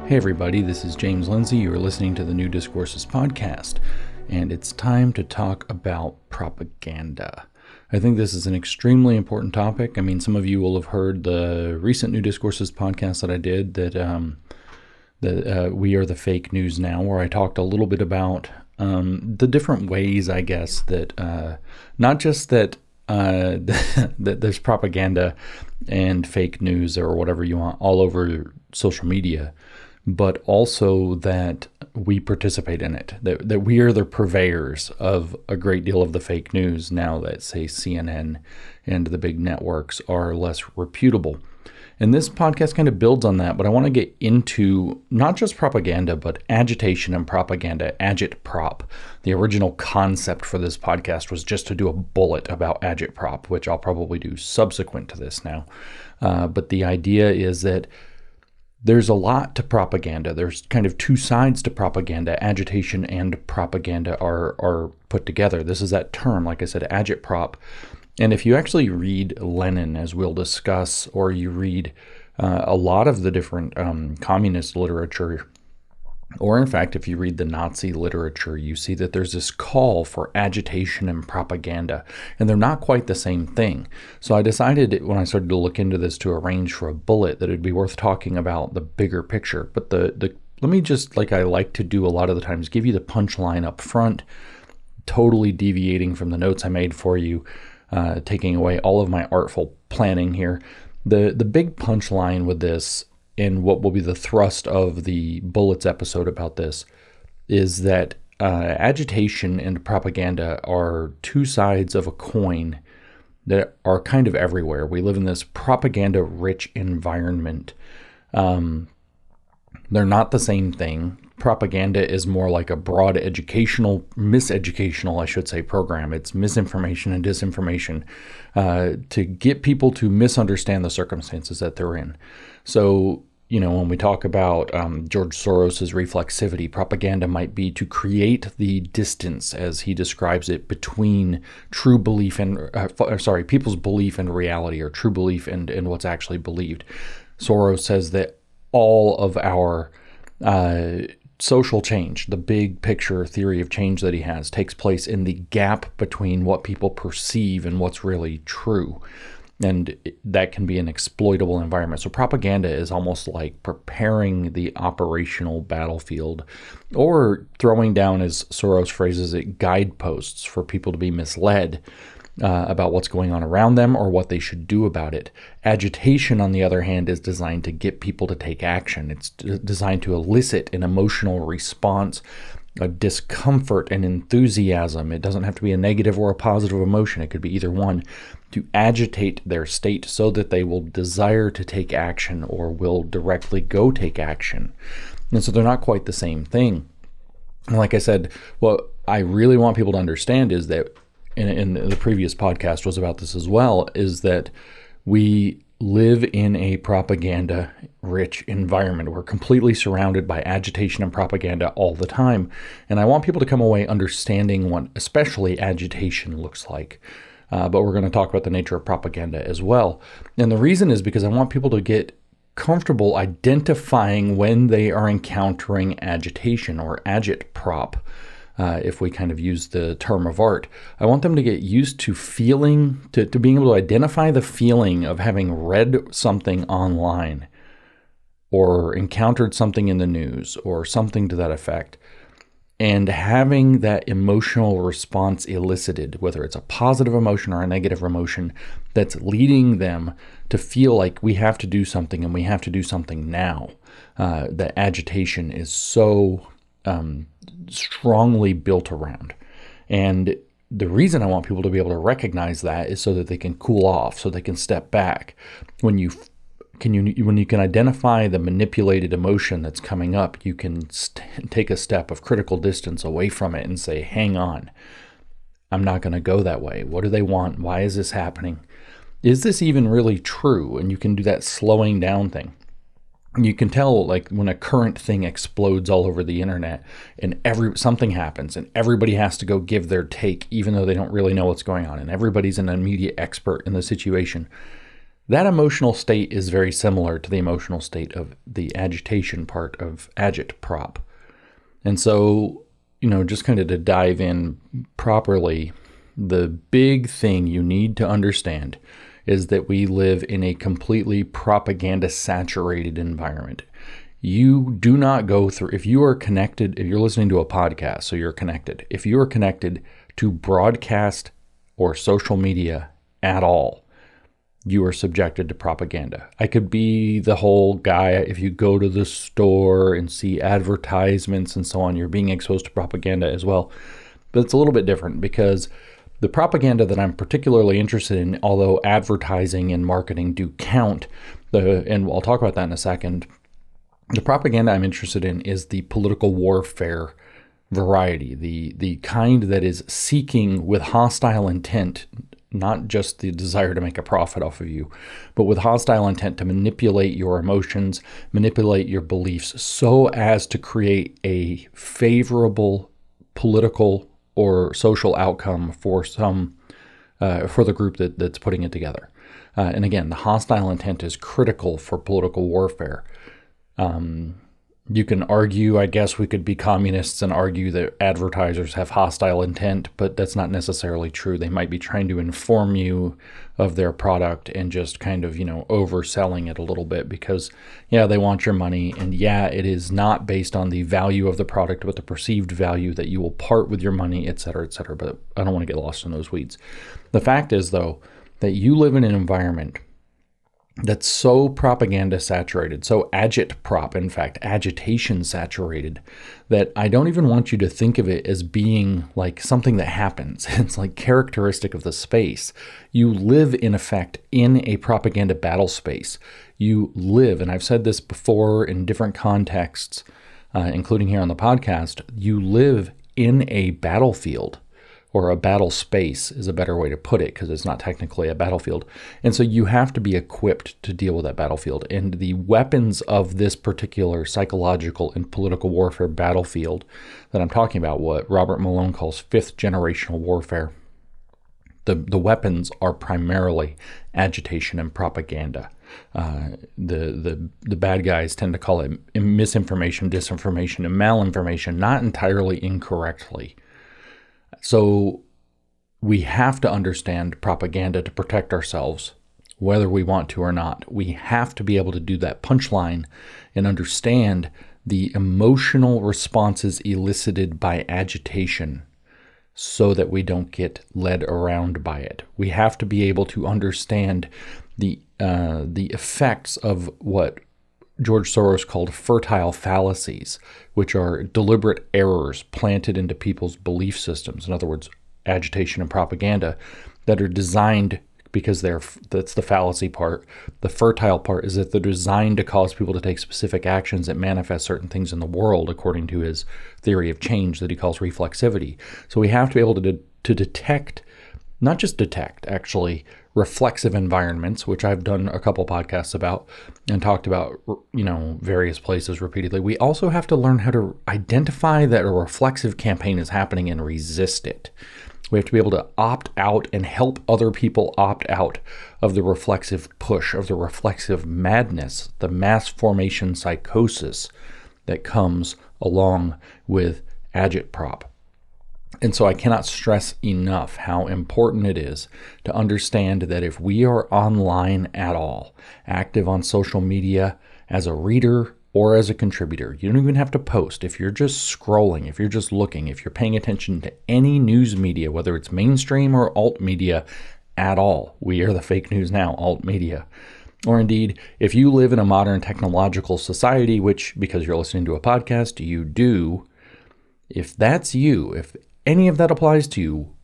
Hey everybody, this is James Lindsay. You are listening to the new Discourses Podcast, and it's time to talk about propaganda. I think this is an extremely important topic. I mean, some of you will have heard the recent new Discourses podcast that I did that we are the fake news now, where I talked a little bit about the different ways, I guess, that not just that that there's propaganda and fake news or whatever you want all over social media, but also that we participate in it, that we are the purveyors of a great deal of the fake news now that, say, CNN and the big networks are less reputable. And this podcast kind of builds on that, but I want to get into not just propaganda, but agitation and propaganda, Agitprop. The original concept for this podcast was just to do a bullet about Agitprop, which I'll probably do subsequent to this now. But the idea is that there's a lot to propaganda. There's kind of two sides to propaganda. Agitation and propaganda are put together. This is that term, like I said, Agitprop. And if you actually read Lenin, as we'll discuss, or you read a lot of the different communist literature, or in fact, if you read the Nazi literature, you see that there's this call for agitation and propaganda, and they're not quite the same thing. So I decided when I started to look into this to arrange for a bullet that it'd be worth talking about the bigger picture. But let me just, like I like to do a lot of the times, give you the punchline up front, totally deviating from the notes I made for you, taking away all of my artful planning here. The big punchline with this, and what will be the thrust of the Bullets episode about this, is that agitation and propaganda are two sides of a coin that are kind of everywhere. We live in this propaganda-rich environment. They're not the same thing. Propaganda is more like a broad miseducational, I should say, program. It's misinformation and disinformation to get people to misunderstand the circumstances that they're in. So, when we talk about George Soros's reflexivity, propaganda might be to create the distance, as he describes it, between true belief and, people's belief and reality, or true belief and what's actually believed. Soros says that all of our social change, the big picture theory of change that he has, takes place in the gap between what people perceive and what's really true. And that can be an exploitable environment. So propaganda is almost like preparing the operational battlefield, or throwing down, as Soros phrases it, guideposts for people to be misled about what's going on around them or what they should do about it. Agitation, on the other hand, is designed to get people to take action. It's designed to elicit an emotional response, a discomfort and enthusiasm. It doesn't have to be a negative or a positive emotion. It could be either one, to agitate their state so that they will desire to take action or will directly go take action. And so they're not quite the same thing. And like I said, what I really want people to understand is that, and the previous podcast was about this as well, is that we live in a propaganda-rich environment. We're completely surrounded by agitation and propaganda all the time. And I want people to come away understanding what especially agitation looks like. But we're going to talk about the nature of propaganda as well. And the reason is because I want people to get comfortable identifying when they are encountering agitation, or agitprop. If we kind of use the term of art, I want them to get used to feeling, to being able to identify the feeling of having read something online or encountered something in the news or something to that effect, and having that emotional response elicited, whether it's a positive emotion or a negative emotion, that's leading them to feel like we have to do something, and we have to do something now. That agitation is so strongly built around. And the reason I want people to be able to recognize that is so that they can cool off, so they can step back. When you can identify the manipulated emotion that's coming up, you can take a step of critical distance away from it and say, hang on, I'm not going to go that way. What do they want? Why is this happening? Is this even really true? And you can do that slowing down thing. You can tell, like, when a current thing explodes all over the internet and something happens and everybody has to go give their take, even though they don't really know what's going on, and everybody's an immediate expert in the situation. That emotional state is very similar to the emotional state of the agitation part of Agitprop. And so, just kind of to dive in properly, the big thing you need to understand is that we live in a completely propaganda-saturated environment. You do not go through, if you are connected, if you're listening to a podcast, so you're connected. If you are connected to broadcast or social media at all, you are subjected to propaganda. I could be the whole guy, if you go to the store and see advertisements and so on, you're being exposed to propaganda as well. But it's a little bit different because the propaganda that I'm particularly interested in, although advertising and marketing do count, and I'll talk about that in a second, the propaganda I'm interested in is the political warfare variety, the kind that is seeking with hostile intent, not just the desire to make a profit off of you, but with hostile intent to manipulate your emotions, manipulate your beliefs so as to create a favorable political or social outcome for for the group that's putting it together. And again, the hostile intent is critical for political warfare. You can argue, I guess we could be communists and argue that advertisers have hostile intent, but that's not necessarily true. They might be trying to inform you of their product and just kind of, overselling it a little bit because, they want your money. And it is not based on the value of the product, but the perceived value that you will part with your money, et cetera, et cetera. But I don't want to get lost in those weeds. The fact is, though, that you live in an environment that's so propaganda saturated, so agitprop, in fact, agitation saturated, that I don't even want you to think of it as being like something that happens. It's like characteristic of the space. You live, in effect, in a propaganda battle space. You live, and I've said this before in different contexts, including here on the podcast, you live in a battlefield. Or a battle space is a better way to put it because it's not technically a battlefield. And so you have to be equipped to deal with that battlefield. And the weapons of this particular psychological and political warfare battlefield that I'm talking about, what Robert Malone calls fifth generational warfare, the weapons are primarily agitation and propaganda. The bad guys tend to call it misinformation, disinformation, and malinformation, not entirely incorrectly. So we have to understand propaganda to protect ourselves, whether we want to or not. We have to be able to do that punchline and understand the emotional responses elicited by agitation so that we don't get led around by it. We have to be able to understand the effects of what George Soros called fertile fallacies, which are deliberate errors planted into people's belief systems. In other words, agitation and propaganda that are designed because that's the fallacy part. The fertile part is that they're designed to cause people to take specific actions that manifest certain things in the world, according to his theory of change that he calls reflexivity. So we have to be able to detect, not just detect, actually, reflexive environments, which I've done a couple podcasts about and talked about, various places repeatedly. We also have to learn how to identify that a reflexive campaign is happening and resist it. We have to be able to opt out and help other people opt out of the reflexive push, of the reflexive madness, the mass formation psychosis that comes along with agitprop. And so I cannot stress enough how important it is to understand that if we are online at all, active on social media as a reader or as a contributor, you don't even have to post. If you're just scrolling, if you're just looking, if you're paying attention to any news media, whether it's mainstream or alt media at all, we are the fake news now, alt media. Or indeed, if you live in a modern technological society, which because you're listening to a podcast, you do, if that's you, if any of that applies to you,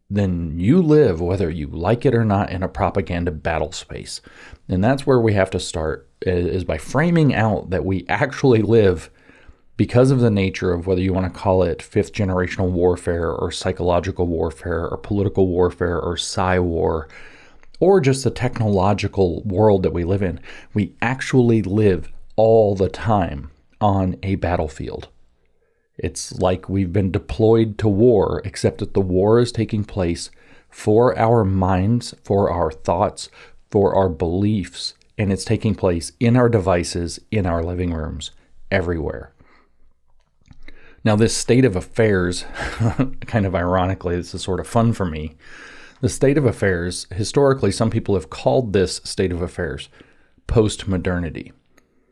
then you live, whether you like it or not, in a propaganda battle space. And that's where we have to start, is by framing out that we actually live, because of the nature of whether you want to call it fifth generational warfare or psychological warfare or political warfare or psy-war, or just the technological world that we live in. We actually live all the time on a battlefield. It's like we've been deployed to war, except that the war is taking place for our minds, for our thoughts, for our beliefs, and it's taking place in our devices, in our living rooms, everywhere. Now, this state of affairs, kind of ironically, this is sort of fun for me. The state of affairs, historically, some people have called this state of affairs postmodernity,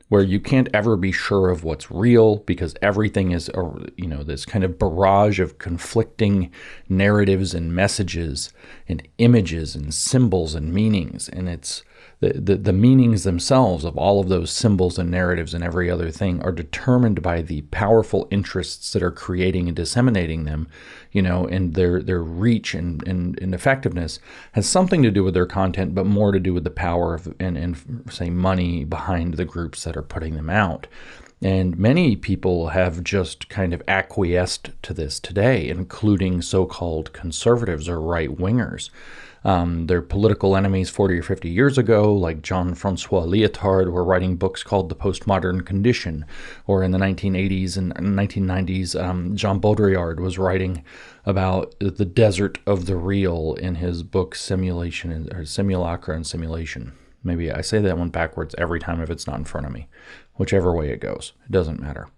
where you can't ever be sure of what's real because everything is, this kind of barrage of conflicting narratives and messages and images and symbols and meanings. And it's the meanings themselves of all of those symbols and narratives and every other thing are determined by the powerful interests that are creating and disseminating them, and their reach and effectiveness has something to do with their content, but more to do with the power of and say money behind the groups that are putting them out. And many people have just kind of acquiesced to this today, including so-called conservatives or right-wingers. Their political enemies 40 or 50 years ago, like Jean-Francois Lyotard, were writing books called The Postmodern Condition. Or in the 1980s and 1990s, Jean Baudrillard was writing about the desert of the real in his book Simulacra and Simulation. Maybe I say that one backwards every time if it's not in front of me. Whichever way it goes, it doesn't matter.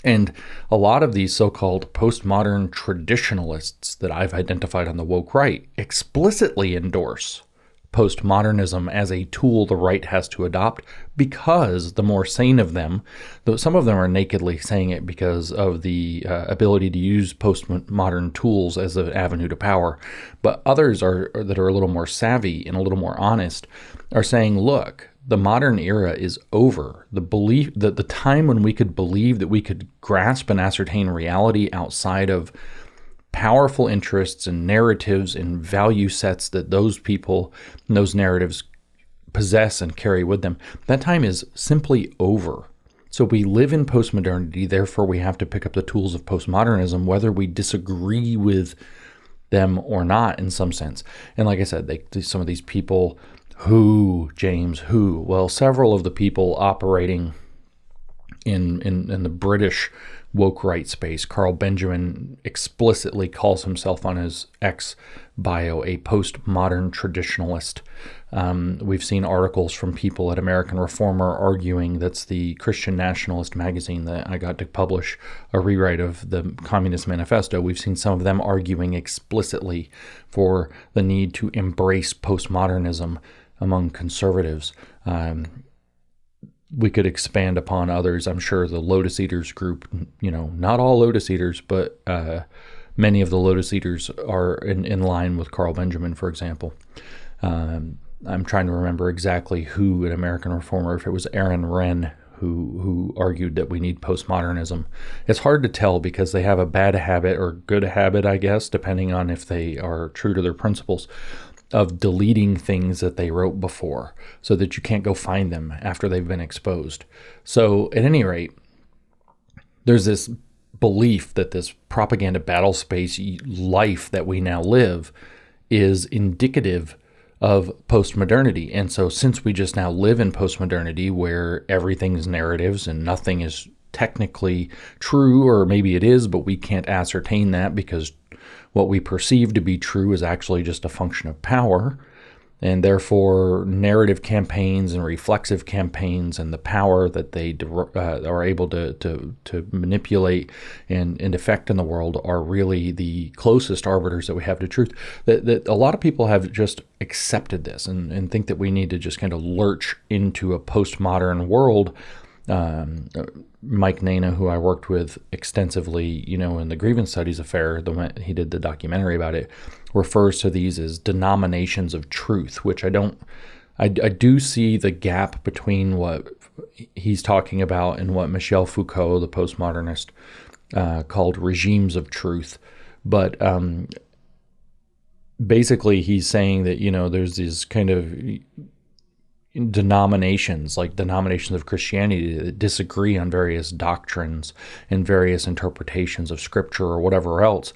And a lot of these so-called postmodern traditionalists that I've identified on the woke right explicitly endorse postmodernism as a tool the right has to adopt because the more sane of them, though some of them are nakedly saying it because of the ability to use postmodern tools as an avenue to power, but others that are a little more savvy and a little more honest are saying, look, the modern era is over. The belief that the time when we could believe that we could grasp and ascertain reality outside of powerful interests and narratives and value sets that those people and those narratives possess and carry with them, that time is simply over. So we live in postmodernity, therefore we have to pick up the tools of postmodernism, whether we disagree with them or not in some sense. And like I said, some of these people, James, who? Well, several of the people operating in the British woke right space. Carl Benjamin explicitly calls himself on his X bio a postmodern traditionalist. We've seen articles from people at American Reformer arguing, that's the Christian nationalist magazine that I got to publish a rewrite of the Communist Manifesto. We've seen some of them arguing explicitly for the need to embrace postmodernism among conservatives. We could expand upon others. I'm sure the Lotus Eaters group, not all Lotus Eaters, but many of the Lotus Eaters are in line with Carl Benjamin, for example. I'm trying to remember exactly who at American Reformer, if it was Aaron Wrenn, who argued that we need postmodernism. It's hard to tell because they have a bad habit or good habit, I guess, depending on if they are true to their principles, of deleting things that they wrote before so that you can't go find them after they've been exposed. So at any rate, there's this belief that this propaganda battlespace life that we now live is indicative of postmodernity. And so since we just now live in postmodernity where everything's narratives and nothing is technically true, or maybe it is, but we can't ascertain that because what we perceive to be true is actually just a function of power, and therefore narrative campaigns and reflexive campaigns and the power that they are able to manipulate and affect in the world are really the closest arbiters that we have to truth. That a lot of people have just accepted this and think that we need to just kind of lurch into a postmodern world. Mike Nana, who I worked with extensively, in the Grievance Studies affair, he did the documentary about it, refers to these as denominations of truth, which I do see the gap between what he's talking about and what Michel Foucault, the postmodernist, called regimes of truth. But basically he's saying that, there's these kind of denominations, like denominations of Christianity, that disagree on various doctrines and various interpretations of scripture or whatever else,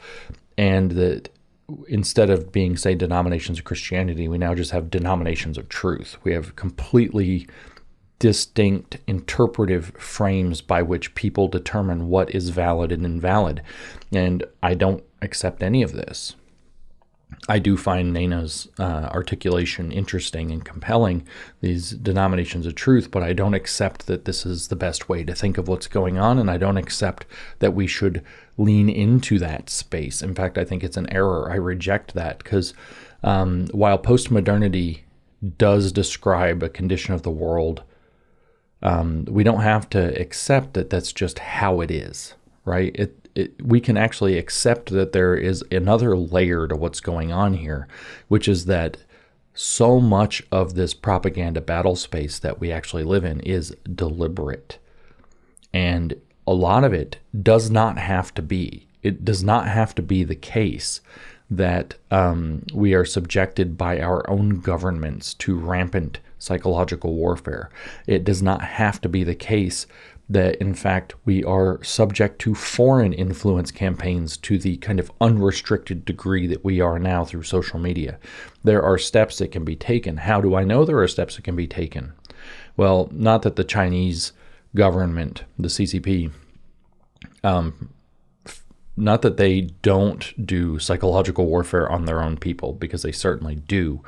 and that instead of being, say, denominations of Christianity, we now just have denominations of truth. We have completely distinct interpretive frames by which people determine what is valid and invalid, and I don't accept any of this. I do find Nana's articulation interesting and compelling, these denominations of truth, but I don't accept that this is the best way to think of what's going on, and I don't accept that we should lean into that space. In fact, I think it's an error. I reject that because while postmodernity does describe a condition of the world, we don't have to accept that that's just how it is, right? We can actually accept that there is another layer to what's going on here, which is that so much of this propaganda battle space that we actually live in is deliberate. And a lot of it does not have to be. It does not have to be the case that we are subjected by our own governments to rampant psychological warfare. It does not have to be the case that, in fact, we are subject to foreign influence campaigns to the kind of unrestricted degree that we are now through social media. There are steps that can be taken. How do I know there are steps that can be taken? Well, not that the Chinese government, the CCP, not that they don't do psychological warfare on their own people, because they certainly do,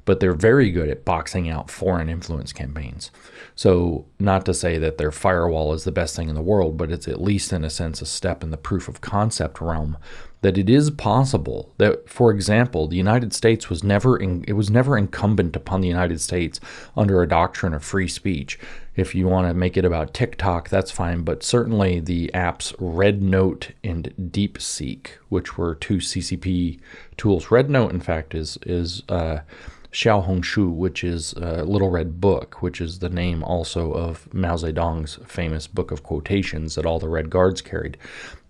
but they're very good at boxing out foreign influence campaigns. So not to say that their firewall is the best thing in the world, but it's at least in a sense a step in the proof of concept realm that it is possible that, for example, the United States was never incumbent upon the United States under a doctrine of free speech. If you want to make it about TikTok, that's fine, but certainly the apps Red Note and DeepSeek, which were two CCP tools. Red Note, in fact, is Xiao Hongshu, which is Little Red Book, which is the name also of Mao Zedong's famous book of quotations that all the Red Guards carried.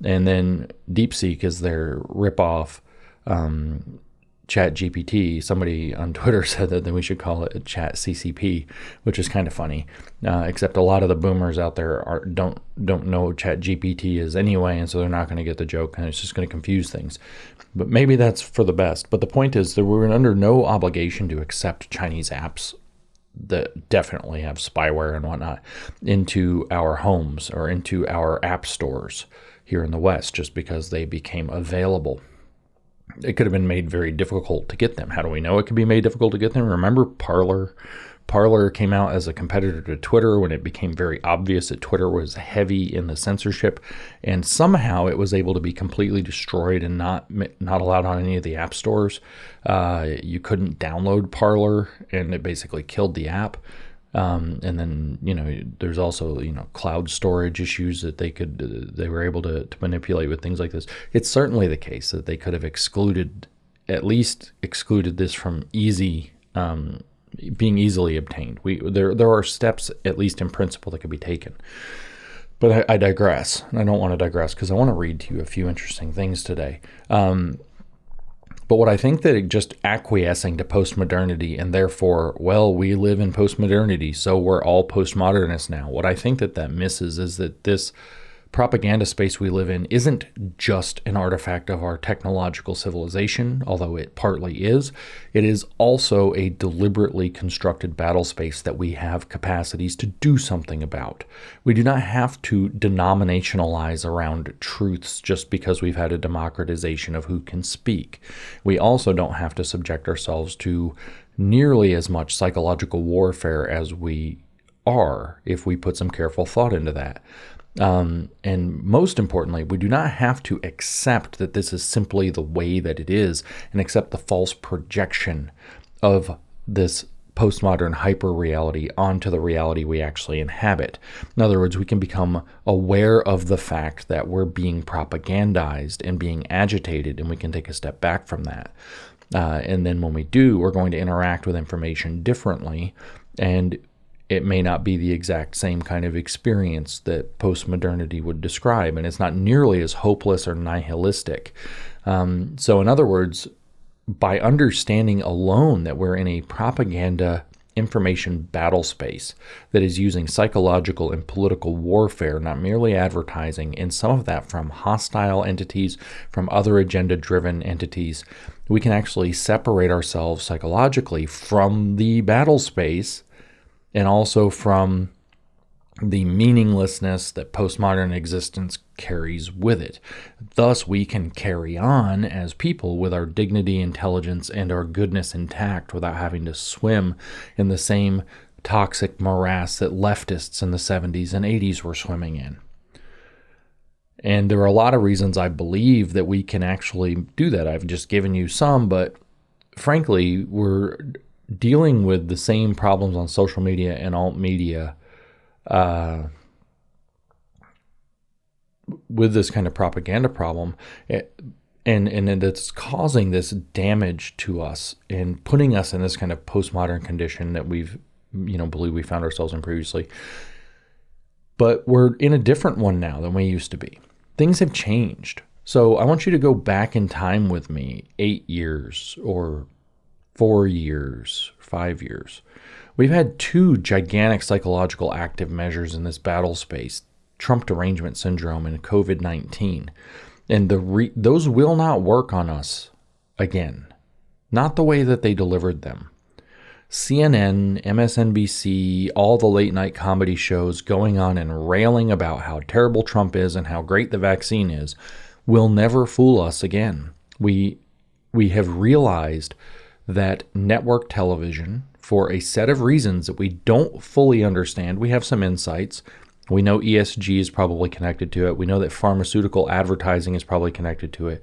And then DeepSeek is their ripoff Chat GPT. Somebody on Twitter said that we should call it a Chat CCP, which is kind of funny. Except a lot of the boomers out there don't know what Chat GPT is anyway, and so they're not going to get the joke, and it's just going to confuse things. But maybe that's for the best. But the point is that we're under no obligation to accept Chinese apps that definitely have spyware and whatnot into our homes or into our app stores here in the West just because they became available. It could have been made very difficult to get them. How do we know it could be made difficult to get them? Remember Parler? Parler came out as a competitor to Twitter when it became very obvious that Twitter was heavy in the censorship, and somehow it was able to be completely destroyed and not allowed on any of the app stores. You couldn't download Parler, and it basically killed the app. And then, there's also, cloud storage issues that they were able to manipulate with things like this. It's certainly the case that they could have at least excluded this from being easily obtained. There are steps, at least in principle, that could be taken. But I digress. I don't want to digress because I want to read to you a few interesting things today. But what I think that just acquiescing to postmodernity and therefore, we live in postmodernity, so we're all postmodernists now. What I think that misses is that this propaganda space we live in isn't just an artifact of our technological civilization, although it partly is. It is also a deliberately constructed battle space that we have capacities to do something about. We do not have to denominationalize around truths just because we've had a democratization of who can speak. We also don't have to subject ourselves to nearly as much psychological warfare as we are if we put some careful thought into that. And most importantly, we do not have to accept that this is simply the way that it is and accept the false projection of this postmodern hyper-reality onto the reality we actually inhabit. In other words, we can become aware of the fact that we're being propagandized and being agitated, and we can take a step back from that. And then when we do, we're going to interact with information differently, and it may not be the exact same kind of experience that postmodernity would describe, and it's not nearly as hopeless or nihilistic. So in other words, by understanding alone that we're in a propaganda information battle space that is using psychological and political warfare, not merely advertising, and some of that from hostile entities, from other agenda-driven entities, we can actually separate ourselves psychologically from the battle space and also from the meaninglessness that postmodern existence carries with it. Thus, we can carry on as people with our dignity, intelligence, and our goodness intact without having to swim in the same toxic morass that leftists in the 70s and 80s were swimming in. And there are a lot of reasons I believe that we can actually do that. I've just given you some, but frankly, we're dealing with the same problems on social media and alt media with this kind of propaganda problem, and it's causing this damage to us and putting us in this kind of postmodern condition that we've, believe we found ourselves in previously. But we're in a different one now than we used to be. Things have changed. So I want you to go back in time with me 8 years or 4 years, 5 years. We've had 2 gigantic psychological active measures in this battle space, Trump derangement syndrome and COVID-19. And those will not work on us again. Not the way that they delivered them. CNN, MSNBC, all the late night comedy shows going on and railing about how terrible Trump is and how great the vaccine is will never fool us again. We have realized that network television, for a set of reasons that we don't fully understand, we have some insights. We know ESG is probably connected to it. We know that pharmaceutical advertising is probably connected to it.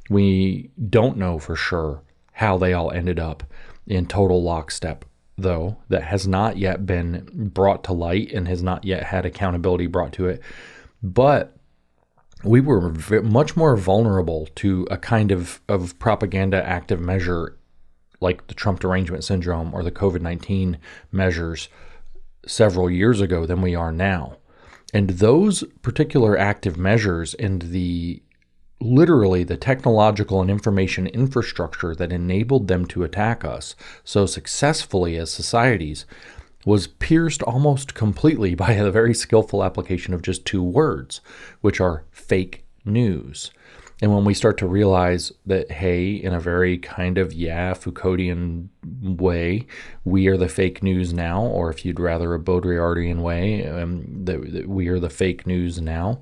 We don't know for sure how they all ended up in total lockstep, though. That has not yet been brought to light and has not yet had accountability brought to it. But we were much more vulnerable to a kind of propaganda active measure like the Trump derangement syndrome or the COVID-19 measures several years ago than we are now. And those particular active measures and literally the technological and information infrastructure that enabled them to attack us so successfully as societies was pierced almost completely by a very skillful application of just 2 words, which are fake news. And when we start to realize that, hey, in a very kind of, Foucauldian way, we are the fake news now, or if you'd rather a Baudrillardian way, that we are the fake news now,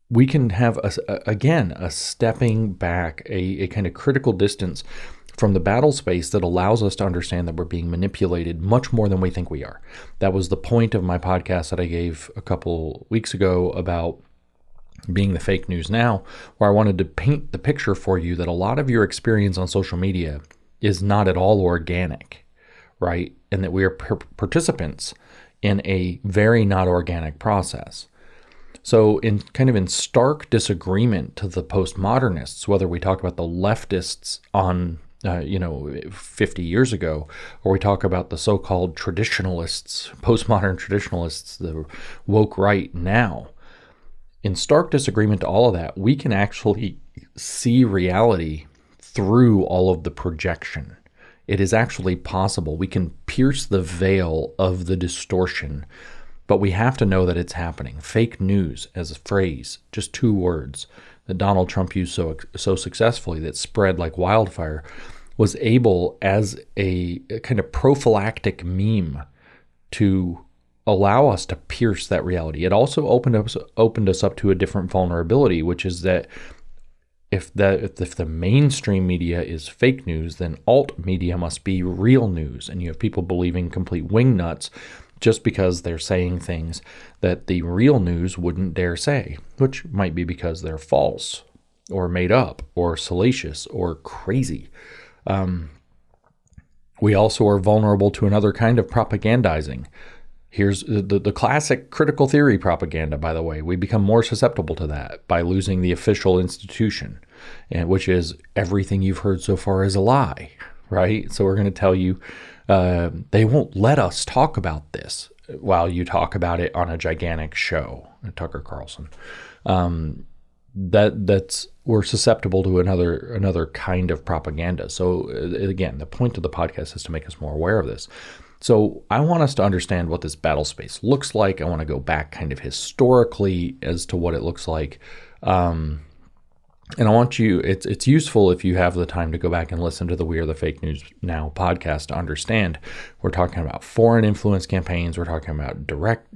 we can have, a stepping back, a kind of critical distance from the battle space that allows us to understand that we're being manipulated much more than we think we are. That was the point of my podcast that I gave a couple weeks ago about being the fake news now, where I wanted to paint the picture for you that a lot of your experience on social media is not at all organic, right? And that we are participants in a very not organic process. So in stark disagreement to the postmodernists, whether we talk about the leftists on 50 years ago, or we talk about the so-called traditionalists, postmodern traditionalists, the woke right now, in stark disagreement to all of that, we can actually see reality through all of the projection. It is actually possible. We can pierce the veil of the distortion, but we have to know that it's happening. Fake news as a phrase, just 2 words that Donald Trump used so successfully that spread like wildfire, was able as a kind of prophylactic meme to allow us to pierce that reality. It also opened us up to a different vulnerability, which is that if the mainstream media is fake news, then alt media must be real news. And you have people believing complete wingnuts just because they're saying things that the real news wouldn't dare say, which might be because they're false or made up or salacious or crazy. We also are vulnerable to another kind of propagandizing. Here's the classic critical theory propaganda, by the way. We become more susceptible to that by losing the official institution, which is everything you've heard so far is a lie, right? So we're going to tell you they won't let us talk about this while you talk about it on a gigantic show, Tucker Carlson. We're susceptible to another kind of propaganda. So again, the point of the podcast is to make us more aware of this. So I want us to understand what this battle space looks like. I want to go back kind of historically as to what it looks like. And I want you, it's useful if you have the time to go back and listen to the We Are the Fake News Now podcast to understand. We're talking about foreign influence campaigns. We're talking about direct,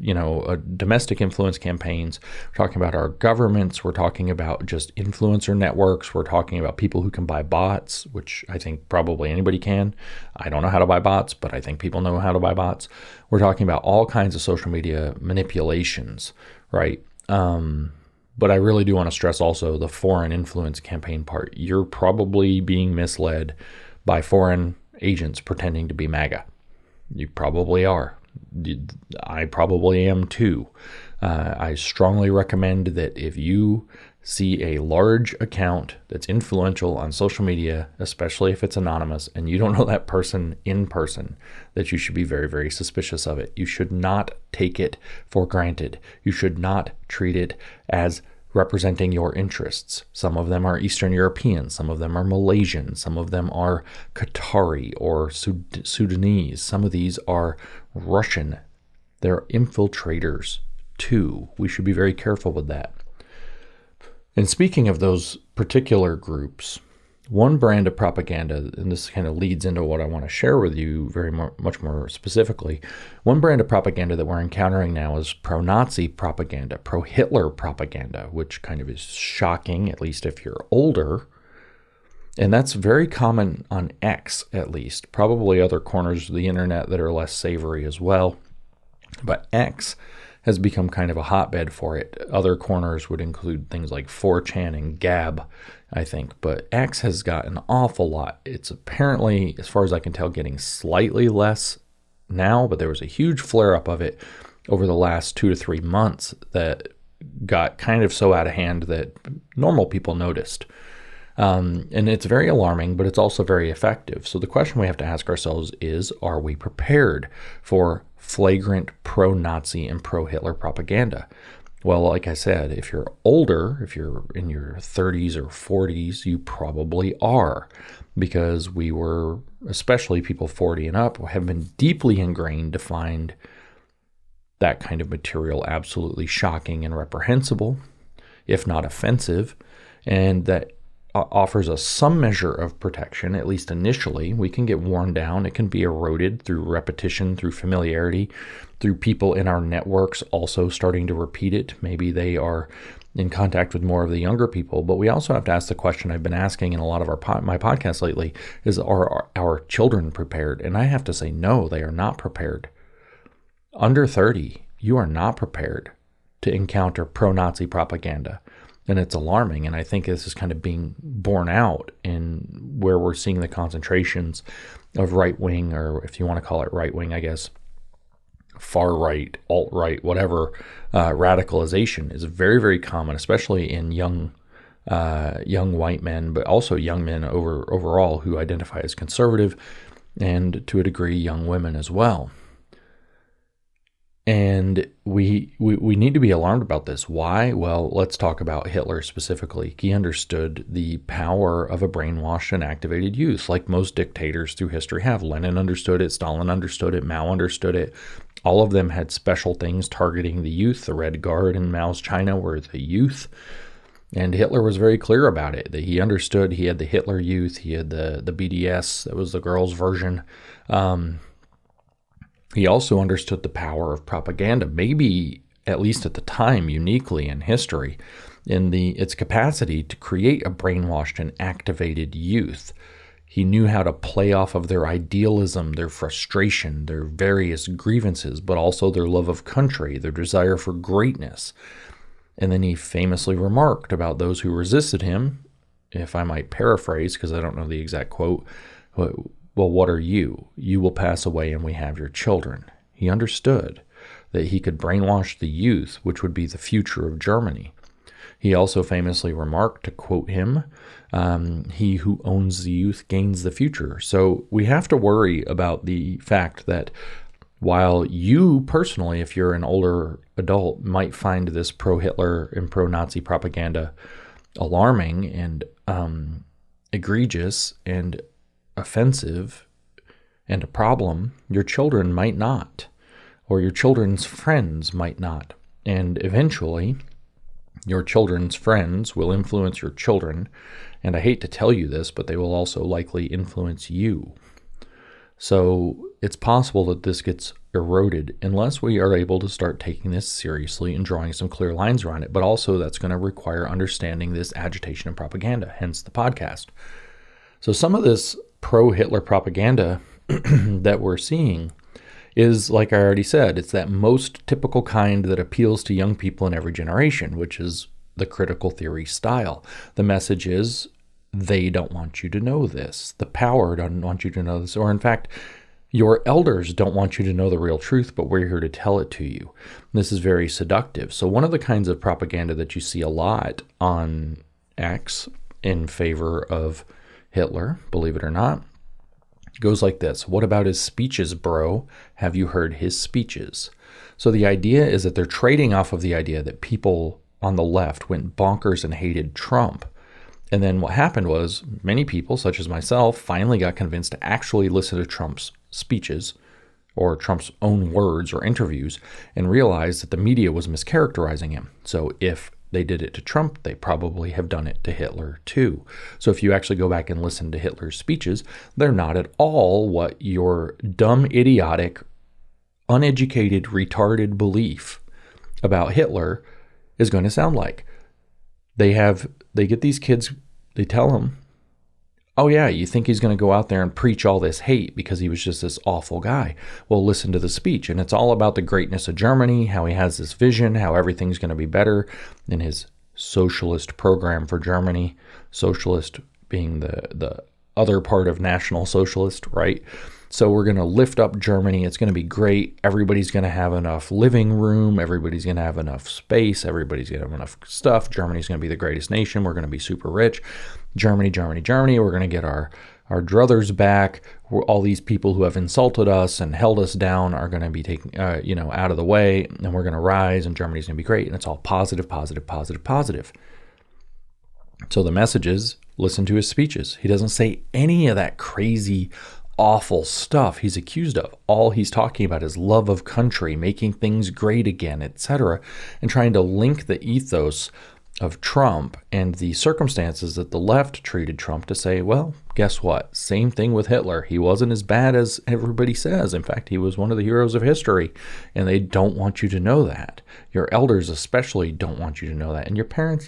domestic influence campaigns. We're talking about our governments. We're talking about just influencer networks. We're talking about people who can buy bots, which I think probably anybody can. I don't know how to buy bots, but I think people know how to buy bots. We're talking about all kinds of social media manipulations, right? But I really do want to stress also the foreign influence campaign part. You're probably being misled by foreign agents pretending to be MAGA. You probably are. I probably am too. I strongly recommend that if you see a large account that's influential on social media, especially if it's anonymous and you don't know that person in person, that you should be very, very suspicious of it. You should not take it for granted. You should not treat it as representing your interests. Some of them are Eastern European, some of them are Malaysian, some of them are Qatari or Sudanese, some of these are Russian. They're infiltrators too. We should be very careful with that. And speaking of those particular groups, one brand of propaganda, and this kind of leads into what I want to share with you much more specifically, one brand of propaganda that we're encountering now is pro-Nazi propaganda, pro-Hitler propaganda, which kind of is shocking, at least if you're older. And that's very common on X, at least. Probably other corners of the internet that are less savory as well. But X has become kind of a hotbed for it. Other corners would include things like 4chan and Gab, I think. But X has got an awful lot. It's apparently, as far as I can tell, getting slightly less now, but there was a huge flare-up of it over the last 2 to 3 months that got kind of so out of hand that normal people noticed. And it's very alarming, but it's also very effective. So the question we have to ask ourselves is, are we prepared for flagrant pro-Nazi and pro-Hitler propaganda? Well, like I said, if you're older, if you're in your 30s or 40s, you probably are, because we were, especially people 40 and up, have been deeply ingrained to find that kind of material absolutely shocking and reprehensible, if not offensive, and that offers us some measure of protection, at least initially. We can get worn down. It can be eroded through repetition, through familiarity, through people in our networks also starting to repeat it. Maybe they are in contact with more of the younger people. But we also have to ask the question I've been asking in a lot of my podcasts lately is, are our children prepared? And I have to say, no, they are not prepared. Under 30, you are not prepared to encounter pro-Nazi propaganda. And it's alarming, and I think this is kind of being borne out in where we're seeing the concentrations of right-wing, or if you want to call it right-wing, I guess, far-right, alt-right, whatever, radicalization is very, very common, especially in young white men, but also young men overall who identify as conservative, and to a degree, young women as well. And we need to be alarmed about this. Why? Well, let's talk about Hitler specifically. He understood the power of a brainwashed and activated youth, like most dictators through history have. Lenin understood it, Stalin understood it, Mao understood it. All of them had special things targeting the youth. The Red Guard in Mao's China were the youth. And Hitler was very clear about it, that he understood. He had the Hitler Youth, he had the BDS, that was the girls' version. He also understood the power of propaganda, maybe at least at the time, uniquely in history, in its capacity to create a brainwashed and activated youth. He knew how to play off of their idealism, their frustration, their various grievances, but also their love of country, their desire for greatness. And then he famously remarked about those who resisted him, if I might paraphrase, because I don't know the exact quote, well, what are you? You will pass away and we have your children. He understood that he could brainwash the youth, which would be the future of Germany. He also famously remarked, to quote him, he who owns the youth gains the future. So we have to worry about the fact that while you personally, if you're an older adult, might find this pro-Hitler and pro-Nazi propaganda alarming and egregious and offensive and a problem, your children might not, or your children's friends might not. And eventually, Your children's friends will influence your children, and I hate to tell you this, but they will also likely influence you. So it's possible that this gets eroded unless we are able to start taking this seriously and drawing some clear lines around it. But also that's going to require understanding this agitation and propaganda, hence the podcast. So some of this pro-Hitler propaganda that we're seeing is, like I already said, it's that most typical kind that appeals to young people in every generation, which is the critical theory style. The message is, they don't want you to know this. The power doesn't want you to know this. Or in fact, your elders don't want you to know the real truth, but we're here to tell it to you. This is very seductive. So one of the kinds of propaganda that you see a lot on X in favor of Hitler, believe it or not, goes like this. What about his speeches, bro? Have you heard his speeches? So the idea is that they're trading off of the idea that people on the left went bonkers and hated Trump. And then what happened was many people, such as myself, finally got convinced to actually listen to Trump's speeches or Trump's own words or interviews and realized that the media was mischaracterizing him. So if they did it to Trump, they probably have done it to Hitler too. So if you actually go back and listen to Hitler's speeches, they're not at all what your dumb, idiotic, uneducated, retarded belief about Hitler is going to sound like. They get these kids, they tell them, oh yeah, you think he's going to go out there and preach all this hate because he was just this awful guy. Well, listen to the speech, and it's all about the greatness of Germany, how he has this vision, how everything's going to be better in his socialist program for Germany, socialist being the other part of National Socialist, right? So we're going to lift up Germany. It's going to be great. Everybody's going to have enough living room. Everybody's going to have enough space. Everybody's going to have enough stuff. Germany's going to be the greatest nation. We're going to be super rich. Germany, Germany, Germany. We're going to get our druthers back. All these people who have insulted us and held us down are going to be taken, out of the way, and we're going to rise, and Germany's going to be great. And it's all positive, positive, positive, positive. So the message is, listen to his speeches. He doesn't say any of that crazy, awful stuff he's accused of. All he's talking about is love of country, making things great again, etc., and trying to link the ethos of Trump and the circumstances that the left treated Trump to say, well, guess what? Same thing with Hitler. He wasn't as bad as everybody says. In fact, he was one of the heroes of history, and they don't want you to know that. Your elders especially don't want you to know that. And your parents,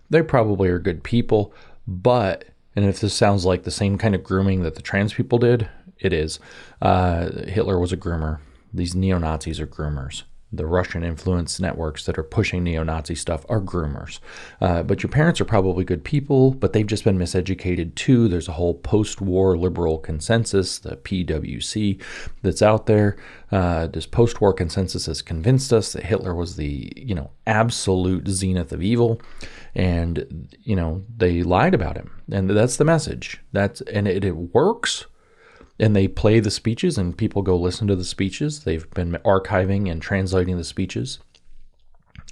they probably are good people, but and if this sounds like the same kind of grooming that the trans people did, it is. Hitler was a groomer. These neo-Nazis are groomers. The Russian influence networks that are pushing neo-Nazi stuff are groomers. But your parents are probably good people, but they've just been miseducated too. There's a whole post-war liberal consensus, the PWC, that's out there. This post-war consensus has convinced us that Hitler was the, absolute zenith of evil. And, they lied about him. And that's the message. It works. And they play the speeches, and people go listen to the speeches. They've been archiving and translating the speeches.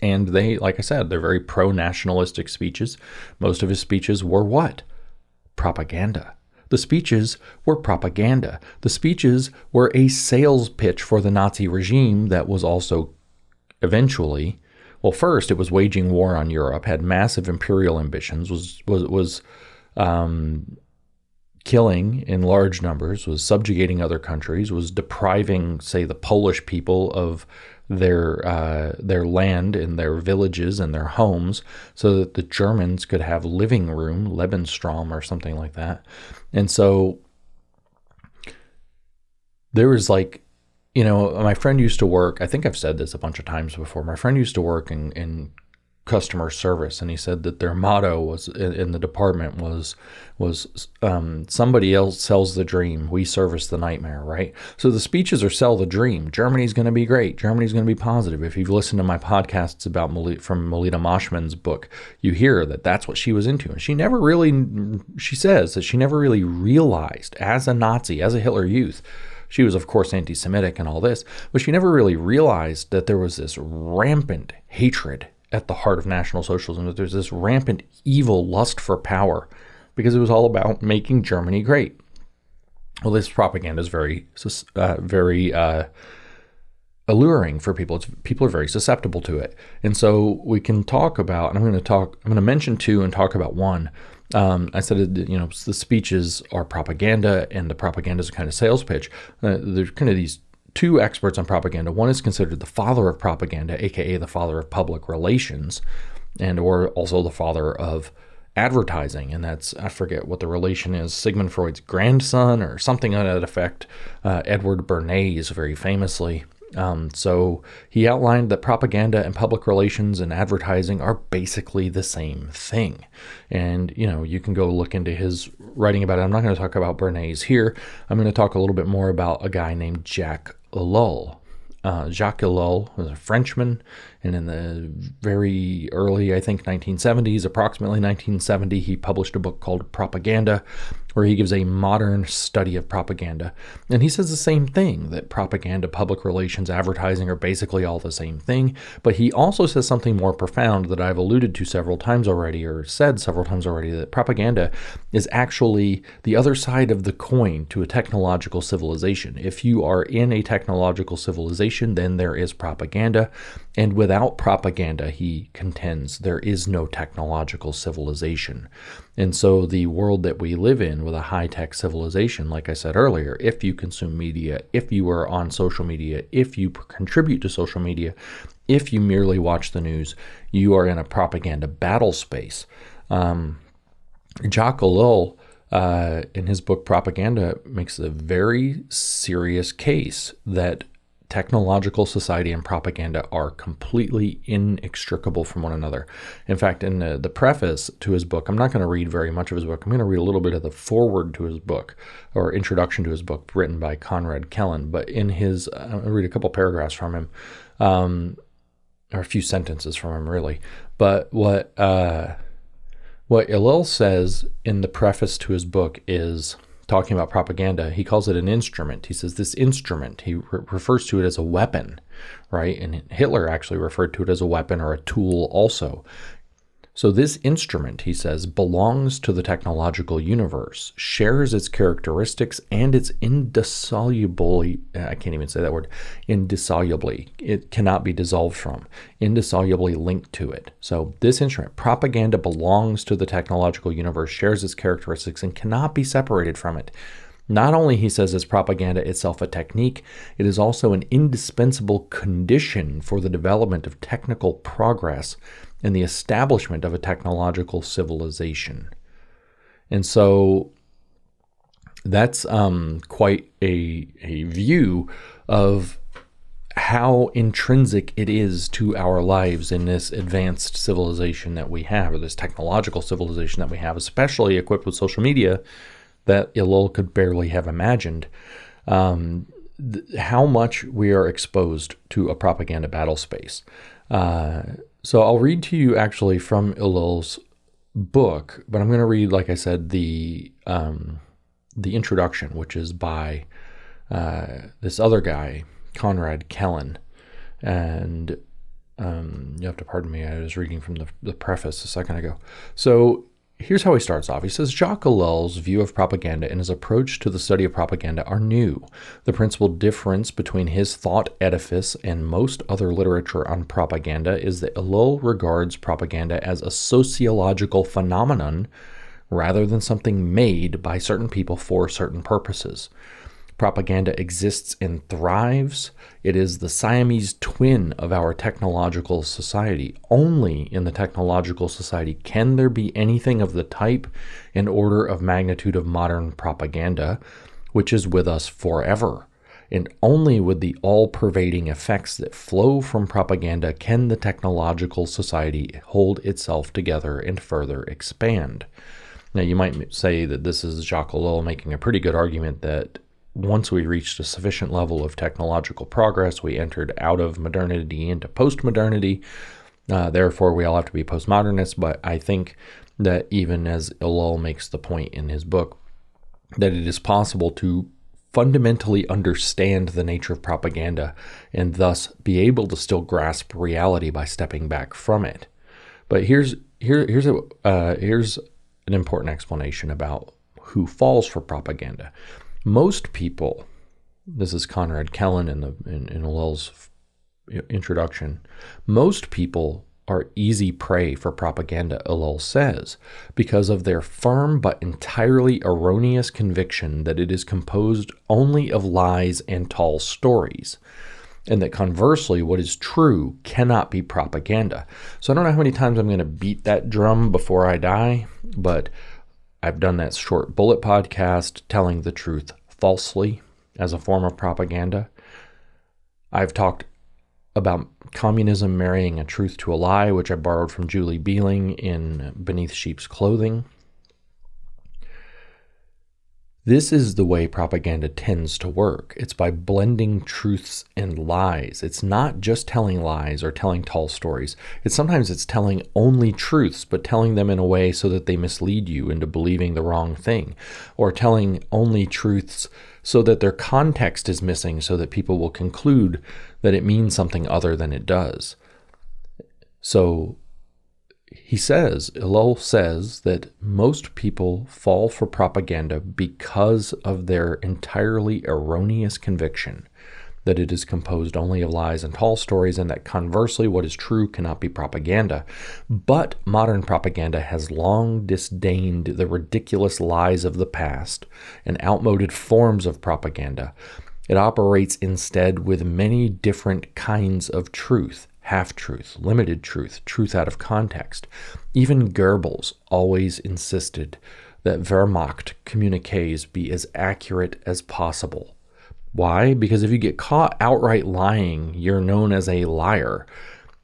And they, like I said, they're very pro-nationalistic speeches. Most of his speeches were what? Propaganda. The speeches were propaganda. The speeches were a sales pitch for the Nazi regime that was also eventually, well, first it was waging war on Europe, had massive imperial ambitions, was killing in large numbers, was subjugating other countries, was depriving, say, the Polish people of their land and their villages and their homes so that the Germans could have living room, Lebensraum or something like that. And so there was my friend used to work, I think I've said this a bunch of times before, my friend used to work in customer service, and he said that their motto was in the department was somebody else sells the dream, we service the nightmare, right? So the speeches are sell the dream. Germany's going to be great. Germany's going to be positive. If you've listened to my podcasts about from Melita Moshman's book, you hear that that's what she was into. And she says that she never really realized as a Nazi, as a Hitler Youth, she was, of course, anti-Semitic and all this, but she never really realized that there was this rampant hatred at the heart of National Socialism, that there's this rampant evil lust for power because it was all about making Germany great. Well, this propaganda is very alluring for people. People are very susceptible to it. And so we can talk about, and I'm going to mention two and talk about one. I said, the speeches are propaganda, and the propaganda is a kind of sales pitch. There's kind of these two experts on propaganda. One is considered the father of propaganda, aka the father of public relations, and or also the father of advertising, and that's, I forget what the relation is, Sigmund Freud's grandson or something to that effect, Edward Bernays, very famously. So he outlined that propaganda and public relations and advertising are basically the same thing. And, you can go look into his writing about it. I'm not going to talk about Bernays here. I'm going to talk a little bit more about a guy named Jacques Ellul. Jacques Ellul was a Frenchman, and in the very early, I think, 1970s, approximately 1970, he published a book called Propaganda, where he gives a modern study of propaganda. And he says the same thing, that propaganda, public relations, advertising are basically all the same thing. But he also says something more profound that I've alluded to several times already, or said several times already, that propaganda is actually the other side of the coin to a technological civilization. If you are in a technological civilization, then there is propaganda. And without propaganda, he contends, there is no technological civilization. And so the world that we live in with a high-tech civilization, like I said earlier, if you consume media, if you are on social media, if you contribute to social media, if you merely watch the news, you are in a propaganda battle space. Jacques Ellul, in his book Propaganda, makes a very serious case that technological society and propaganda are completely inextricable from one another. In fact, in the preface to his book, I'm not going to read very much of his book. I'm going to read a little bit of the foreword to his book, or introduction to his book, written by Konrad Kellen. But in his, I'll read a couple paragraphs from him, or a few sentences from him, really. But what Ellul says in the preface to his book is, talking about propaganda, he calls it an instrument. He says this instrument, he refers to it as a weapon, right? And Hitler actually referred to it as a weapon or a tool also. So this instrument, he says, belongs to the technological universe, shares its characteristics, and it's indissolubly, I can't even say that word, indissolubly, it cannot be dissolved from, indissolubly linked to it. So this instrument, propaganda, belongs to the technological universe, shares its characteristics, and cannot be separated from it. Not only, he says, is propaganda itself a technique, it is also an indispensable condition for the development of technical progress and the establishment of a technological civilization. And so that's quite a view of how intrinsic it is to our lives in this advanced civilization that we have, or this technological civilization that we have, especially equipped with social media, that Ellul could barely have imagined. How much we are exposed to a propaganda battle space. So I'll read to you actually from Ellul's book, but I'm going to read, like I said, the introduction, which is by this other guy, Konrad Kellen. And you have to pardon me, I was reading from the preface a second ago. So here's how he starts off. He says, Jacques Ellul's view of propaganda and his approach to the study of propaganda are new. The principal difference between his thought edifice and most other literature on propaganda is that Ellul regards propaganda as a sociological phenomenon rather than something made by certain people for certain purposes. Propaganda exists and thrives. It is the Siamese twin of our technological society. Only in the technological society can there be anything of the type and order of magnitude of modern propaganda, which is with us forever. And only with the all-pervading effects that flow from propaganda can the technological society hold itself together and further expand. Now, you might say that this is Jacques Ellul making a pretty good argument that once we reached a sufficient level of technological progress, we entered out of modernity into postmodernity. Therefore, we all have to be postmodernists. But I think that even as Ellul makes the point in his book, that it is possible to fundamentally understand the nature of propaganda and thus be able to still grasp reality by stepping back from it. But here's an important explanation about who falls for propaganda. Most people, this is Konrad Kellen in Ellul's introduction, most people are easy prey for propaganda, Ellul says, because of their firm but entirely erroneous conviction that it is composed only of lies and tall stories, and that conversely, what is true cannot be propaganda. So I don't know how many times I'm going to beat that drum before I die, but I've done that short bullet podcast, telling the truth falsely as a form of propaganda. I've talked about communism marrying a truth to a lie, which I borrowed from Julie Beeling in Beneath Sheep's Clothing. This is the way propaganda tends to work. It's by blending truths and lies. It's not just telling lies or telling tall stories. Sometimes it's telling only truths, but telling them in a way so that they mislead you into believing the wrong thing, or telling only truths so that their context is missing so that people will conclude that it means something other than it does. So Ellul says that most people fall for propaganda because of their entirely erroneous conviction that it is composed only of lies and tall stories, and that conversely, what is true cannot be propaganda. But modern propaganda has long disdained the ridiculous lies of the past and outmoded forms of propaganda. It operates instead with many different kinds of truth: half-truth, limited truth, truth out of context. Even Goebbels always insisted that Wehrmacht communiques be as accurate as possible. Why? Because if you get caught outright lying, you're known as a liar,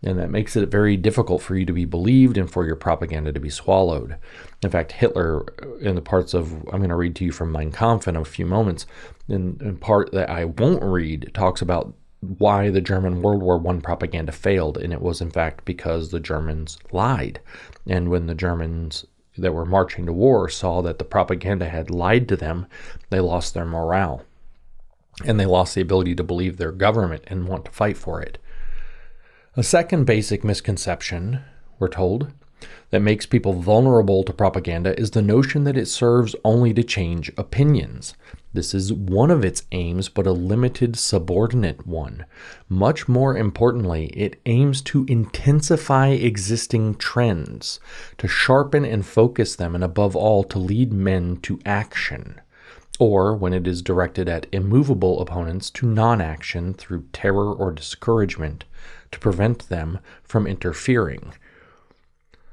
and that makes it very difficult for you to be believed and for your propaganda to be swallowed. In fact, Hitler, in the parts of, I'm going to read to you from Mein Kampf in a few moments, in part that I won't read, talks about why the German World War I propaganda failed, and it was in fact because the Germans lied. And when the Germans that were marching to war saw that the propaganda had lied to them, they lost their morale, and they lost the ability to believe their government and want to fight for it. A second basic misconception, we're told, that makes people vulnerable to propaganda is the notion that it serves only to change opinions. This is one of its aims, but a limited, subordinate one. Much more importantly, it aims to intensify existing trends, to sharpen and focus them, and above all, to lead men to action. Or, when it is directed at immovable opponents, to non-action through terror or discouragement, to prevent them from interfering.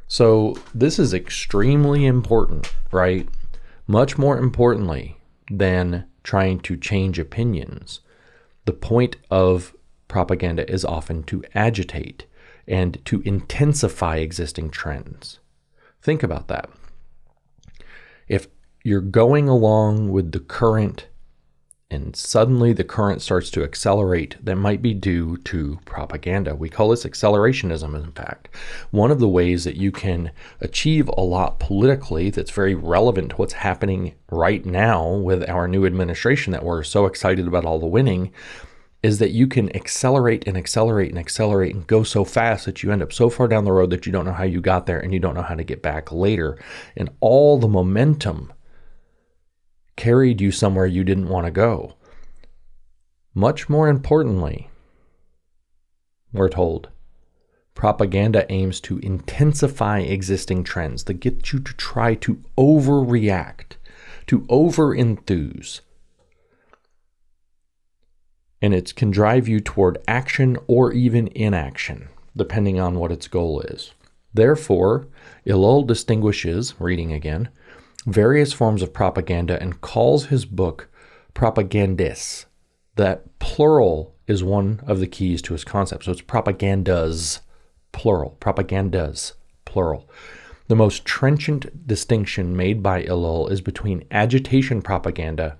So this is extremely important, right? Much more importantly than trying to change opinions. The point of propaganda is often to agitate and to intensify existing trends. Think about that. If you're going along with the current and suddenly the current starts to accelerate, that might be due to propaganda. We call this accelerationism, in fact. One of the ways that you can achieve a lot politically that's very relevant to what's happening right now with our new administration that we're so excited about all the winning is that you can accelerate and accelerate and accelerate and go so fast that you end up so far down the road that you don't know how you got there and you don't know how to get back later. And all the momentum carried you somewhere you didn't want to go. Much more importantly, we're told, propaganda aims to intensify existing trends that get you to try to overreact, to over-enthuse. And it can drive you toward action or even inaction, depending on what its goal is. Therefore, Ellul distinguishes, reading again, various forms of propaganda and calls his book propagandis. That plural is one of the keys to his concept. So it's propagandas, plural. Propagandas, plural. The most trenchant distinction made by Ellul is between agitation propaganda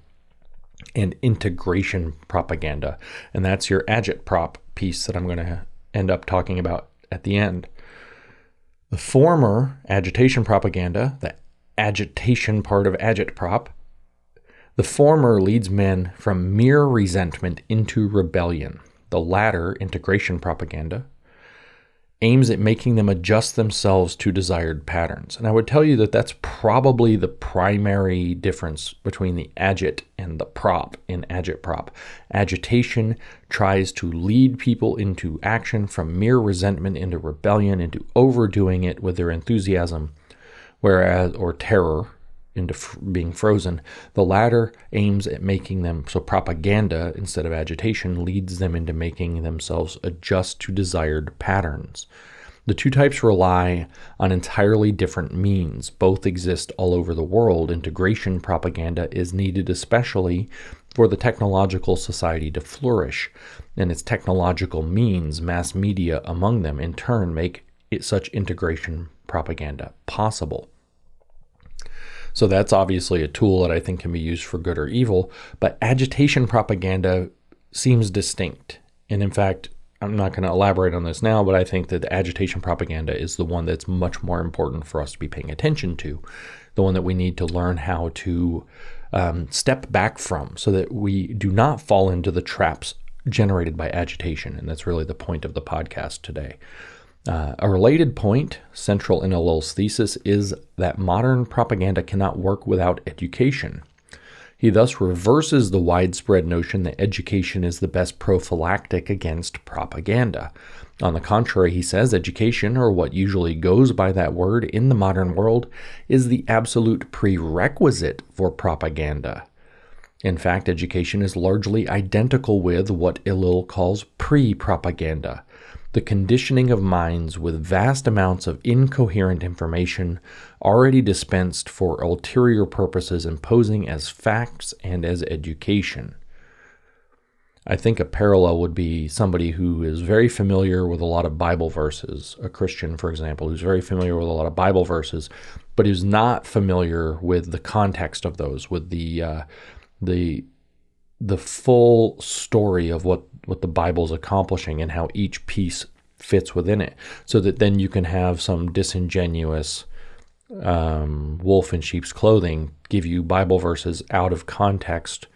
and integration propaganda. And that's your agitprop piece that I'm going to end up talking about at the end. The former, agitation propaganda, the agitation part of Agitprop, the former leads men from mere resentment into rebellion. The latter, integration propaganda, aims at making them adjust themselves to desired patterns. And I would tell you that that's probably the primary difference between the agit and the prop in Agitprop. Agitation tries to lead people into action from mere resentment into rebellion, into overdoing it with their enthusiasm, or terror, into being frozen. The latter aims at making them, so propaganda instead of agitation leads them into making themselves adjust to desired patterns. The two types rely on entirely different means. Both exist all over the world. Integration propaganda is needed especially for the technological society to flourish, and its technological means, mass media among them, in turn make such integration propaganda possible. So that's obviously a tool that I think can be used for good or evil, but agitation propaganda seems distinct. And in fact, I'm not going to elaborate on this now, but I think that the agitation propaganda is the one that's much more important for us to be paying attention to, the one that we need to learn how to step back from so that we do not fall into the traps generated by agitation. And that's really the point of the podcast today. A related point, central in Ellul's thesis, is that modern propaganda cannot work without education. He thus reverses the widespread notion that education is the best prophylactic against propaganda. On the contrary, he says education, or what usually goes by that word in the modern world, is the absolute prerequisite for propaganda. In fact, education is largely identical with what Ellul calls pre-propaganda, the conditioning of minds with vast amounts of incoherent information already dispensed for ulterior purposes and posing as facts and as education. I think a parallel would be somebody who is very familiar with a lot of Bible verses, a Christian, for example, who's very familiar with a lot of Bible verses, but who's not familiar with the context of those, with the full story of what the Bible's accomplishing and how each piece fits within it, so that then you can have some disingenuous wolf in sheep's clothing give you Bible verses out of context,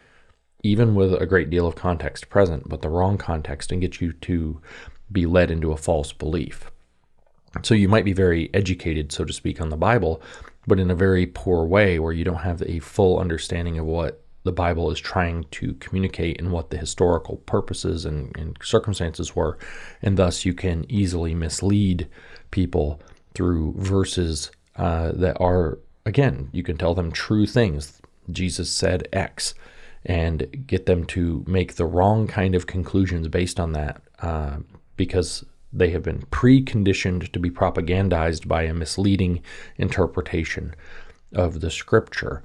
even with a great deal of context present, but the wrong context, and get you to be led into a false belief. So you might be very educated, so to speak, on the Bible, but in a very poor way where you don't have a full understanding of what the Bible is trying to communicate and what the historical purposes and circumstances were, and thus you can easily mislead people through verses that are, again, you can tell them true things. Jesus said X, and get them to make the wrong kind of conclusions based on that because they have been preconditioned to be propagandized by a misleading interpretation of the scripture.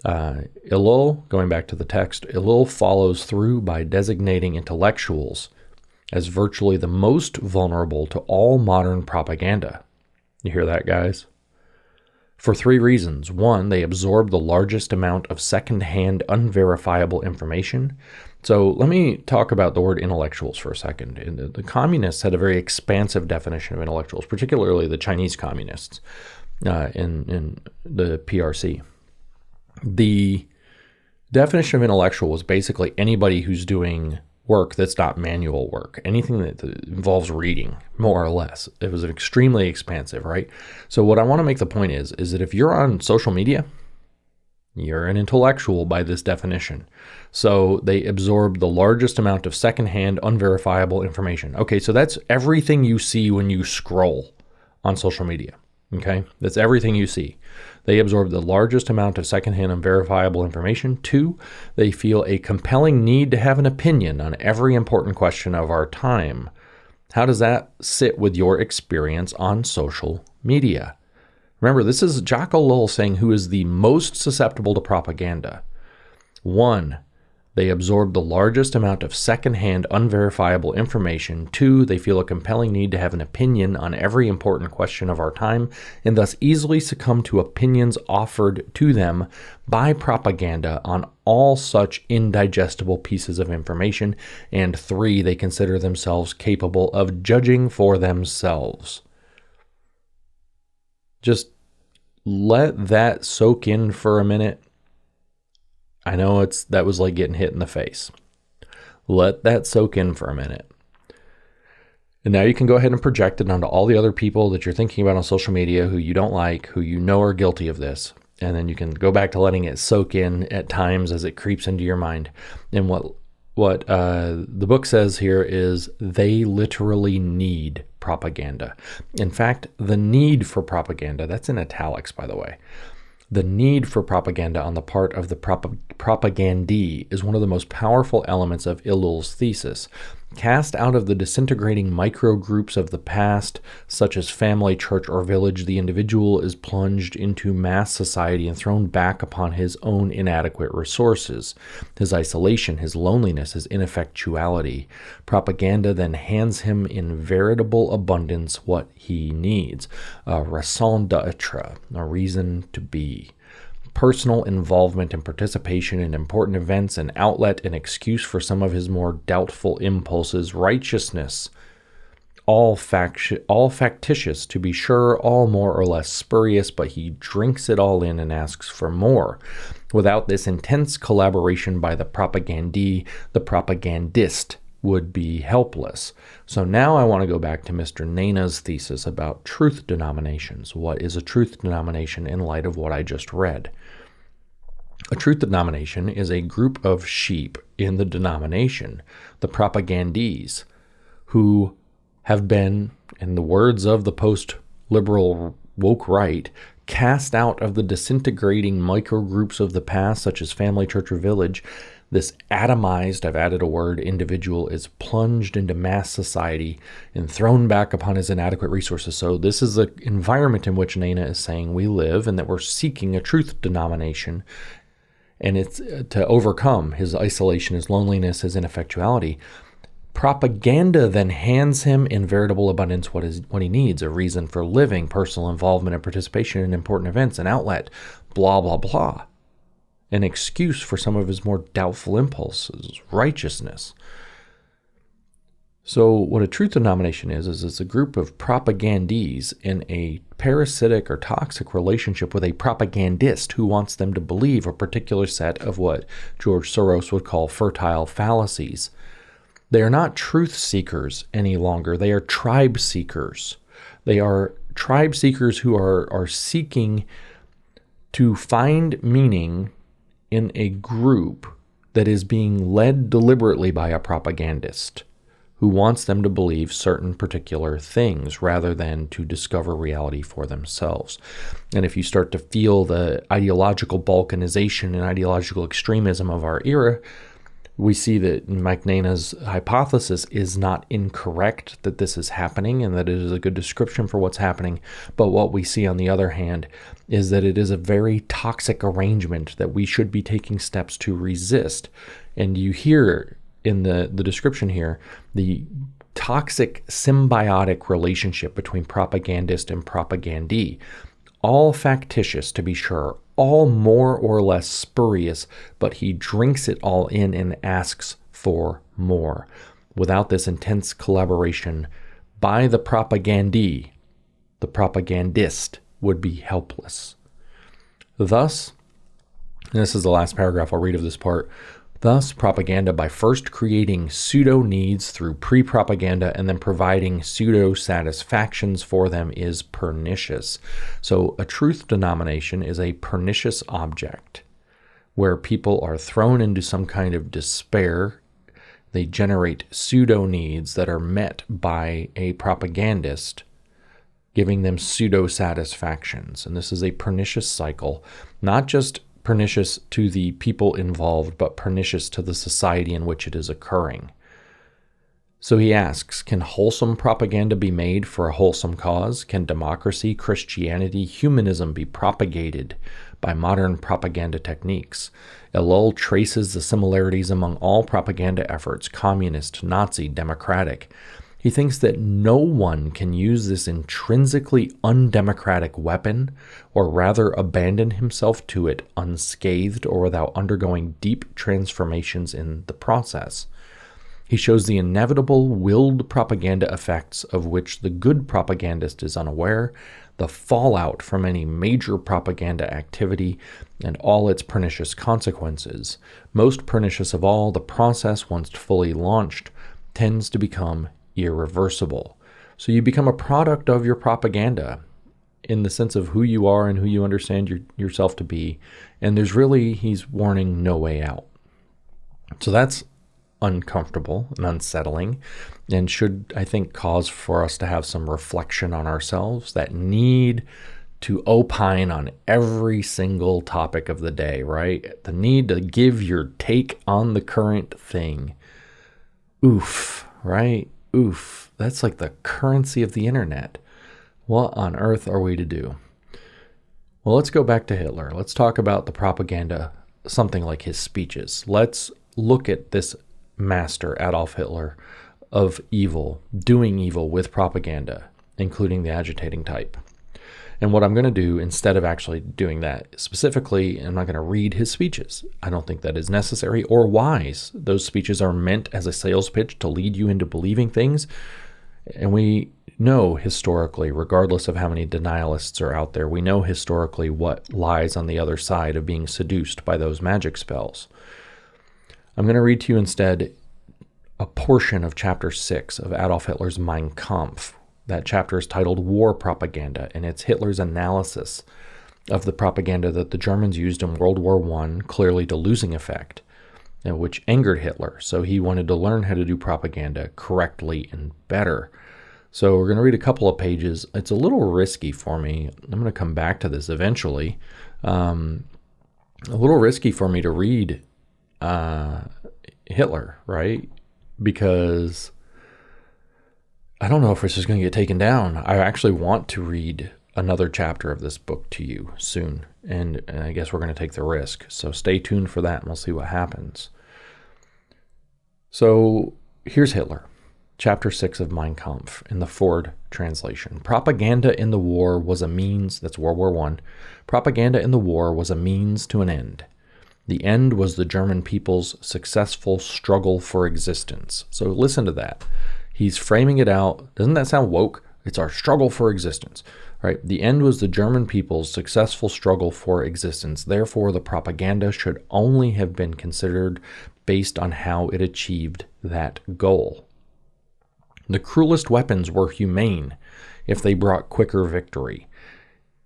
Ellul, going back to the text, Ellul follows through by designating intellectuals as virtually the most vulnerable to all modern propaganda. You hear that, guys? For three reasons. One, they absorb the largest amount of second-hand, unverifiable information. So let me talk about the word intellectuals for a second. And the communists had a very expansive definition of intellectuals, particularly the Chinese communists in the PRC. The definition of intellectual was basically anybody who's doing work that's not manual work, anything that involves reading, more or less. It was extremely expansive, right? So what I want to make the point is that if you're on social media, you're an intellectual by this definition. So they absorb the largest amount of secondhand, unverifiable information. Okay, so that's everything you see when you scroll on social media. Okay, that's everything you see. They absorb the largest amount of secondhand unverifiable information. Two, they feel a compelling need to have an opinion on every important question of our time. How does that sit with your experience on social media? Remember, this is Jacques Ellul saying who is the most susceptible to propaganda. One, they absorb the largest amount of secondhand, unverifiable information. Two, they feel a compelling need to have an opinion on every important question of our time, and thus easily succumb to opinions offered to them by propaganda on all such indigestible pieces of information. And three, they consider themselves capable of judging for themselves. Just let that soak in for a minute. I know that was like getting hit in the face. Let that soak in for a minute. And now you can go ahead and project it onto all the other people that you're thinking about on social media who you don't like, who you know are guilty of this. And then you can go back to letting it soak in at times as it creeps into your mind. And what the book says here is they literally need propaganda. In fact, the need for propaganda, that's in italics, by the way. The need for propaganda on the part of the propagandee is one of the most powerful elements of Ellul's thesis. Cast out of the disintegrating microgroups of the past, such as family, church, or village, the individual is plunged into mass society and thrown back upon his own inadequate resources, his isolation, his loneliness, his ineffectuality. Propaganda then hands him in veritable abundance what he needs, a raison d'être, a reason to be. Personal involvement and participation in important events, an outlet, an excuse for some of his more doubtful impulses, righteousness, all factitious to be sure, all more or less spurious, but he drinks it all in and asks for more. Without this intense collaboration by the propagandee, the propagandist would be helpless. So now I want to go back to Mr. Naina's thesis about truth denominations. What is a truth denomination in light of what I just read? A truth denomination is a group of sheep in the denomination, the propagandees, who have been, in the words of the post-liberal woke right, cast out of the disintegrating microgroups of the past, such as family, church, or village. This atomized, I've added a word, individual is plunged into mass society and thrown back upon his inadequate resources. So this is the environment in which Naina is saying we live, and that we're seeking a truth denomination. And it's to overcome his isolation, his loneliness, his ineffectuality. Propaganda then hands him in veritable abundance what he needs, a reason for living, personal involvement and participation in important events, an outlet, blah, blah, blah. An excuse for some of his more doubtful impulses, righteousness. So what a truth denomination is it's a group of propagandees in a parasitic or toxic relationship with a propagandist who wants them to believe a particular set of what George Soros would call fertile fallacies. They are not truth seekers any longer. They are tribe seekers. They are tribe seekers who are seeking to find meaning in a group that is being led deliberately by a propagandist who wants them to believe certain particular things rather than to discover reality for themselves. And if you start to feel the ideological balkanization and ideological extremism of our era, we see that Mike Naina's hypothesis is not incorrect, that this is happening and that it is a good description for what's happening. But what we see, on the other hand, is that it is a very toxic arrangement that we should be taking steps to resist. And you hear in the description here the toxic symbiotic relationship between propagandist and propagandee. All factitious, to be sure, all more or less spurious, but he drinks it all in and asks for more. Without this intense collaboration by the propagandee, the propagandist would be helpless. Thus, and this is the last paragraph I'll read of this part, thus, propaganda, by first creating pseudo-needs through pre-propaganda and then providing pseudo-satisfactions for them, is pernicious. So a truth denomination is a pernicious object where people are thrown into some kind of despair. They generate pseudo-needs that are met by a propagandist, giving them pseudo-satisfactions. And this is a pernicious cycle, not just pernicious to the people involved, but pernicious to the society in which it is occurring. So he asks, can wholesome propaganda be made for a wholesome cause? Can democracy, Christianity, humanism be propagated by modern propaganda techniques? Ellul traces the similarities among all propaganda efforts, communist, Nazi, democratic. He thinks that no one can use this intrinsically undemocratic weapon, or rather abandon himself to it unscathed or without undergoing deep transformations in the process. He shows the inevitable willed propaganda effects of which the good propagandist is unaware, the fallout from any major propaganda activity, and all its pernicious consequences. Most pernicious of all, the process, once fully launched, tends to become irreversible. So you become a product of your propaganda in the sense of who you are and who you understand yourself to be. And there's really, he's warning, no way out. So that's uncomfortable and unsettling, and should, I think, cause for us to have some reflection on ourselves, that need to opine on every single topic of the day, right? The need to give your take on the current thing. Oof, right? Oof. That's like the currency of the internet. What on earth are we to do? Well, let's go back to Hitler. Let's talk about the propaganda, something like his speeches. Let's look at this master, Adolf Hitler, of evil, doing evil with propaganda, including the agitating type. And what I'm going to do, instead of actually doing that specifically, I'm not going to read his speeches. I don't think that is necessary or wise. Those speeches are meant as a sales pitch to lead you into believing things. And we know historically, regardless of how many denialists are out there, we know historically what lies on the other side of being seduced by those magic spells. I'm going to read to you instead a portion of chapter 6 of Adolf Hitler's Mein Kampf. That chapter is titled War Propaganda, and it's Hitler's analysis of the propaganda that the Germans used in World War I, clearly to losing effect, which angered Hitler. So he wanted to learn how to do propaganda correctly and better. So we're going to read a couple of pages. It's a little risky for me. I'm going to come back to this eventually. A little risky for me to read Hitler, right? Because I don't know if this is going to get taken down. I actually want to read another chapter of this book to you soon, and I guess we're going to take the risk. So stay tuned for that, and we'll see what happens. So here's Hitler, chapter 6 of Mein Kampf in the Ford translation. Propaganda in the war was a means, that's World War I. Propaganda in the war was a means to an end. The end was the German people's successful struggle for existence. So listen to that. He's framing it out. Doesn't that sound woke? It's our struggle for existence, right? The end was the German people's successful struggle for existence. Therefore, the propaganda should only have been considered based on how it achieved that goal. The cruelest weapons were humane if they brought quicker victory.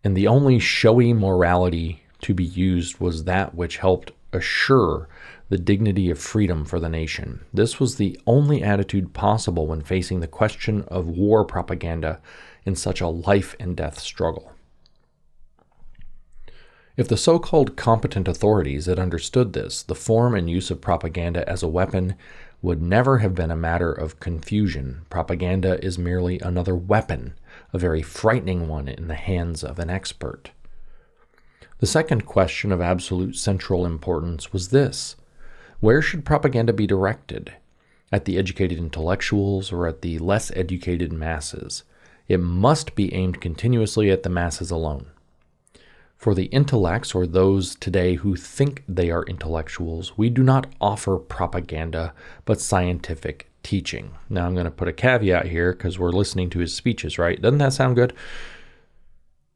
And the only showy morality to be used was that which helped assure the dignity of freedom for the nation. This was the only attitude possible when facing the question of war propaganda in such a life and death struggle. If the so-called competent authorities had understood this, the form and use of propaganda as a weapon would never have been a matter of confusion. Propaganda is merely another weapon, a very frightening one in the hands of an expert. The second question of absolute central importance was this: where should propaganda be directed? At the educated intellectuals or at the less educated masses? It must be aimed continuously at the masses alone. For the intellects, or those today who think they are intellectuals, we do not offer propaganda, but scientific teaching. Now I'm going to put a caveat here because we're listening to his speeches, right? Doesn't that sound good?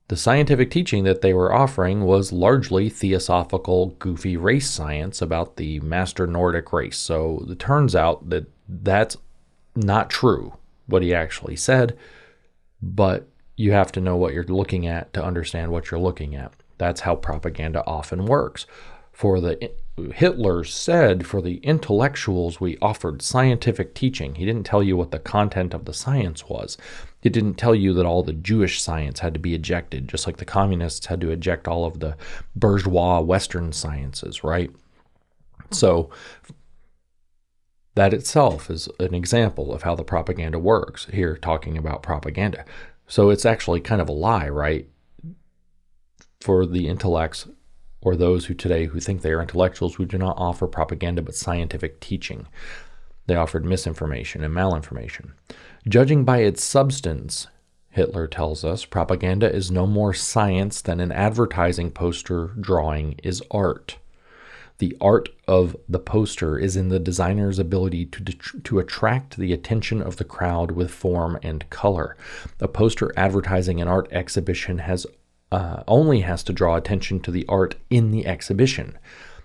The scientific teaching that they were offering was largely theosophical, goofy race science about the master Nordic race. So it turns out that that's not true, what he actually said, but you have to know what you're looking at to understand what you're looking at. That's how propaganda often works. Hitler said, for the intellectuals, we offered scientific teaching. He didn't tell you what the content of the science was. He didn't tell you that all the Jewish science had to be ejected, just like the communists had to eject all of the bourgeois Western sciences, right? So that itself is an example of how the propaganda works, here talking about propaganda. So it's actually kind of a lie, right? For the intellects, or those who think they are intellectuals, we do not offer propaganda but scientific teaching. They offered misinformation and malinformation. Judging by its substance, Hitler tells us, propaganda is no more science than an advertising poster drawing is art. The art of the poster is in the designer's ability to attract the attention of the crowd with form and color. A poster advertising an art exhibition only has to draw attention to the art in the exhibition.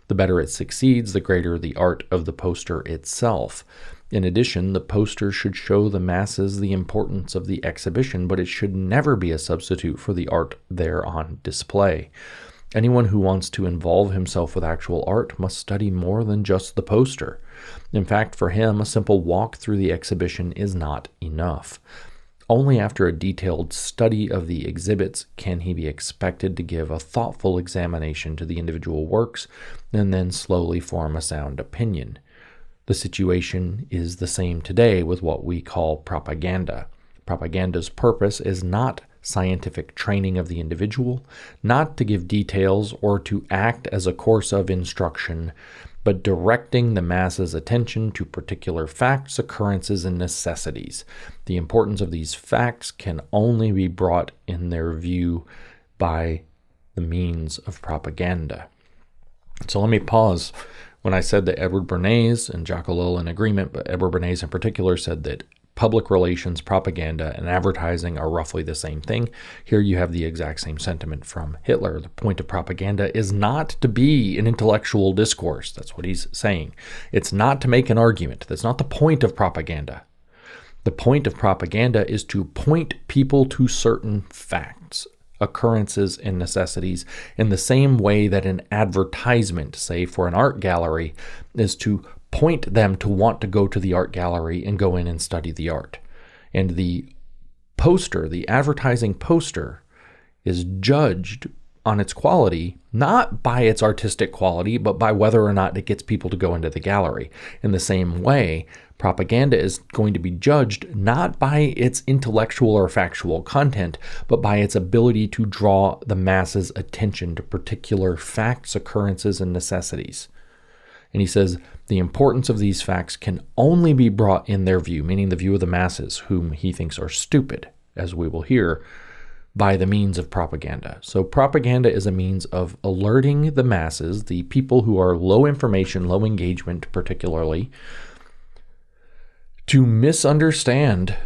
The better it succeeds, the greater the art of the poster itself. In addition, the poster should show the masses the importance of the exhibition, but it should never be a substitute for the art there on display. Anyone who wants to involve himself with actual art must study more than just the poster. In fact, for him, a simple walk through the exhibition is not enough. Only after a detailed study of the exhibits can he be expected to give a thoughtful examination to the individual works and then slowly form a sound opinion. The situation is the same today with what we call propaganda. Propaganda's purpose is not scientific training of the individual, not to give details or to act as a course of instruction, but directing the masses' attention to particular facts, occurrences, and necessities. The importance of these facts can only be brought in their view by the means of propaganda. So let me pause. When I said that Edward Bernays and Jacques Ellul in agreement, but Edward Bernays in particular said that public relations, propaganda, and advertising are roughly the same thing. Here you have the exact same sentiment from Hitler. The point of propaganda is not to be an intellectual discourse. That's what he's saying. It's not to make an argument. That's not the point of propaganda. The point of propaganda is to point people to certain facts, occurrences, and necessities in the same way that an advertisement, say for an art gallery, is to point them to want to go to the art gallery and go in and study the art. And the poster, the advertising poster, is judged on its quality, not by its artistic quality, but by whether or not it gets people to go into the gallery. In the same way, propaganda is going to be judged not by its intellectual or factual content, but by its ability to draw the masses' attention to particular facts, occurrences, and necessities. And he says, the importance of these facts can only be brought in their view, meaning the view of the masses, whom he thinks are stupid, as we will hear, by the means of propaganda. So propaganda is a means of alerting the masses, the people who are low information, low engagement particularly, to misunderstand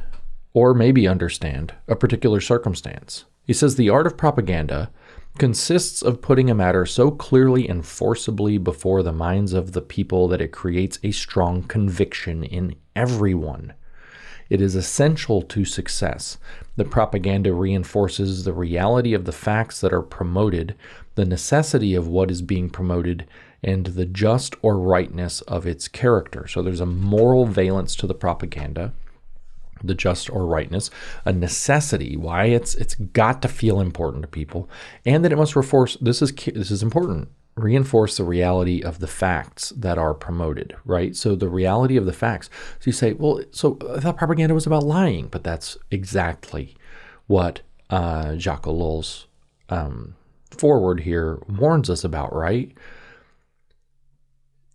or maybe understand a particular circumstance. He says the art of propaganda consists of putting a matter so clearly and forcibly before the minds of the people that it creates a strong conviction in everyone. It is essential to success. The propaganda reinforces the reality of the facts that are promoted, the necessity of what is being promoted, and the just or rightness of its character. So there's a moral valence to the propaganda, the just or rightness, a necessity, why it's got to feel important to people, and that it must reinforce, this is important, reinforce the reality of the facts that are promoted, right? So the reality of the facts. So you say, well, so I thought propaganda was about lying, but that's exactly what Jacques Ellul's forward here warns us about, right?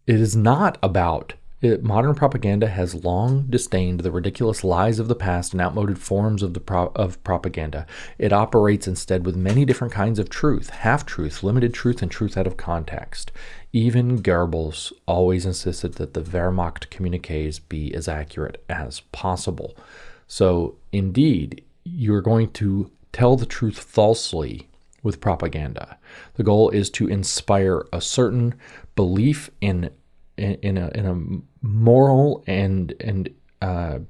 It is not about modern propaganda has long disdained the ridiculous lies of the past and outmoded forms of propaganda. It operates instead with many different kinds of truth, half-truth, limited truth, and truth out of context. Even Goebbels always insisted that the Wehrmacht communiques be as accurate as possible. So, indeed, you're going to tell the truth falsely with propaganda. The goal is to inspire a certain belief in a moral and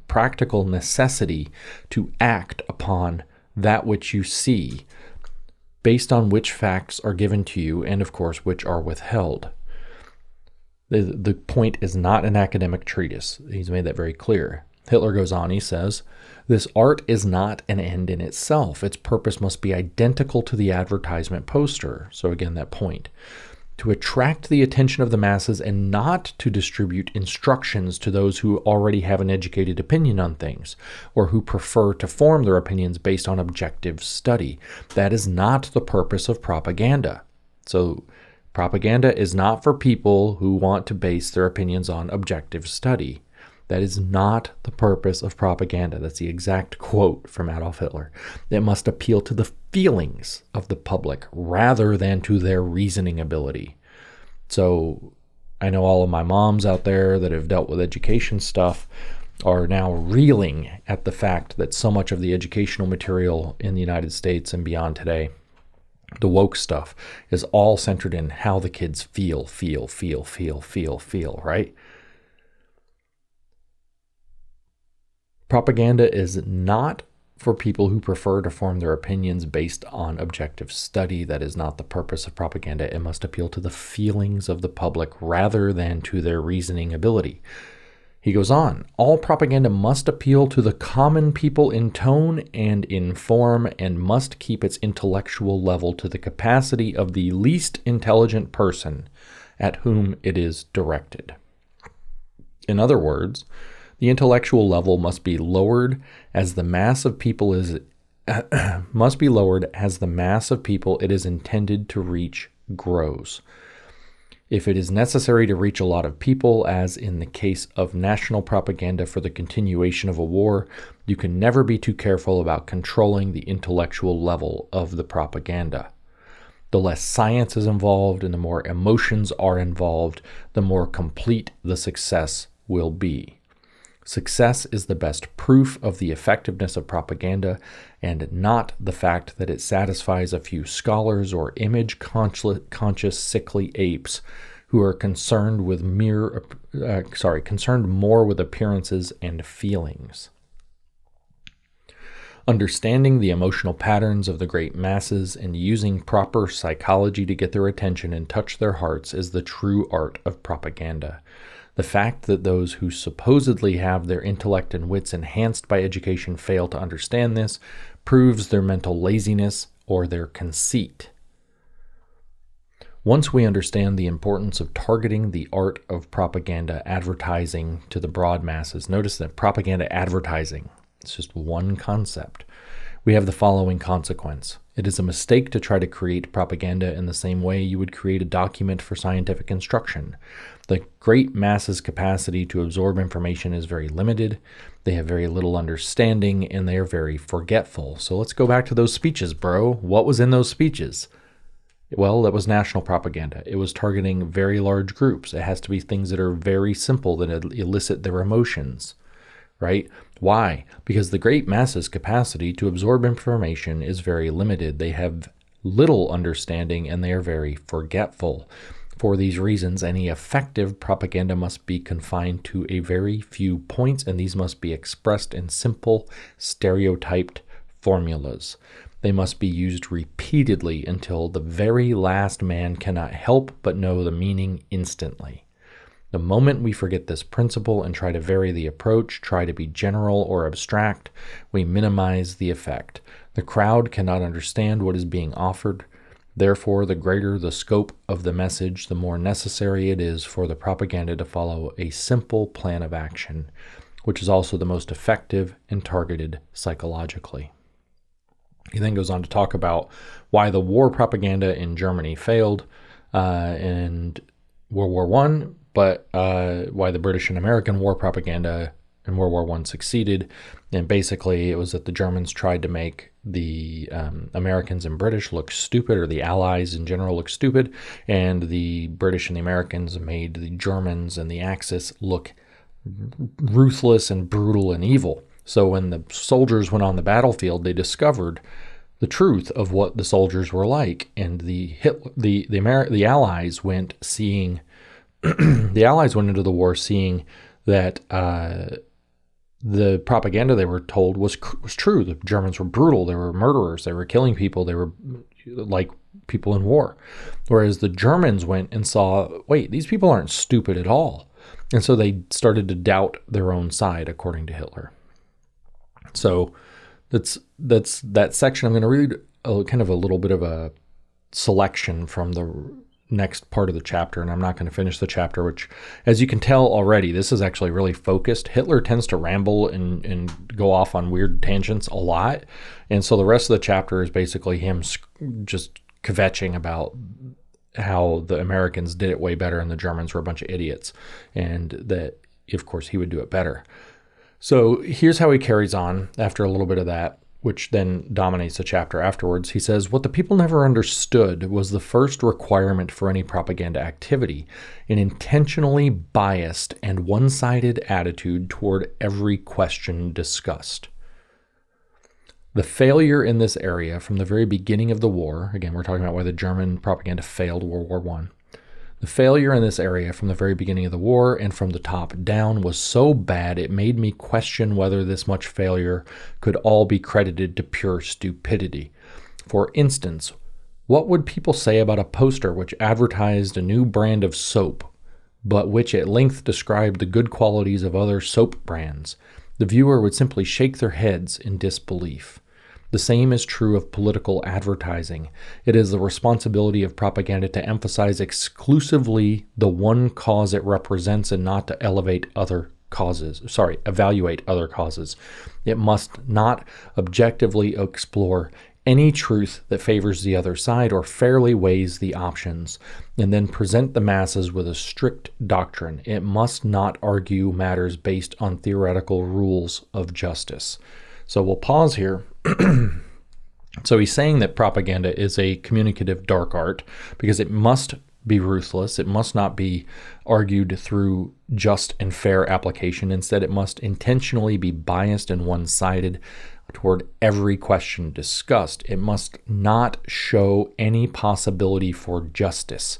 practical necessity to act upon that which you see, based on which facts are given to you and, of course, which are withheld. The point is not an academic treatise. He's made that very clear. Hitler goes on, he says, this art is not an end in itself. Its purpose must be identical to the advertisement poster. So again, that point. To attract the attention of the masses and not to distribute instructions to those who already have an educated opinion on things or who prefer to form their opinions based on objective study. That is not the purpose of propaganda. So propaganda is not for people who want to base their opinions on objective study. That is not the purpose of propaganda. That's the exact quote from Adolf Hitler. It must appeal to the feelings of the public rather than to their reasoning ability. So I know all of my moms out there that have dealt with education stuff are now reeling at the fact that so much of the educational material in the United States and beyond today, the woke stuff, is all centered in how the kids feel, right? Propaganda is not for people who prefer to form their opinions based on objective study. That is not the purpose of propaganda. It must appeal to the feelings of the public rather than to their reasoning ability. He goes on, all propaganda must appeal to the common people in tone and in form, and must keep its intellectual level to the capacity of the least intelligent person at whom it is directed. In other words, the intellectual level must be lowered as the mass of people it is intended to reach grows. If it is necessary to reach a lot of people, as in the case of national propaganda for the continuation of a war, you can never be too careful about controlling the intellectual level of the propaganda. The less science is involved and the more emotions are involved, the more complete the success will be. Success is the best proof of the effectiveness of propaganda, and not the fact that it satisfies a few scholars or image-conscious sickly apes who are concerned more with appearances and feelings. Understanding the emotional patterns of the great masses and using proper psychology to get their attention and touch their hearts is the true art of propaganda. The fact that those who supposedly have their intellect and wits enhanced by education fail to understand this proves their mental laziness or their conceit. Once we understand the importance of targeting the art of propaganda advertising to the broad masses, notice that propaganda advertising, it's just one concept, we have the following consequence. It is a mistake to try to create propaganda in the same way you would create a document for scientific instruction. The great masses' capacity to absorb information is very limited. They have very little understanding, and they are very forgetful. So let's go back to those speeches, bro. What was in those speeches? Well, that was national propaganda. It was targeting very large groups. It has to be things that are very simple, that elicit their emotions, right? Why? Because the great masses' capacity to absorb information is very limited. They have little understanding, and they are very forgetful. For these reasons, any effective propaganda must be confined to a very few points, and these must be expressed in simple, stereotyped formulas. They must be used repeatedly until the very last man cannot help but know the meaning instantly. The moment we forget this principle and try to vary the approach, try to be general or abstract, we minimize the effect. The crowd cannot understand what is being offered. Therefore, the greater the scope of the message, the more necessary it is for the propaganda to follow a simple plan of action, which is also the most effective and targeted psychologically. He then goes on to talk about why the war propaganda in Germany failed in World War I, but why the British and American war propaganda in World War I succeeded. And basically, it was that the Germans tried to make the Americans and British look stupid, or the Allies in general look stupid, and the British and the Americans made the Germans and the Axis look ruthless and brutal and evil. So when the soldiers went on the battlefield, they discovered the truth of what the soldiers were like, and the Allies went seeing the Allies went into the war seeing that the propaganda they were told was true. The Germans were brutal. They were murderers. They were killing people. They were like people in war. Whereas the Germans went and saw, wait, these people aren't stupid at all. And so they started to doubt their own side, according to Hitler. So that's that section. I'm going to read kind of a little bit of a selection from the next part of the chapter, and I'm not going to finish the chapter, which, as you can tell already, this is actually really focused. Hitler tends to ramble and go off on weird tangents a lot, and so the rest of the chapter is basically him just kvetching about how the Americans did it way better and the Germans were a bunch of idiots, and that, of course, he would do it better. So here's how he carries on after a little bit of that, which then dominates the chapter afterwards. He says, what the people never understood was the first requirement for any propaganda activity, an intentionally biased and one-sided attitude toward every question discussed. The failure in this area from the very beginning of the war, again, we're talking about why the German propaganda failed World War I. The failure in this area from the very beginning of the war and from the top down was so bad it made me question whether this much failure could all be credited to pure stupidity. For instance, what would people say about a poster which advertised a new brand of soap, but which at length described the good qualities of other soap brands? The viewer would simply shake their heads in disbelief. The same is true of political advertising. It is the responsibility of propaganda to emphasize exclusively the one cause it represents and not to evaluate other causes. It must not objectively explore any truth that favors the other side or fairly weighs the options, and then present the masses with a strict doctrine. It must not argue matters based on theoretical rules of justice. So we'll pause here. So he's saying that propaganda is a communicative dark art because it must be ruthless. It must not be argued through just and fair application. Instead, it must intentionally be biased and one-sided toward every question discussed. It must not show any possibility for justice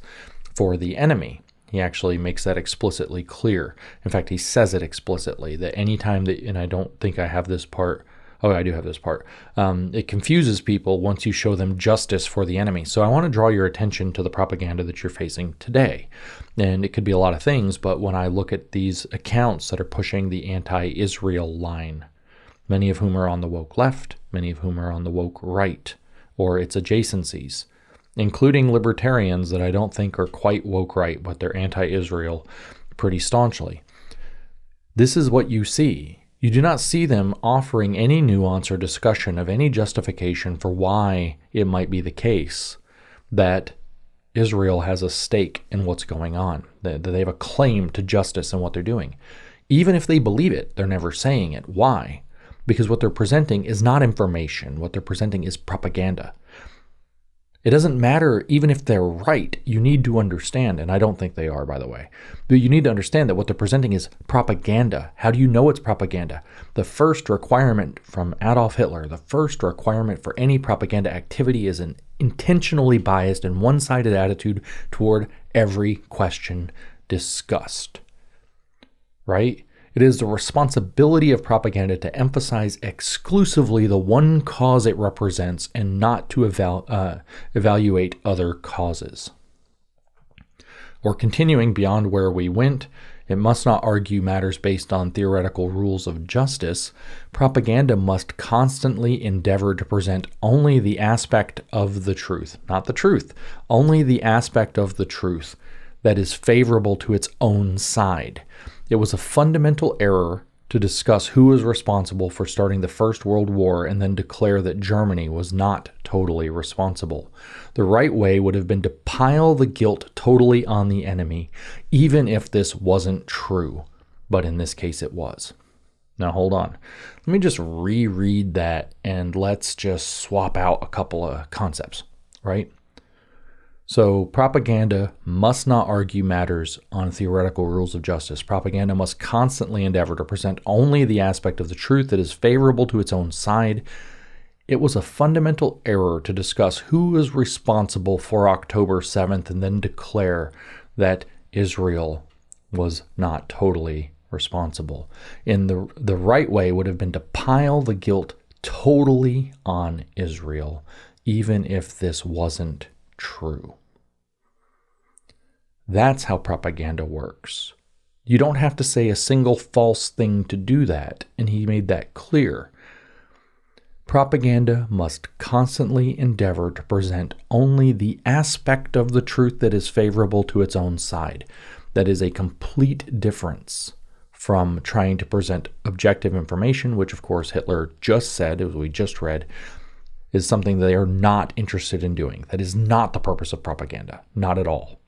for the enemy. He actually makes that explicitly clear. In fact, he says it explicitly that anytime that, and I don't think I have this part. Oh, I do have this part. It confuses people once you show them justice for the enemy. So I want to draw your attention to the propaganda that you're facing today. And it could be a lot of things, but when I look at these accounts that are pushing the anti-Israel line, many of whom are on the woke left, many of whom are on the woke right, or its adjacencies, including libertarians that I don't think are quite woke right, but they're anti-Israel pretty staunchly. This is what you see. You do not see them offering any nuance or discussion of any justification for why it might be the case that Israel has a stake in what's going on, that they have a claim to justice in what they're doing. Even if they believe it, they're never saying it. Why? Because what they're presenting is not information. What they're presenting is propaganda. It doesn't matter even if they're right. You need to understand, and I don't think they are, by the way, but you need to understand that what they're presenting is propaganda. How do you know it's propaganda? The first requirement from Adolf Hitler, the first requirement for any propaganda activity is an intentionally biased and one-sided attitude toward every question discussed. Right? It is the responsibility of propaganda to emphasize exclusively the one cause it represents and not to evaluate other causes. Or continuing beyond where we went, it must not argue matters based on theoretical rules of justice. Propaganda must constantly endeavor to present only the aspect of the truth, not the truth, only the aspect of the truth that is favorable to its own side. It was a fundamental error to discuss who was responsible for starting the First World War and then declare that Germany was not totally responsible. The right way would have been to pile the guilt totally on the enemy, even if this wasn't true. But in this case, it was. Now, hold on. Let me just reread that and let's just swap out a couple of concepts, right? So propaganda must not argue matters on theoretical rules of justice. Propaganda must constantly endeavor to present only the aspect of the truth that is favorable to its own side. It was a fundamental error to discuss who is responsible for October 7th and then declare that Israel was not totally responsible. In the right way would have been to pile the guilt totally on Israel, even if this wasn't true. That's how propaganda works. You don't have to say a single false thing to do that, and he made that clear. Propaganda must constantly endeavor to present only the aspect of the truth that is favorable to its own side. That is a complete difference from trying to present objective information, which of course Hitler just said, as we just read, is something they are not interested in doing. That is not the purpose of propaganda, not at all.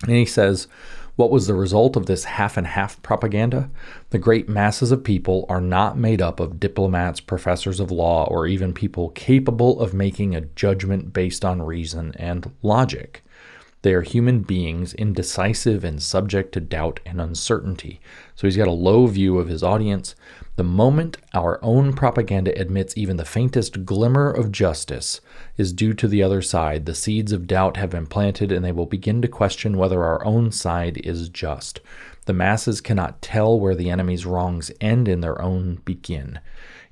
And he says, what was the result of this half-and-half propaganda? The great masses of people are not made up of diplomats, professors of law, or even people capable of making a judgment based on reason and logic. They are human beings, indecisive and subject to doubt and uncertainty. So he's got a low view of his audience. The moment our own propaganda admits even the faintest glimmer of justice is due to the other side, the seeds of doubt have been planted, and they will begin to question whether our own side is just. The masses cannot tell where the enemy's wrongs end and their own begin.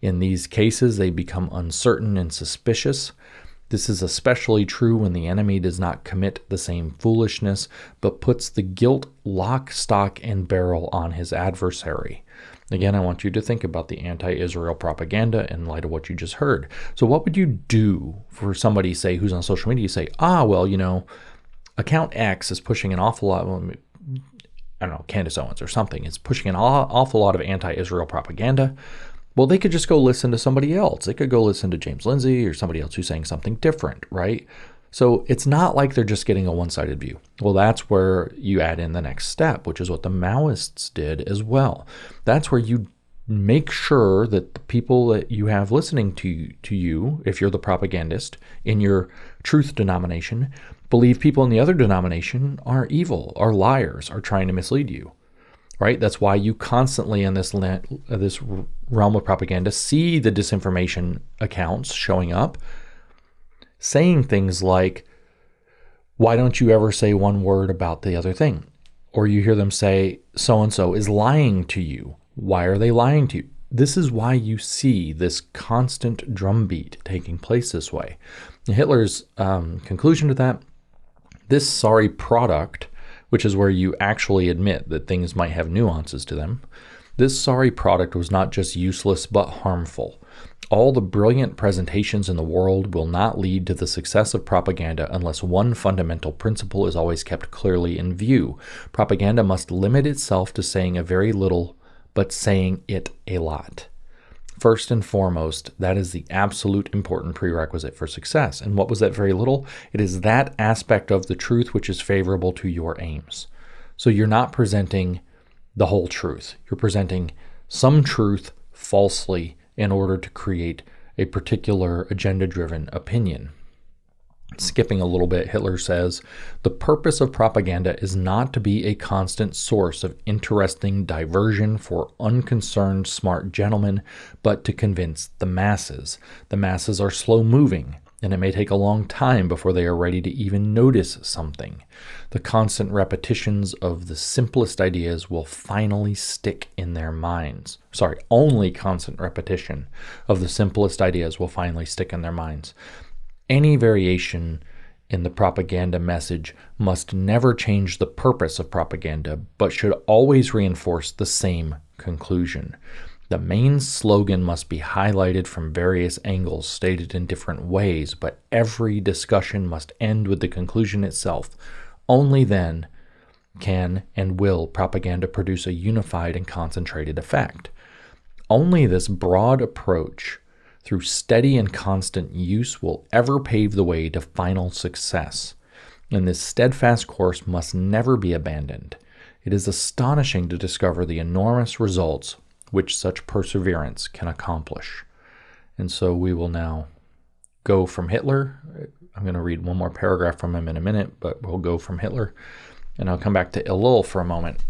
In these cases, they become uncertain and suspicious. This is especially true when the enemy does not commit the same foolishness, but puts the guilt lock, stock, and barrel on his adversary. Again, I want you to think about the anti-Israel propaganda in light of what you just heard. So what would you do for somebody, say, who's on social media, say, account X is pushing an awful lot, I don't know, Candace Owens or something, is pushing an awful lot of anti-Israel propaganda. Well, they could just go listen to somebody else. They could go listen to James Lindsay or somebody else who's saying something different, right? So it's not like they're just getting a one-sided view. Well, that's where you add in the next step, which is what the Maoists did as well. That's where you make sure that the people that you have listening to you, if you're the propagandist in your truth denomination, believe people in the other denomination are evil, are liars, are trying to mislead you. Right? That's why you constantly in this realm of propaganda see the disinformation accounts showing up, saying things like, why don't you ever say one word about the other thing? Or you hear them say, so-and-so is lying to you. Why are they lying to you? This is why you see this constant drumbeat taking place this way. Hitler's conclusion to that, this sorry product, which is where you actually admit that things might have nuances to them, this sorry product was not just useless but harmful. All the brilliant presentations in the world will not lead to the success of propaganda unless one fundamental principle is always kept clearly in view. Propaganda must limit itself to saying a very little, but saying it a lot. First and foremost, that is the absolute important prerequisite for success. And what was that very little? It is that aspect of the truth which is favorable to your aims. So you're not presenting the whole truth. You're presenting some truth falsely in order to create a particular agenda-driven opinion. Skipping a little bit, Hitler says, the purpose of propaganda is not to be a constant source of interesting diversion for unconcerned smart gentlemen, but to convince the masses. The masses are slow-moving, and it may take a long time before they are ready to even notice something. The constant repetitions of the simplest ideas will finally stick in their minds. Only constant repetition of the simplest ideas will finally stick in their minds. Any variation in the propaganda message must never change the purpose of propaganda, but should always reinforce the same conclusion. The main slogan must be highlighted from various angles, stated in different ways, but every discussion must end with the conclusion itself. Only then can and will propaganda produce a unified and concentrated effect. Only this broad approach through steady and constant use will ever pave the way to final success. And this steadfast course must never be abandoned. It is astonishing to discover the enormous results which such perseverance can accomplish. And so we will now go from Hitler. I'm going to read one more paragraph from him in a minute, but we'll go from Hitler. And I'll come back to Ellul for a moment.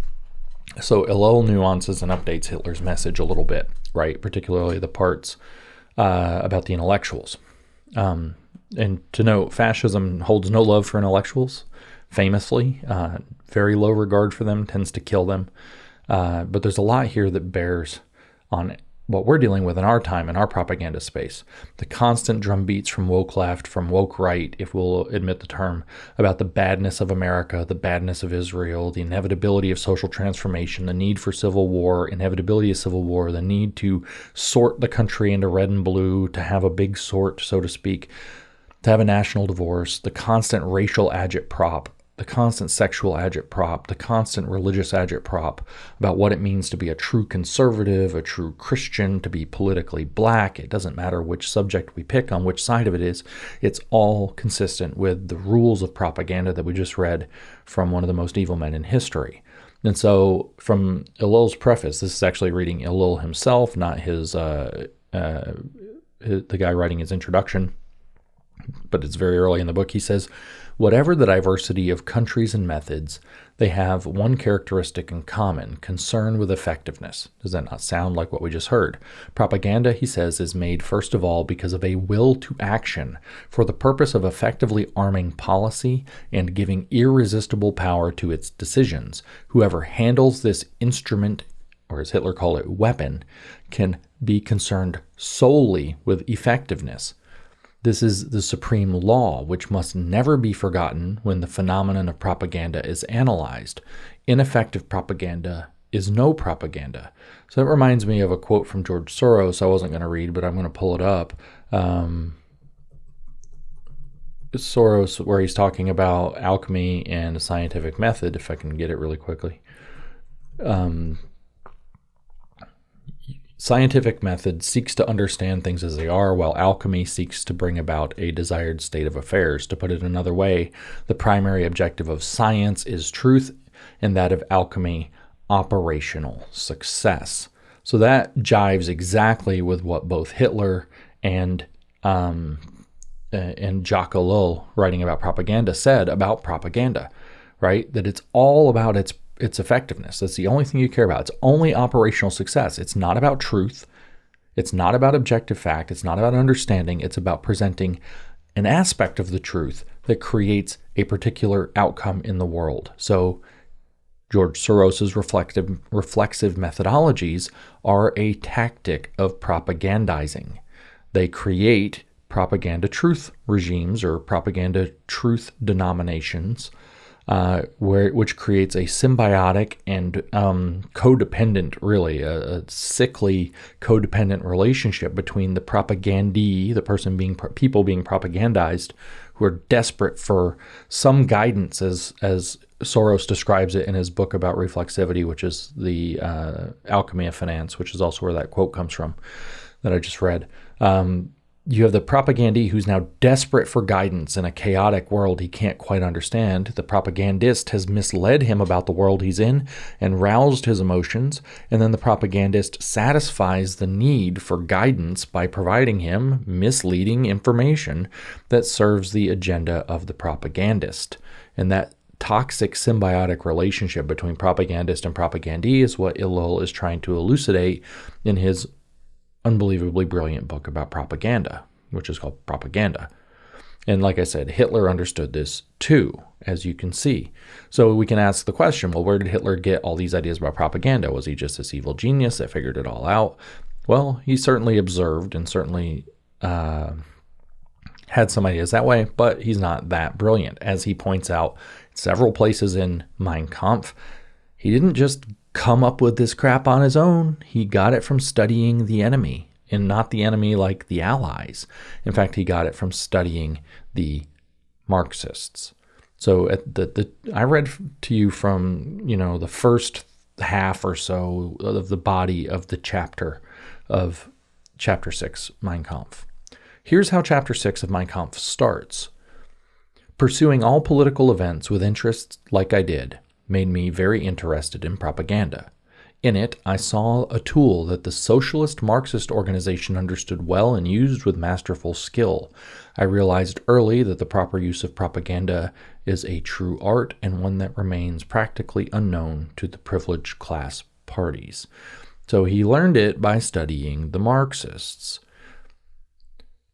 So Ellul nuances and updates Hitler's message a little bit, right? Particularly the parts about the intellectuals. And to note, fascism holds no love for intellectuals, famously. Very low regard for them, tends to kill them. But there's a lot here that bears on what we're dealing with in our time, in our propaganda space. The constant drumbeats from woke left, from woke right, if we'll admit the term, about the badness of America, the badness of Israel, the inevitability of social transformation, the need for civil war, inevitability of civil war, the need to sort the country into red and blue, to have a big sort, so to speak, to have a national divorce, the constant racial agitprop, the constant sexual agitprop, the constant religious agitprop about what it means to be a true conservative, a true Christian, to be politically black. It doesn't matter which subject we pick, on which side of it is. It's all consistent with the rules of propaganda that we just read from one of the most evil men in history. And so from Ellul's preface, this is actually reading Ellul himself, not the guy writing his introduction. but it's very early in the book. He says, whatever the diversity of countries and methods, they have one characteristic in common: concern with effectiveness. Does that not sound like what we just heard? Propaganda, he says, is made first of all because of a will to action for the purpose of effectively arming policy and giving irresistible power to its decisions. Whoever handles this instrument, or as Hitler called it, weapon, can be concerned solely with effectiveness. This is the supreme law, which must never be forgotten when the phenomenon of propaganda is analyzed. Ineffective propaganda is no propaganda. So that reminds me of a quote from George Soros I wasn't going to read, but I'm going to pull it up. Soros, where he's talking about alchemy and a scientific method, if I can get it really quickly. Scientific method seeks to understand things as they are, while alchemy seeks to bring about a desired state of affairs. To put it another way, the primary objective of science is truth, and that of alchemy, operational success. So that jives exactly with what both Hitler and Jacques Ellul, writing about propaganda, said about propaganda, right? That it's all about its effectiveness. That's the only thing you care about. It's only operational success. It's not about truth. It's not about objective fact. It's not about understanding. It's about presenting an aspect of the truth that creates a particular outcome in the world. So George Soros's reflexive methodologies are a tactic of propagandizing. They create propaganda truth regimes or propaganda truth denominations, which creates a symbiotic and codependent, really, a sickly codependent relationship between the propagandee, the people being propagandized, who are desperate for some guidance, as Soros describes it in his book about reflexivity, which is the Alchemy of Finance, which is also where that quote comes from that I just read. You have the propagandee who's now desperate for guidance in a chaotic world he can't quite understand. The propagandist has misled him about the world he's in and roused his emotions, and then the propagandist satisfies the need for guidance by providing him misleading information that serves the agenda of the propagandist. And that toxic symbiotic relationship between propagandist and propagandee is what Ellul is trying to elucidate in his unbelievably brilliant book about propaganda, which is called Propaganda. And like I said, Hitler understood this too, as you can see. So we can ask the question, well, where did Hitler get all these ideas about propaganda? Was he just this evil genius that figured it all out? Well, he certainly observed and certainly had some ideas that way, but he's not that brilliant. As he points out several places in Mein Kampf, he didn't just come up with this crap on his own. He got it from studying the enemy, and not the enemy like the Allies. In fact, he got it from studying the Marxists. So I read to you from, the first half or so of the body of the chapter of Chapter 6, Mein Kampf. Here's how Chapter 6 of Mein Kampf starts. Pursuing all political events with interests like I did made me very interested in propaganda. In it, I saw a tool that the socialist Marxist organization understood well and used with masterful skill. I realized early that the proper use of propaganda is a true art and one that remains practically unknown to the privileged class parties. So he learned it by studying the Marxists.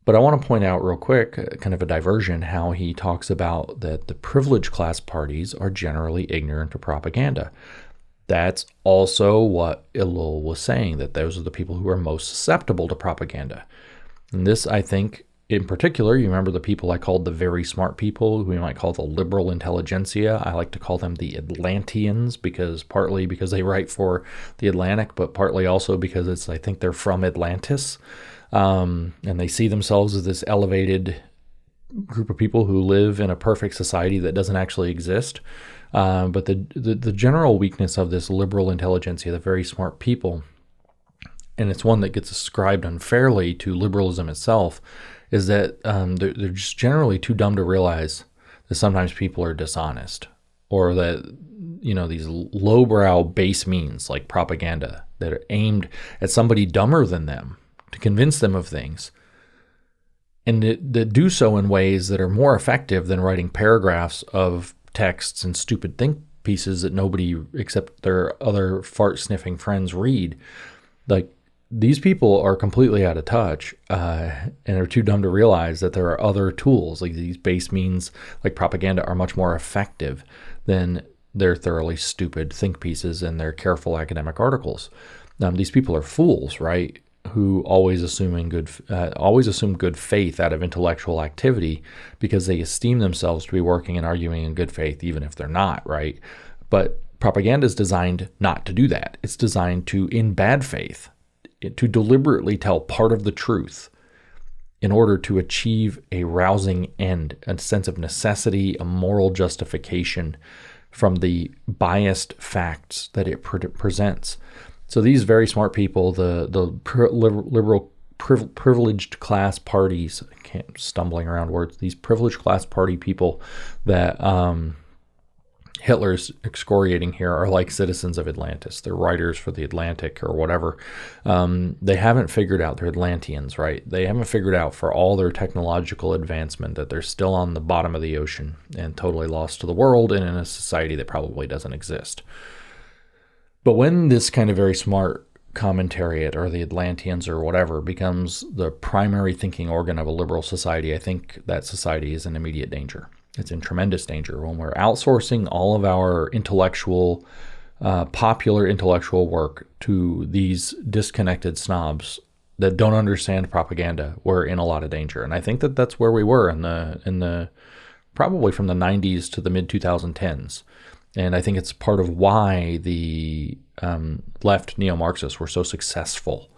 But I want to point out real quick, kind of a diversion, how he talks about that the privileged class parties are generally ignorant of propaganda. That's also what Ellul was saying, that those are the people who are most susceptible to propaganda. And this, I think, in particular, you remember the people I called the very smart people, who we might call the liberal intelligentsia. I like to call them the Atlanteans, partly because they write for the Atlantic, but partly also because I think they're from Atlantis. And they see themselves as this elevated group of people who live in a perfect society that doesn't actually exist. But the general weakness of this liberal intelligentsia, the very smart people, and it's one that gets ascribed unfairly to liberalism itself, is that they're just generally too dumb to realize that sometimes people are dishonest, or that these lowbrow base means like propaganda that are aimed at somebody dumber than them to convince them of things and that do so in ways that are more effective than writing paragraphs of texts and stupid think pieces that nobody except their other fart-sniffing friends read. Like, these people are completely out of touch and are too dumb to realize that there are other tools. Like, these base means like propaganda are much more effective than their thoroughly stupid think pieces and their careful academic articles. These people are fools, right? Who always assume good faith out of intellectual activity because they esteem themselves to be working and arguing in good faith, even if they're not, right? But propaganda is designed not to do that. It's designed to, in bad faith, to deliberately tell part of the truth in order to achieve a rousing end, a sense of necessity, a moral justification from the biased facts that it presents. So these very smart people, the liberal privileged class parties, stumbling around words, these privileged class party people that Hitler's excoriating here are like citizens of Atlantis. They're writers for the Atlantic or whatever. They haven't figured out, they're Atlanteans, right? They haven't figured out, for all their technological advancement, that they're still on the bottom of the ocean and totally lost to the world and in a society that probably doesn't exist. But when this kind of very smart commentariat or the Atlanteans or whatever becomes the primary thinking organ of a liberal society, I think that society is in immediate danger. It's in tremendous danger when we're outsourcing all of our intellectual, popular intellectual work to these disconnected snobs that don't understand propaganda. We're in a lot of danger, and I think that that's where we were in the probably from the 90s to the mid 2010s, and I think it's part of why the left neo-Marxists were so successful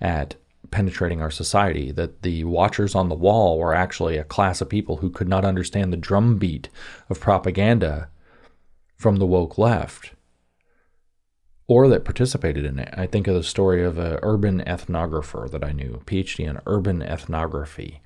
at penetrating our society, that the watchers on the wall were actually a class of people who could not understand the drumbeat of propaganda from the woke left, or that participated in it. I think of the story of an urban ethnographer that I knew, PhD in urban ethnography.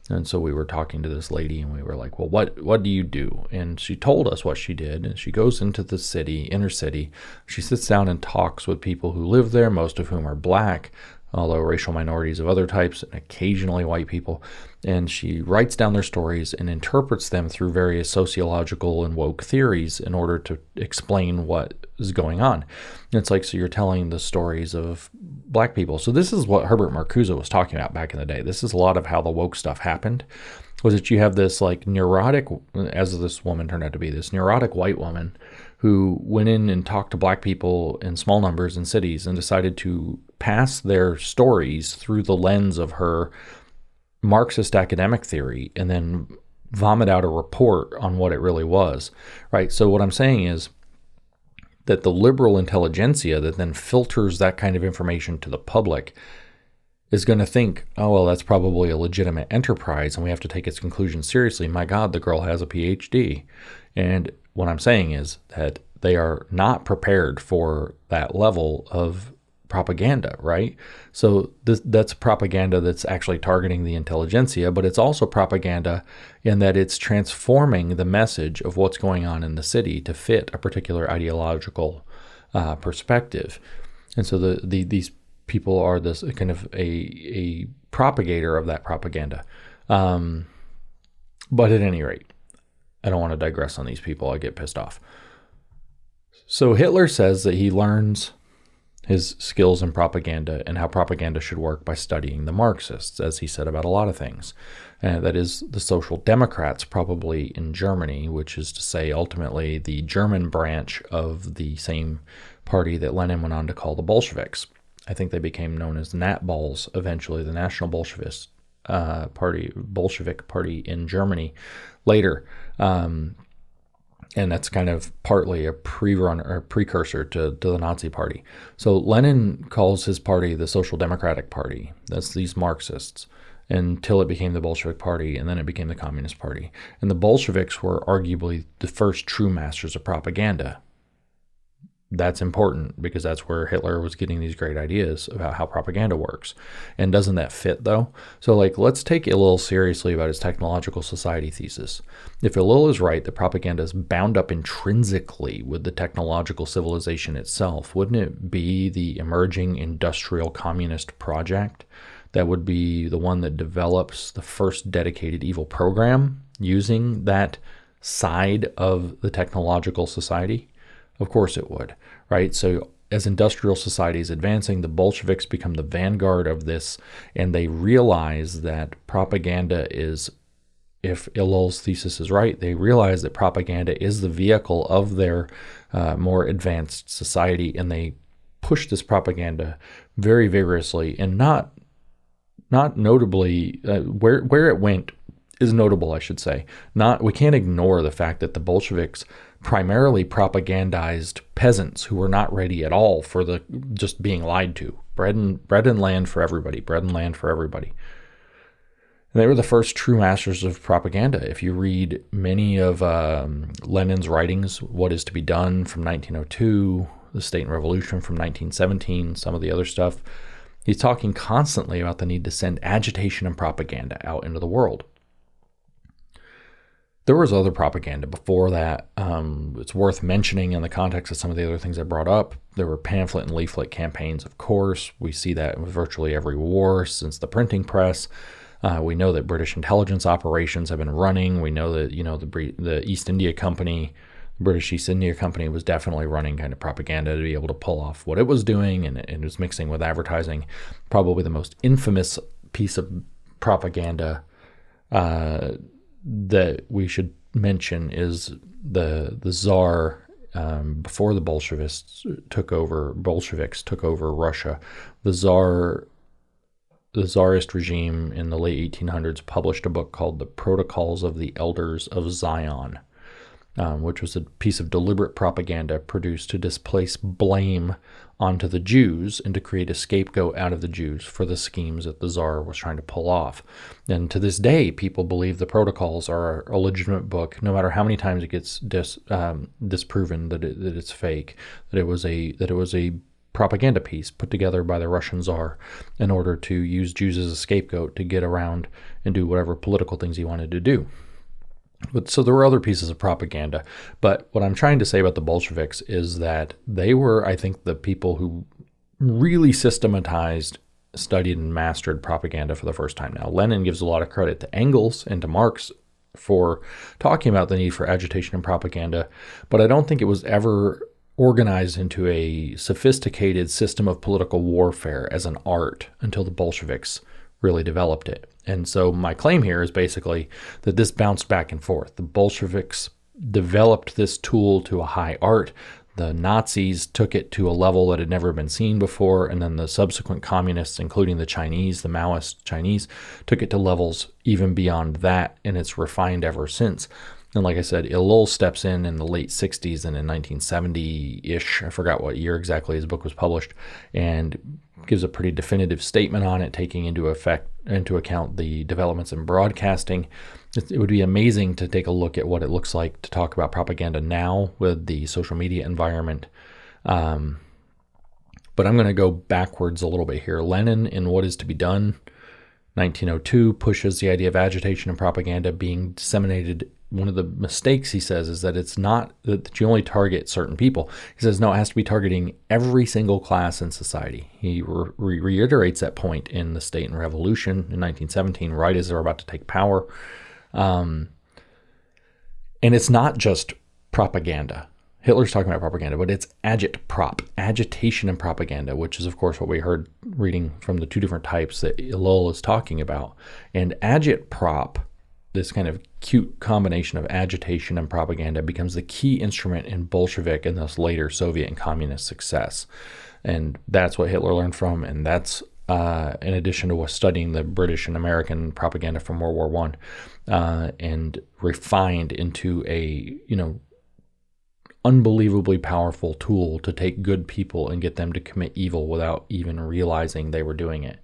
And so we were talking to this lady and we were like, well, what do you do? And she told us what she did. And she goes into the inner city. She sits down and talks with people who live there, most of whom are black, although racial minorities of other types, and occasionally white people. And she writes down their stories and interprets them through various sociological and woke theories in order to explain what is going on. And it's like, so you're telling the stories of black people. So this is what Herbert Marcuse was talking about back in the day. This is a lot of how the woke stuff happened, was that you have this like neurotic, as this woman turned out to be, this neurotic white woman who went in and talked to black people in small numbers in cities and decided to pass their stories through the lens of her Marxist academic theory and then vomit out a report on what it really was, right? So what I'm saying is that the liberal intelligentsia that then filters that kind of information to the public is going to think, oh, well, that's probably a legitimate enterprise and we have to take its conclusions seriously. My God, the girl has a PhD. And what I'm saying is that they are not prepared for that level of propaganda, right? So that's propaganda that's actually targeting the intelligentsia, but it's also propaganda in that it's transforming the message of what's going on in the city to fit a particular ideological perspective. And so these people are this kind of a propagator of that propaganda. But at any rate, I don't want to digress on these people. I get pissed off. So Hitler says that he learns his skills in propaganda and how propaganda should work by studying the Marxists, as he said about a lot of things. That is the Social Democrats, probably in Germany, which is to say ultimately the German branch of the same party that Lenin went on to call the Bolsheviks. I think they became known as Natballs eventually, the National Bolshevist Bolshevik Party in Germany later. And that's kind of partly a precursor to the Nazi Party. So Lenin calls his party the Social Democratic Party. That's these Marxists, until it became the Bolshevik Party, and then it became the Communist Party. And the Bolsheviks were arguably the first true masters of propaganda. That's important because that's where Hitler was getting these great ideas about how propaganda works. And doesn't that fit, though? So, let's take Ellul seriously about his technological society thesis. If Ellul is right that propaganda is bound up intrinsically with the technological civilization itself, wouldn't it be the emerging industrial communist project that would be the one that develops the first dedicated evil program using that side of the technological society? Of course it would, right? So as industrial society is advancing, the Bolsheviks become the vanguard of this, and they realize that propaganda is, if Ellul's thesis is right, they realize that propaganda is the vehicle of their more advanced society, and they push this propaganda very vigorously, and not notably, where it went is notable, I should say. We can't ignore the fact that the Bolsheviks primarily propagandized peasants who were not ready at all for the just being lied to. Bread and land for everybody. Bread and land for everybody. And they were the first true masters of propaganda. If you read many of Lenin's writings, What is to be Done from 1902, The State and Revolution from 1917, some of the other stuff, he's talking constantly about the need to send agitation and propaganda out into the world. There was other propaganda before that. It's worth mentioning in the context of some of the other things I brought up. There were pamphlet and leaflet campaigns, of course. We see that in virtually every war since the printing press. We know that British intelligence operations have been running. We know that, the East India Company, the British East India Company was definitely running kind of propaganda to be able to pull off what it was doing, and it was mixing with advertising. Probably the most infamous piece of propaganda that we should mention is the Tsar, before the Bolsheviks took over Russia. The Tsarist regime in the late 1800s published a book called The Protocols of the Elders of Zion, which was a piece of deliberate propaganda produced to displace blame onto the Jews and to create a scapegoat out of the Jews for the schemes that the Tsar was trying to pull off. And to this day, people believe the Protocols are a legitimate book, no matter how many times it gets disproven that it's fake, that it was a propaganda piece put together by the Russian Tsar in order to use Jews as a scapegoat to get around and do whatever political things he wanted to do. But so there were other pieces of propaganda. But what I'm trying to say about the Bolsheviks is that they were, I think, the people who really systematized, studied, and mastered propaganda for the first time. Now, Lenin gives a lot of credit to Engels and to Marx for talking about the need for agitation and propaganda, but I don't think it was ever organized into a sophisticated system of political warfare as an art until the Bolsheviks really developed it. And so my claim here is basically that this bounced back and forth. The Bolsheviks developed this tool to a high art. The Nazis took it to a level that had never been seen before. And then the subsequent communists, including the Chinese, the Maoist Chinese, took it to levels even beyond that. And it's refined ever since. And like I said, Ellul steps in the late 60s and in 1970-ish, I forgot what year exactly his book was published, and gives a pretty definitive statement on it, taking into account the developments in broadcasting. It would be amazing to take a look at what it looks like to talk about propaganda now with the social media environment. But I'm going to go backwards a little bit here. Lenin in What is to be Done, 1902, pushes the idea of agitation and propaganda being disseminated. One of the mistakes, he says, is that it's not that you only target certain people. He says, no, it has to be targeting every single class in society. He reiterates that point in The State and Revolution in 1917, right as they're about to take power. And it's not just propaganda. Hitler's talking about propaganda, but it's agitprop, agitation and propaganda, which is, of course, what we heard reading from the two different types that Ellul is talking about. And agitprop, this kind of cute combination of agitation and propaganda, becomes the key instrument in Bolshevik and thus later Soviet and communist success. And that's what Hitler learned from, and that's in addition to studying the British and American propaganda from World War I, and refined into a, unbelievably powerful tool to take good people and get them to commit evil without even realizing they were doing it.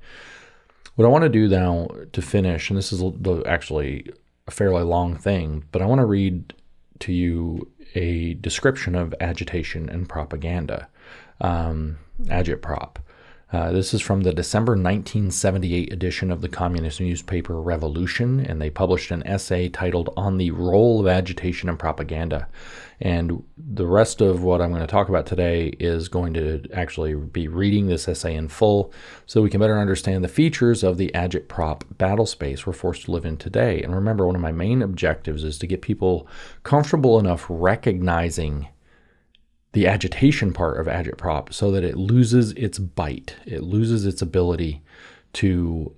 What I want to do now to finish, and this is actually a fairly long thing, but I want to read to you a description of agitation and propaganda, agitprop. This is from the December 1978 edition of the communist newspaper Revolution, and they published an essay titled On the Role of Agitation and Propaganda. And the rest of what I'm going to talk about today is going to actually be reading this essay in full so we can better understand the features of the Agitprop battlespace we're forced to live in today. And remember, one of my main objectives is to get people comfortable enough recognizing the agitation part of Agitprop so that it loses its bite. It loses its ability to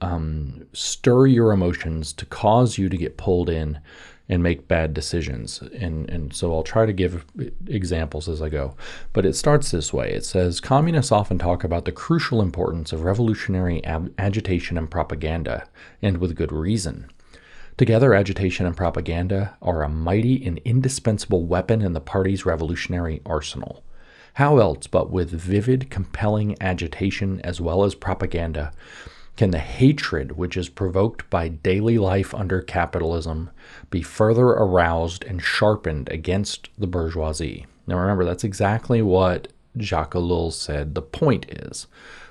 stir your emotions, to cause you to get pulled in and make bad decisions. And so I'll try to give examples as I go. But it starts this way. It says, communists often talk about the crucial importance of revolutionary agitation and propaganda, and with good reason. Together, agitation and propaganda are a mighty and indispensable weapon in the party's revolutionary arsenal. How else but with vivid, compelling agitation as well as propaganda can the hatred which is provoked by daily life under capitalism be further aroused and sharpened against the bourgeoisie? Now remember, that's exactly what Jacques Ellul said the point is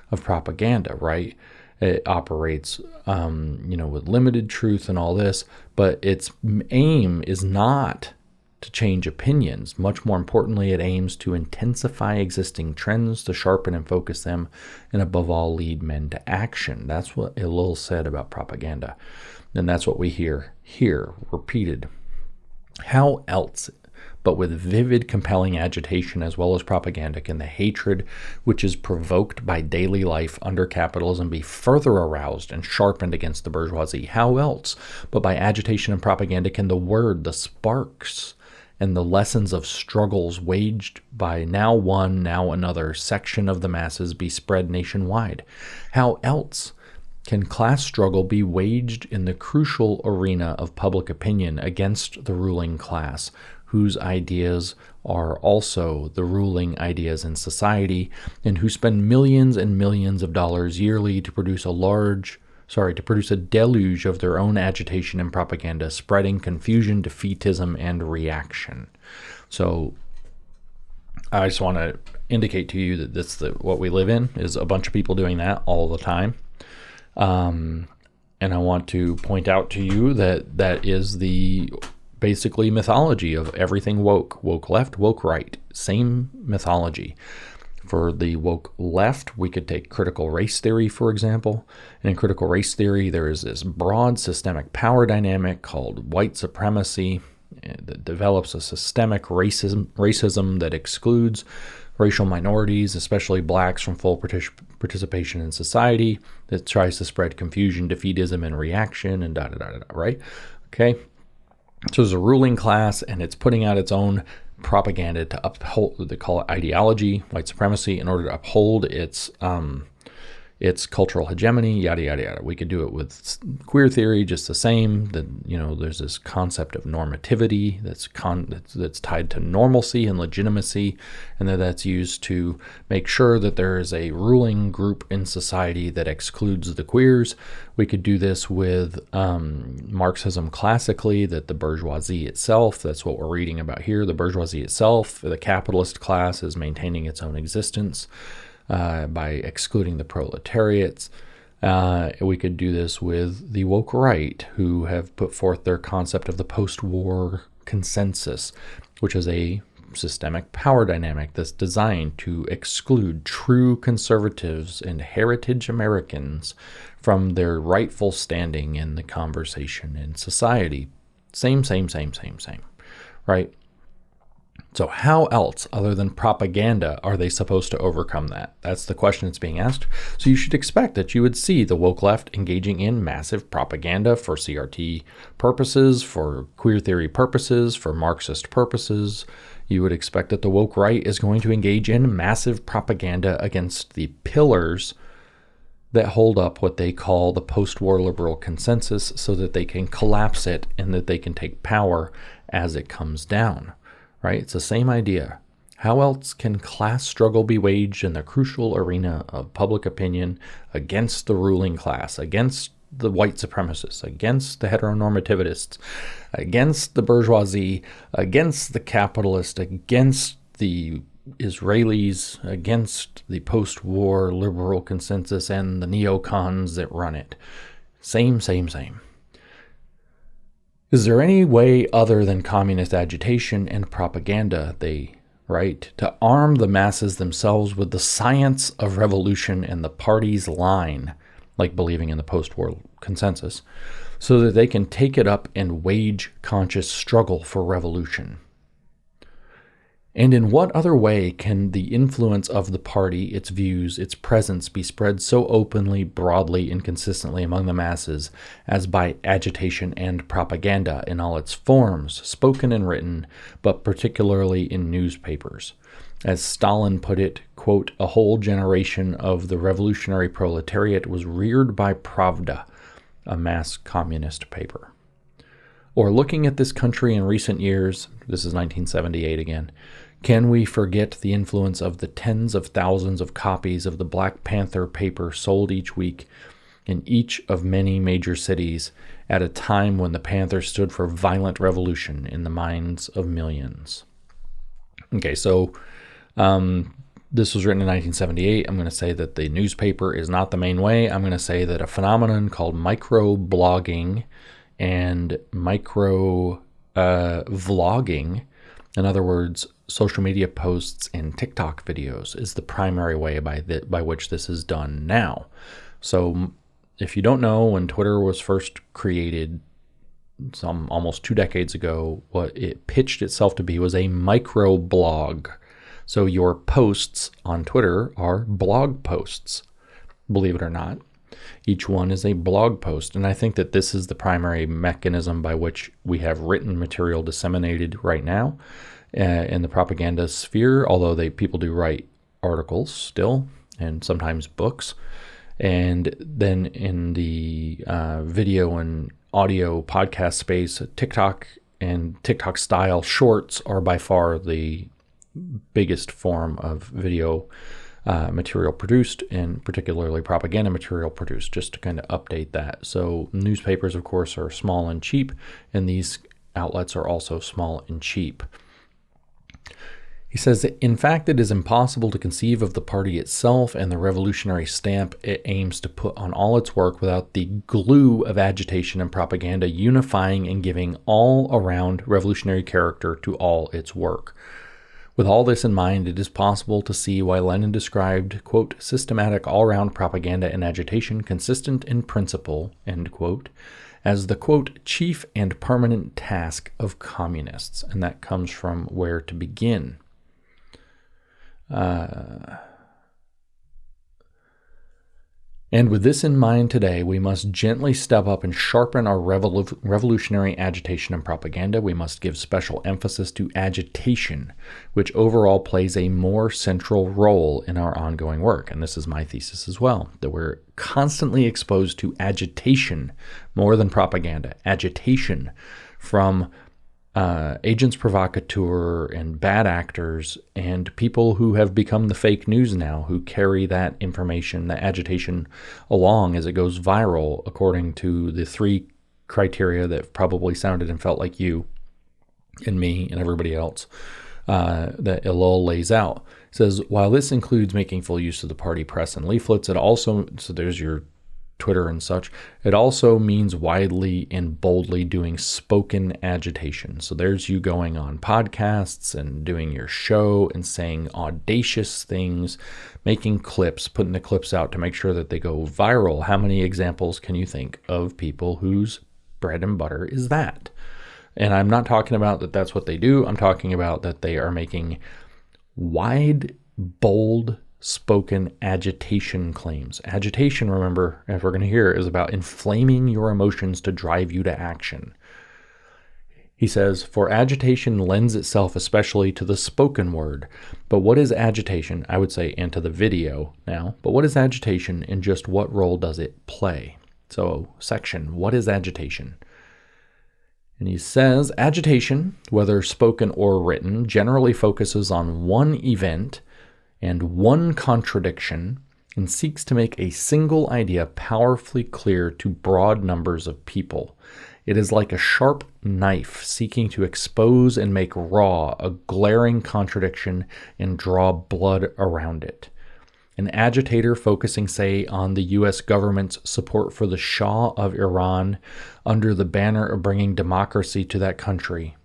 of propaganda, right? It operates, with limited truth and all this, but its aim is not to change opinions. Much more importantly, it aims to intensify existing trends, to sharpen and focus them, and above all, lead men to action. That's what Ellul said about propaganda. And that's what we hear here, repeated. How else but with vivid, compelling agitation as well as propaganda can the hatred which is provoked by daily life under capitalism be further aroused and sharpened against the bourgeoisie? How else but by agitation and propaganda can the word, the sparks, and the lessons of struggles waged by now one, now another section of the masses be spread nationwide? How else can class struggle be waged in the crucial arena of public opinion against the ruling class, whose ideas are also the ruling ideas in society, and who spend millions and millions of dollars yearly to produce a deluge of their own agitation and propaganda, spreading confusion, defeatism, and reaction. So I just want to indicate to you that what we live in is a bunch of people doing that all the time. And I want to point out to you that is the basically mythology of everything woke left, woke right, same mythology. For the woke left, we could take critical race theory, for example. And in critical race theory, there is this broad systemic power dynamic called white supremacy that develops a systemic racism that excludes racial minorities, especially blacks, from full participation in society, that tries to spread confusion, defeatism, and reaction, and right? Okay. So there's a ruling class, and it's putting out its own propaganda to uphold, they call it ideology, white supremacy, in order to uphold its cultural hegemony, yada, yada, yada. We could do it with queer theory, just the same. There's this concept of normativity that's tied to normalcy and legitimacy, and that's used to make sure that there is a ruling group in society that excludes the queers. We could do this with Marxism classically, that the bourgeoisie itself, that's what we're reading about here, the bourgeoisie itself, the capitalist class, is maintaining its own existence by excluding the proletariats. We could do this with the woke right, who have put forth their concept of the post-war consensus, which is a systemic power dynamic that's designed to exclude true conservatives and heritage Americans from their rightful standing in the conversation in society. Same, right? So how else, other than propaganda, are they supposed to overcome that? That's the question that's being asked. So you should expect that you would see the woke left engaging in massive propaganda for CRT purposes, for queer theory purposes, for Marxist purposes. You would expect that the woke right is going to engage in massive propaganda against the pillars that hold up what they call the post-war liberal consensus, so that they can collapse it and that they can take power as it comes down. Right? It's the same idea. How else can class struggle be waged in the crucial arena of public opinion against the ruling class, against the white supremacists, against the heteronormativists, against the bourgeoisie, against the capitalist, against the Israelis against the post-war liberal consensus and the neocons that run it. Same. Is there any way other than communist agitation and propaganda, they write, to arm the masses themselves with the science of revolution and the party's line, like believing in the post-war consensus, so that they can take it up and wage conscious struggle for revolution? And in what other way can the influence of the party, its views, its presence be spread so openly, broadly, and consistently among the masses as by agitation and propaganda in all its forms, spoken and written, but particularly in newspapers? As Stalin put it, quote, "A whole generation of the revolutionary proletariat was reared by Pravda," a mass communist paper. Or looking at this country in recent years, this is 1978 again, can we forget the influence of the tens of thousands of copies of the Black Panther paper sold each week in each of many major cities at a time when the Panther stood for violent revolution in the minds of millions? Okay, so this was written in 1978. I'm going to say that the newspaper is not the main way. I'm going to say that a phenomenon called micro-blogging and micro-vlogging, in other words, social media posts and TikTok videos, is the primary way by which this is done now. So if you don't know, when Twitter was first created some almost 2 decades ago, what it pitched itself to be was a micro-blog. So your posts on Twitter are blog posts, believe it or not. Each one is a blog post. And I think that this is the primary mechanism by which we have written material disseminated right now in the propaganda sphere, although people do write articles still and sometimes books. And then in the video and audio podcast space, TikTok and TikTok style shorts are by far the biggest form of video material produced, and particularly propaganda material produced, just to kind of update that. So newspapers, of course, are small and cheap, and these outlets are also small and cheap. He says that, in fact, it is impossible to conceive of the party itself and the revolutionary stamp it aims to put on all its work without the glue of agitation and propaganda unifying and giving all-around revolutionary character to all its work. With all this in mind, it is possible to see why Lenin described, quote, "systematic all-round propaganda and agitation consistent in principle," end quote, as the, quote, "chief and permanent task of communists." And that comes from Where to Begin. And with this in mind today, we must gently step up and sharpen our revolutionary agitation and propaganda. We must give special emphasis to agitation, which overall plays a more central role in our ongoing work. And this is my thesis as well, that we're constantly exposed to agitation more than propaganda. Agitation from agents provocateur and bad actors and people who have become the fake news now, who carry that information, that agitation along as it goes viral, according to the 3 criteria that probably sounded and felt like you and me and everybody else that Ellul lays out. It says, while this includes making full use of the party press and leaflets, it also, so there's your Twitter and such, it also means widely and boldly doing spoken agitation. So there's you going on podcasts and doing your show and saying audacious things, making clips, putting the clips out to make sure that they go viral. How many examples can you think of people whose bread and butter is that? And I'm not talking about that that's what they do. I'm talking about that they are making wide, bold, spoken agitation claims. Agitation, remember, as we're going to hear, is about inflaming your emotions to drive you to action. He says, for agitation lends itself especially to the spoken word. But what is agitation? I would say, and to the video now. But what is agitation, and just what role does it play? So, section, what is agitation? And he says, agitation, whether spoken or written, generally focuses on one event and one contradiction and seeks to make a single idea powerfully clear to broad numbers of people. It is like a sharp knife seeking to expose and make raw a glaring contradiction and draw blood around it. An agitator focusing, say, on the U.S. government's support for the Shah of Iran under the banner of bringing democracy to that country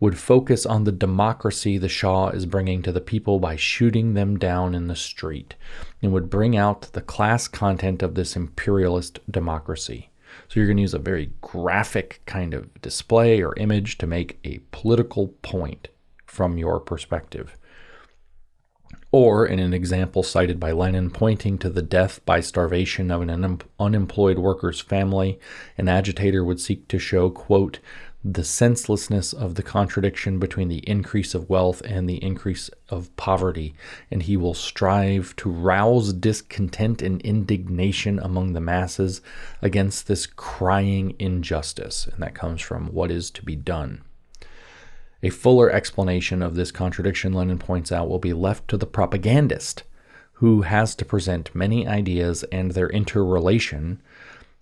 would focus on the democracy the Shah is bringing to the people by shooting them down in the street, and would bring out the class content of this imperialist democracy. So you're going to use a very graphic kind of display or image to make a political point from your perspective. Or, in an example cited by Lenin, pointing to the death by starvation of an unemployed worker's family, an agitator would seek to show, quote, the senselessness of the contradiction between the increase of wealth and the increase of poverty, and he will strive to rouse discontent and indignation among the masses against this crying injustice. And that comes from What Is to Be Done. A fuller explanation of this contradiction, Lenin points out, will be left to the propagandist, who has to present many ideas and their interrelation,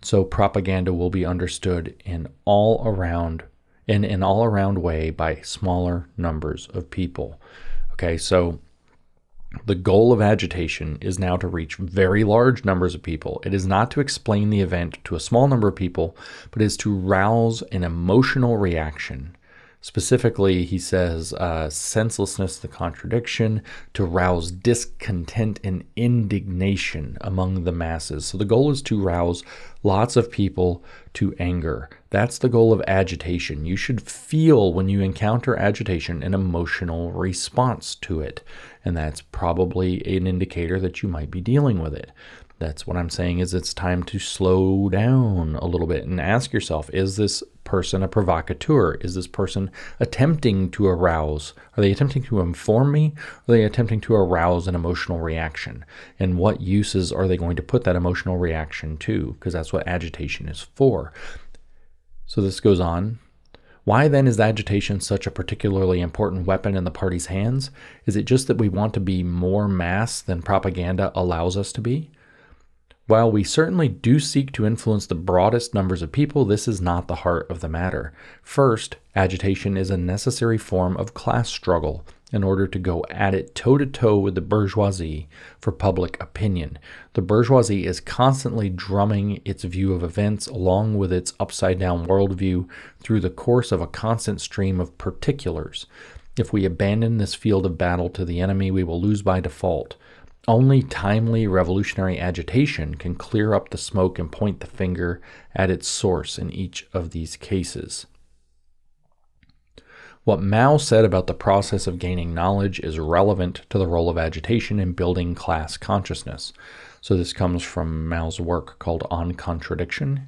so propaganda will be understood in an all-around way by smaller numbers of people. Okay, so the goal of agitation is now to reach very large numbers of people. It is not to explain the event to a small number of people, but is to rouse an emotional reaction. Specifically, he says, senselessness, the contradiction, to rouse discontent and indignation among the masses. So the goal is to rouse lots of people to anger. That's the goal of agitation. You should feel, when you encounter agitation, an emotional response to it. And that's probably an indicator that you might be dealing with it. That's what I'm saying, is it's time to slow down a little bit and ask yourself, is this person a provocateur? Is this person attempting to arouse? Are they attempting to inform me? Are they attempting to arouse an emotional reaction? And what uses are they going to put that emotional reaction to? Because that's what agitation is for. So this goes on. Why then is agitation such a particularly important weapon in the party's hands? Is it just that we want to be more mass than propaganda allows us to be? While we certainly do seek to influence the broadest numbers of people, this is not the heart of the matter. First, agitation is a necessary form of class struggle in order to go at it toe-to-toe with the bourgeoisie for public opinion. The bourgeoisie is constantly drumming its view of events along with its upside-down worldview through the course of a constant stream of particulars. If we abandon this field of battle to the enemy, we will lose by default. Only timely revolutionary agitation can clear up the smoke and point the finger at its source in each of these cases. What Mao said about the process of gaining knowledge is relevant to the role of agitation in building class consciousness. So this comes from Mao's work called On Contradiction.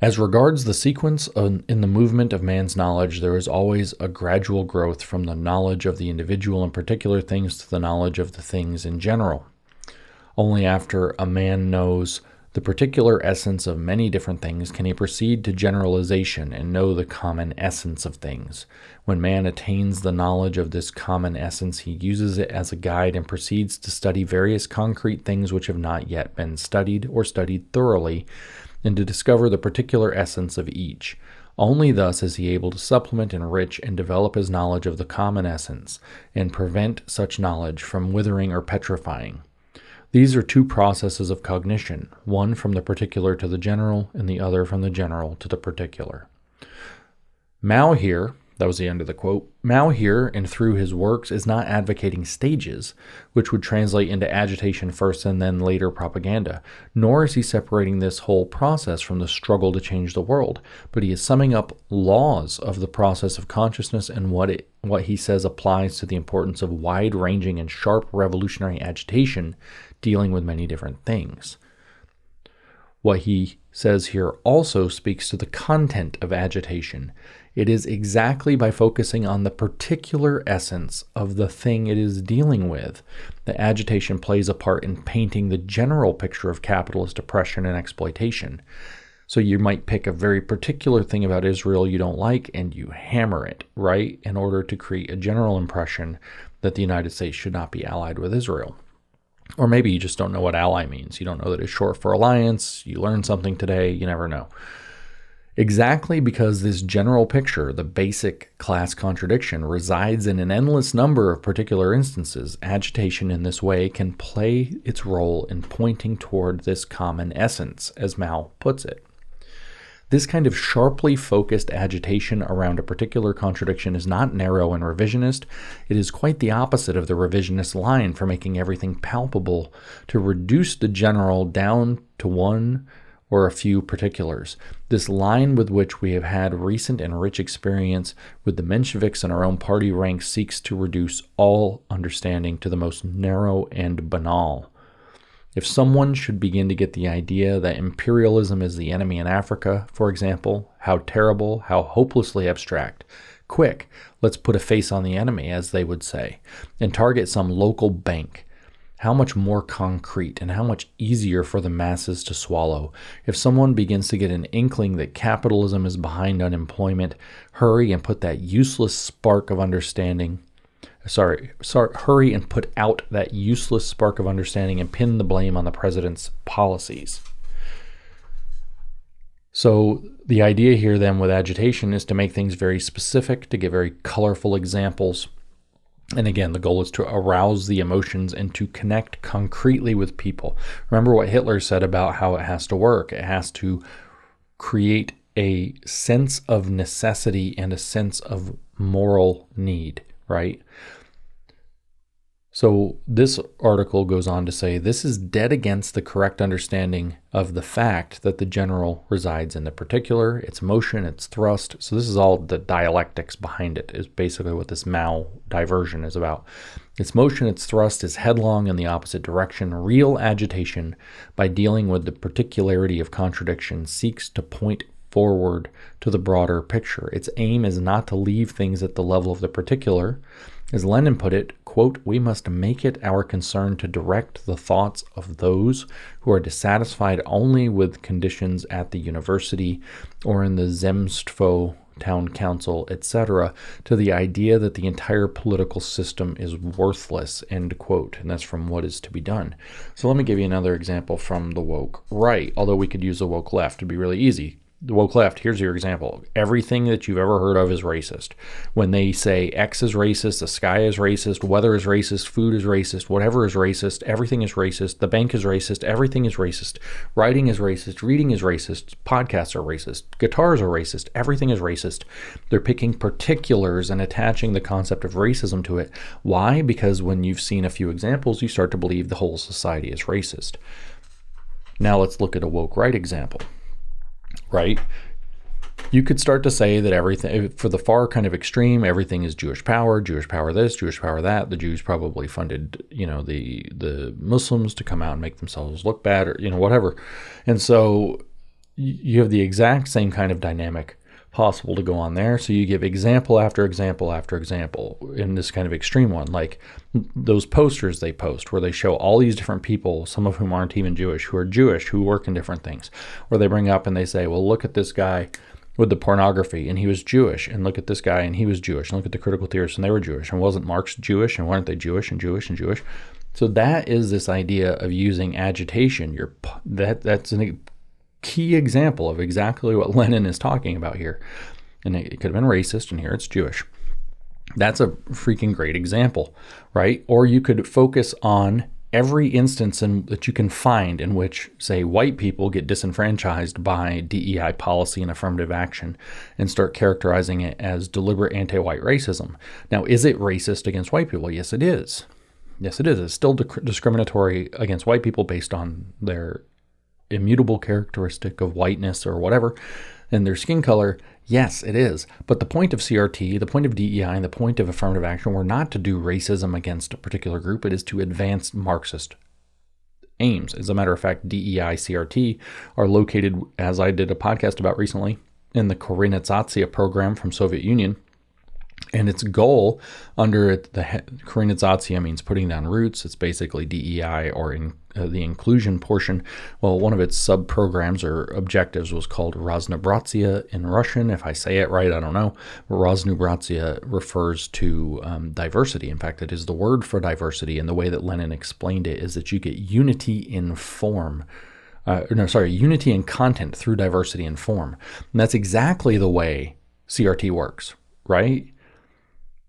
As regards the sequence in the movement of man's knowledge, there is always a gradual growth from the knowledge of the individual and particular things to the knowledge of the things in general. Only after a man knows the particular essence of many different things can he proceed to generalization and know the common essence of things. When man attains the knowledge of this common essence, he uses it as a guide and proceeds to study various concrete things which have not yet been studied or studied thoroughly, and to discover the particular essence of each. Only thus is he able to supplement, enrich, and develop his knowledge of the common essence, and prevent such knowledge from withering or petrifying. These are two processes of cognition, one from the particular to the general, and the other from the general to the particular. Mao here, that was the end of the quote, Mao here and through his works is not advocating stages, which would translate into agitation first and then later propaganda, nor is he separating this whole process from the struggle to change the world, but he is summing up laws of the process of consciousness and what he says applies to the importance of wide-ranging and sharp revolutionary agitation dealing with many different things. What he says here also speaks to the content of agitation. It is exactly by focusing on the particular essence of the thing it is dealing with that agitation plays a part in painting the general picture of capitalist oppression and exploitation. So you might pick a very particular thing about Israel you don't like and you hammer it, right, in order to create a general impression that the United States should not be allied with Israel. Or maybe you just don't know what ally means. You don't know that it's short for alliance. You learned something today. You never know. Exactly because this general picture, the basic class contradiction, resides in an endless number of particular instances, agitation in this way can play its role in pointing toward this common essence, as Mao puts it. This kind of sharply focused agitation around a particular contradiction is not narrow and revisionist. It is quite the opposite of the revisionist line for making everything palpable, to reduce the general down to one or a few particulars. This line with which we have had recent and rich experience with the Mensheviks in our own party ranks seeks to reduce all understanding to the most narrow and banal. If someone should begin to get the idea that imperialism is the enemy in Africa, for example, how terrible, how hopelessly abstract. Quick, let's put a face on the enemy, as they would say, and target some local bank. How much more concrete and how much easier for the masses to swallow. If someone begins to get an inkling that capitalism is behind unemployment, hurry and put that useless spark of understanding. Hurry and put out that useless spark of understanding and pin the blame on the president's policies. So the idea here then with agitation is to make things very specific, to give very colorful examples. And again, the goal is to arouse the emotions and to connect concretely with people. Remember what Hitler said about how it has to work. It has to create a sense of necessity and a sense of moral need, right? So this article goes on to say, this is dead against the correct understanding of the fact that the general resides in the particular, its motion, its thrust. So this is all the dialectics behind it, is basically what this Mao diversion is about. Its motion, its thrust is headlong in the opposite direction. Real agitation, by dealing with the particularity of contradiction, seeks to point forward to the broader picture. Its aim is not to leave things at the level of the particular. As Lenin put it, quote, we must make it our concern to direct the thoughts of those who are dissatisfied only with conditions at the university or in the Zemstvo, town council, etc., to the idea that the entire political system is worthless, end quote. And that's from What Is to Be Done. So let me give you another example from the woke right, although we could use the woke left. It'd be really easy. The woke left, here's your example. Everything that you've ever heard of is racist. When they say X is racist, the sky is racist, weather is racist, food is racist, whatever is racist, everything is racist, the bank is racist, everything is racist, writing is racist, reading is racist, podcasts are racist, guitars are racist, everything is racist. They're picking particulars and attaching the concept of racism to it. Why? Because when you've seen a few examples, you start to believe the whole society is racist. Now let's look at a woke right example. Right? You could start to say that everything, for the far kind of extreme, everything is Jewish power this, Jewish power that. The Jews probably funded, the Muslims to come out and make themselves look bad, or, whatever. And so you have the exact same kind of dynamic possible to go on there. So you give example after example after example in this kind of extreme one, like those posters they post where they show all these different people, some of whom aren't even Jewish, who work in different things, where they bring up and they say, well, look at this guy with the pornography and he was Jewish, and look at this guy and he was Jewish, and look at the critical theorists and they were Jewish, and wasn't Marx Jewish, and weren't they Jewish and Jewish and Jewish? So that is this idea of using agitation. That's a key example of exactly what Lenin is talking about here. And it could have been racist, and here it's Jewish. That's a freaking great example, right? Or you could focus on every instance that you can find in which, say, white people get disenfranchised by DEI policy and affirmative action, and start characterizing it as deliberate anti-white racism. Now, is it racist against white people? Yes, it is. Yes, it is. It's still discriminatory against white people based on their immutable characteristic of whiteness or whatever, and their skin color. Yes, it is. But the point of CRT, the point of DEI, and the point of affirmative action were not to do racism against a particular group. It is to advance Marxist aims. As a matter of fact, DEI, CRT are located, as I did a podcast about recently, in the Korenizatsia program from Soviet Union, And its goal under it, the Korenizacja means putting down roots. It's basically DEI, or the inclusion portion. Well, one of its sub-programs or objectives was called Raznobratia in Russian. If I say it right, I don't know. Raznobratia refers to diversity. In fact, it is the word for diversity. And the way that Lenin explained it is that you get unity in form. Unity in content through diversity in form. And that's exactly the way CRT works, right?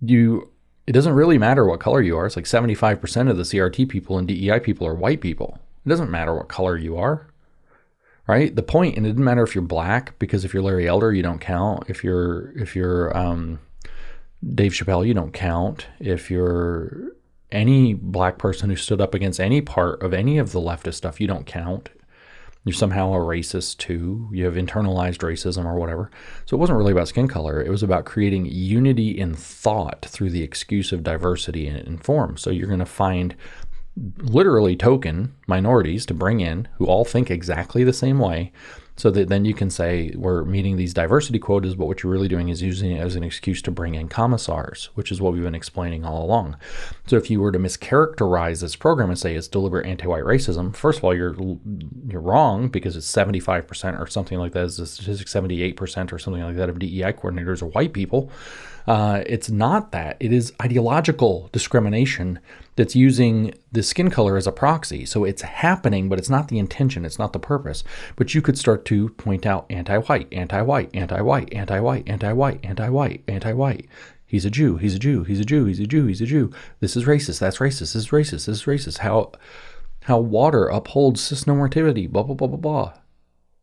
It doesn't really matter what color you are. It's like 75% of the CRT people and DEI people are white people. It doesn't matter what color you are, right? The point, and it doesn't matter if you're black, because if you're Larry Elder, you don't count. If you're Dave Chappelle, you don't count. If you're any black person who stood up against any part of any of the leftist stuff, you don't count. You're somehow a racist too. You have internalized racism or whatever. So it wasn't really about skin color. It was about creating unity in thought through the excuse of diversity in form. So you're going to find literally token minorities to bring in who all think exactly the same way, so that then you can say we're meeting these diversity quotas, but what you're really doing is using it as an excuse to bring in commissars, which is what we've been explaining all along. So if you were to mischaracterize this program and say it's deliberate anti-white racism, first of all, you're wrong, because it's 75% or something like that. Is the statistic 78% or something like that of DEI coordinators are white people. It's not that. It is ideological discrimination that's using the skin color as a proxy. So it's happening, but it's not the intention. It's not the purpose. But you could start to point out anti-white, anti-white, anti-white, anti-white, anti-white, anti-white, anti-white. He's a Jew. He's a Jew. He's a Jew. He's a Jew. He's a Jew. This is racist. That's racist. This is racist. This is racist. How water upholds cisnormativity. Blah, blah, blah, blah, blah.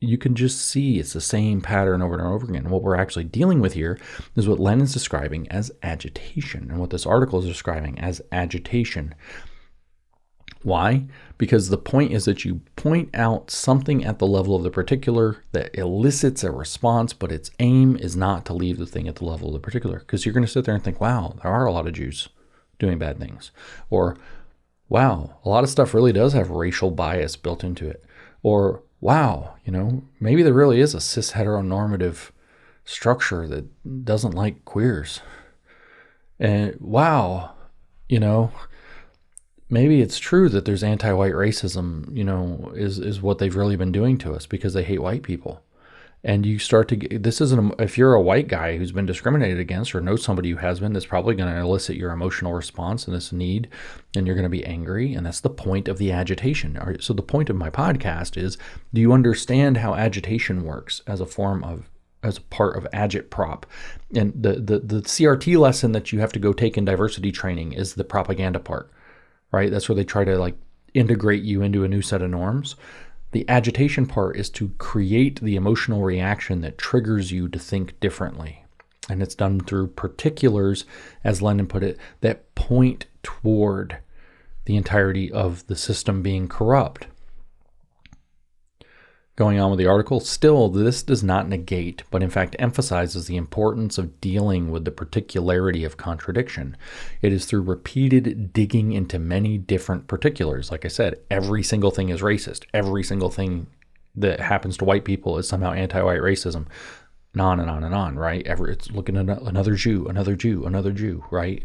You can just see it's the same pattern over and over again. And what we're actually dealing with here is what Lenin's describing as agitation, and what this article is describing as agitation. Why? Because the point is that you point out something at the level of the particular that elicits a response, but its aim is not to leave the thing at the level of the particular. Because you're going to sit there and think, wow, there are a lot of Jews doing bad things. Or, wow, a lot of stuff really does have racial bias built into it. Or, wow, maybe there really is a cis heteronormative structure that doesn't like queers. And wow, maybe it's true that there's anti-white racism, is what they've really been doing to us because they hate white people. And you start to get, if you're a white guy who's been discriminated against or knows somebody who has been, that's probably going to elicit your emotional response and this need, and you're going to be angry. And that's the point of the agitation. So the point of my podcast is, do you understand how agitation works as a part of Agitprop? And the CRT lesson that you have to go take in diversity training is the propaganda part, right? That's where they try to integrate you into a new set of norms. The agitation part is to create the emotional reaction that triggers you to think differently. And it's done through particulars, as Lenin put it, that point toward the entirety of the system being corrupt. Going on with the article, still, this does not negate, but in fact emphasizes the importance of dealing with the particularity of contradiction. It is through repeated digging into many different particulars. Like I said, every single thing is racist. Every single thing that happens to white people is somehow anti-white racism. And on and on and on, right? It's looking at another Jew, another Jew, another Jew, right?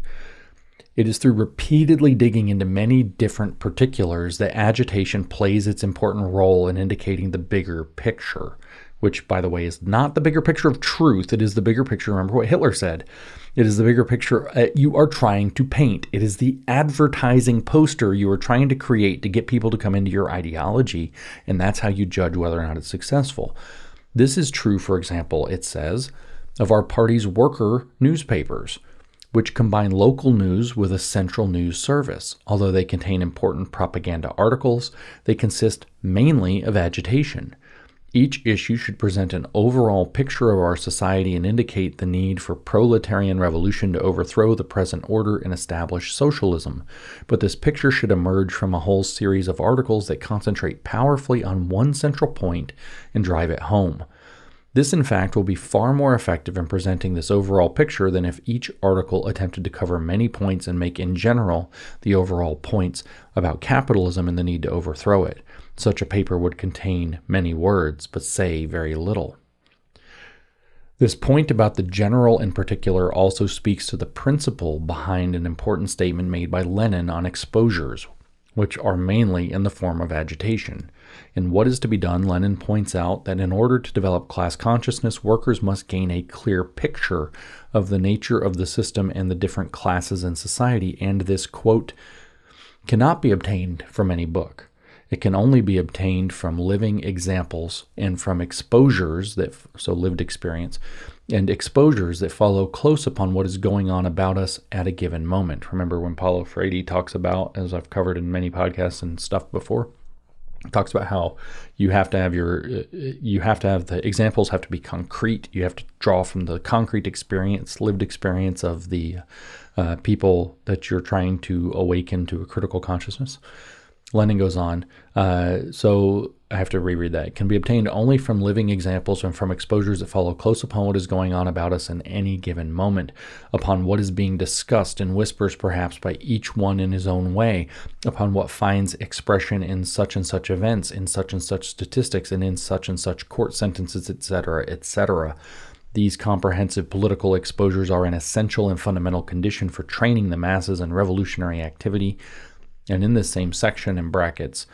It is through repeatedly digging into many different particulars that agitation plays its important role in indicating the bigger picture, which, by the way, is not the bigger picture of truth. It is the bigger picture. Remember what Hitler said. It is the bigger picture you are trying to paint. It is the advertising poster you are trying to create to get people to come into your ideology, and that's how you judge whether or not it's successful. This is true, for example, it says, of our party's worker newspapers, which combine local news with a central news service. Although they contain important propaganda articles, they consist mainly of agitation. Each issue should present an overall picture of our society and indicate the need for proletarian revolution to overthrow the present order and establish socialism. But this picture should emerge from a whole series of articles that concentrate powerfully on one central point and drive it home. This, in fact, will be far more effective in presenting this overall picture than if each article attempted to cover many points and make in general the overall points about capitalism and the need to overthrow it. Such a paper would contain many words, but say very little. This point about the general in particular also speaks to the principle behind an important statement made by Lenin on exposures, which are mainly in the form of agitation. In What is to be Done, Lenin points out that in order to develop class consciousness, workers must gain a clear picture of the nature of the system and the different classes in society, and this, quote, cannot be obtained from any book. It can only be obtained from living examples and from exposures so lived experience, and exposures that follow close upon what is going on about us at a given moment. Remember when Paulo Freire talks about, as I've covered in many podcasts and stuff before, talks about how you have to have the examples have to be concrete. You have to draw from the concrete experience, lived experience of the people that you're trying to awaken to a critical consciousness. Lenin goes on, so I have to reread that. It can be obtained only from living examples and from exposures that follow close upon what is going on about us in any given moment, upon what is being discussed in whispers perhaps by each one in his own way, upon what finds expression in such and such events, in such and such statistics, and in such court sentences, etc., etc. These comprehensive political exposures are an essential and fundamental condition for training the masses in revolutionary activity. And in this same section, in brackets,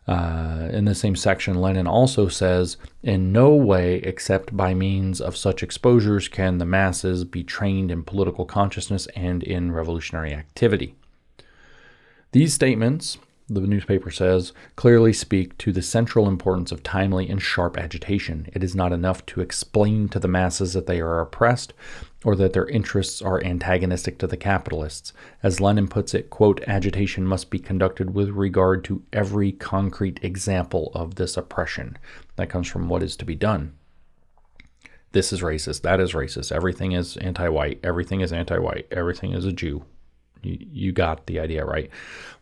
Lenin also says, in no way except by means of such exposures can the masses be trained in political consciousness and in revolutionary activity. These statements, the newspaper says, clearly speak to the central importance of timely and sharp agitation. It is not enough to explain to the masses that they are oppressed or that their interests are antagonistic to the capitalists. As Lenin puts it, quote, agitation must be conducted with regard to every concrete example of this oppression. That comes from What is to be Done. This is racist. That is racist. Everything is anti-white. Everything is anti-white. Everything is a Jew. You got the idea, right?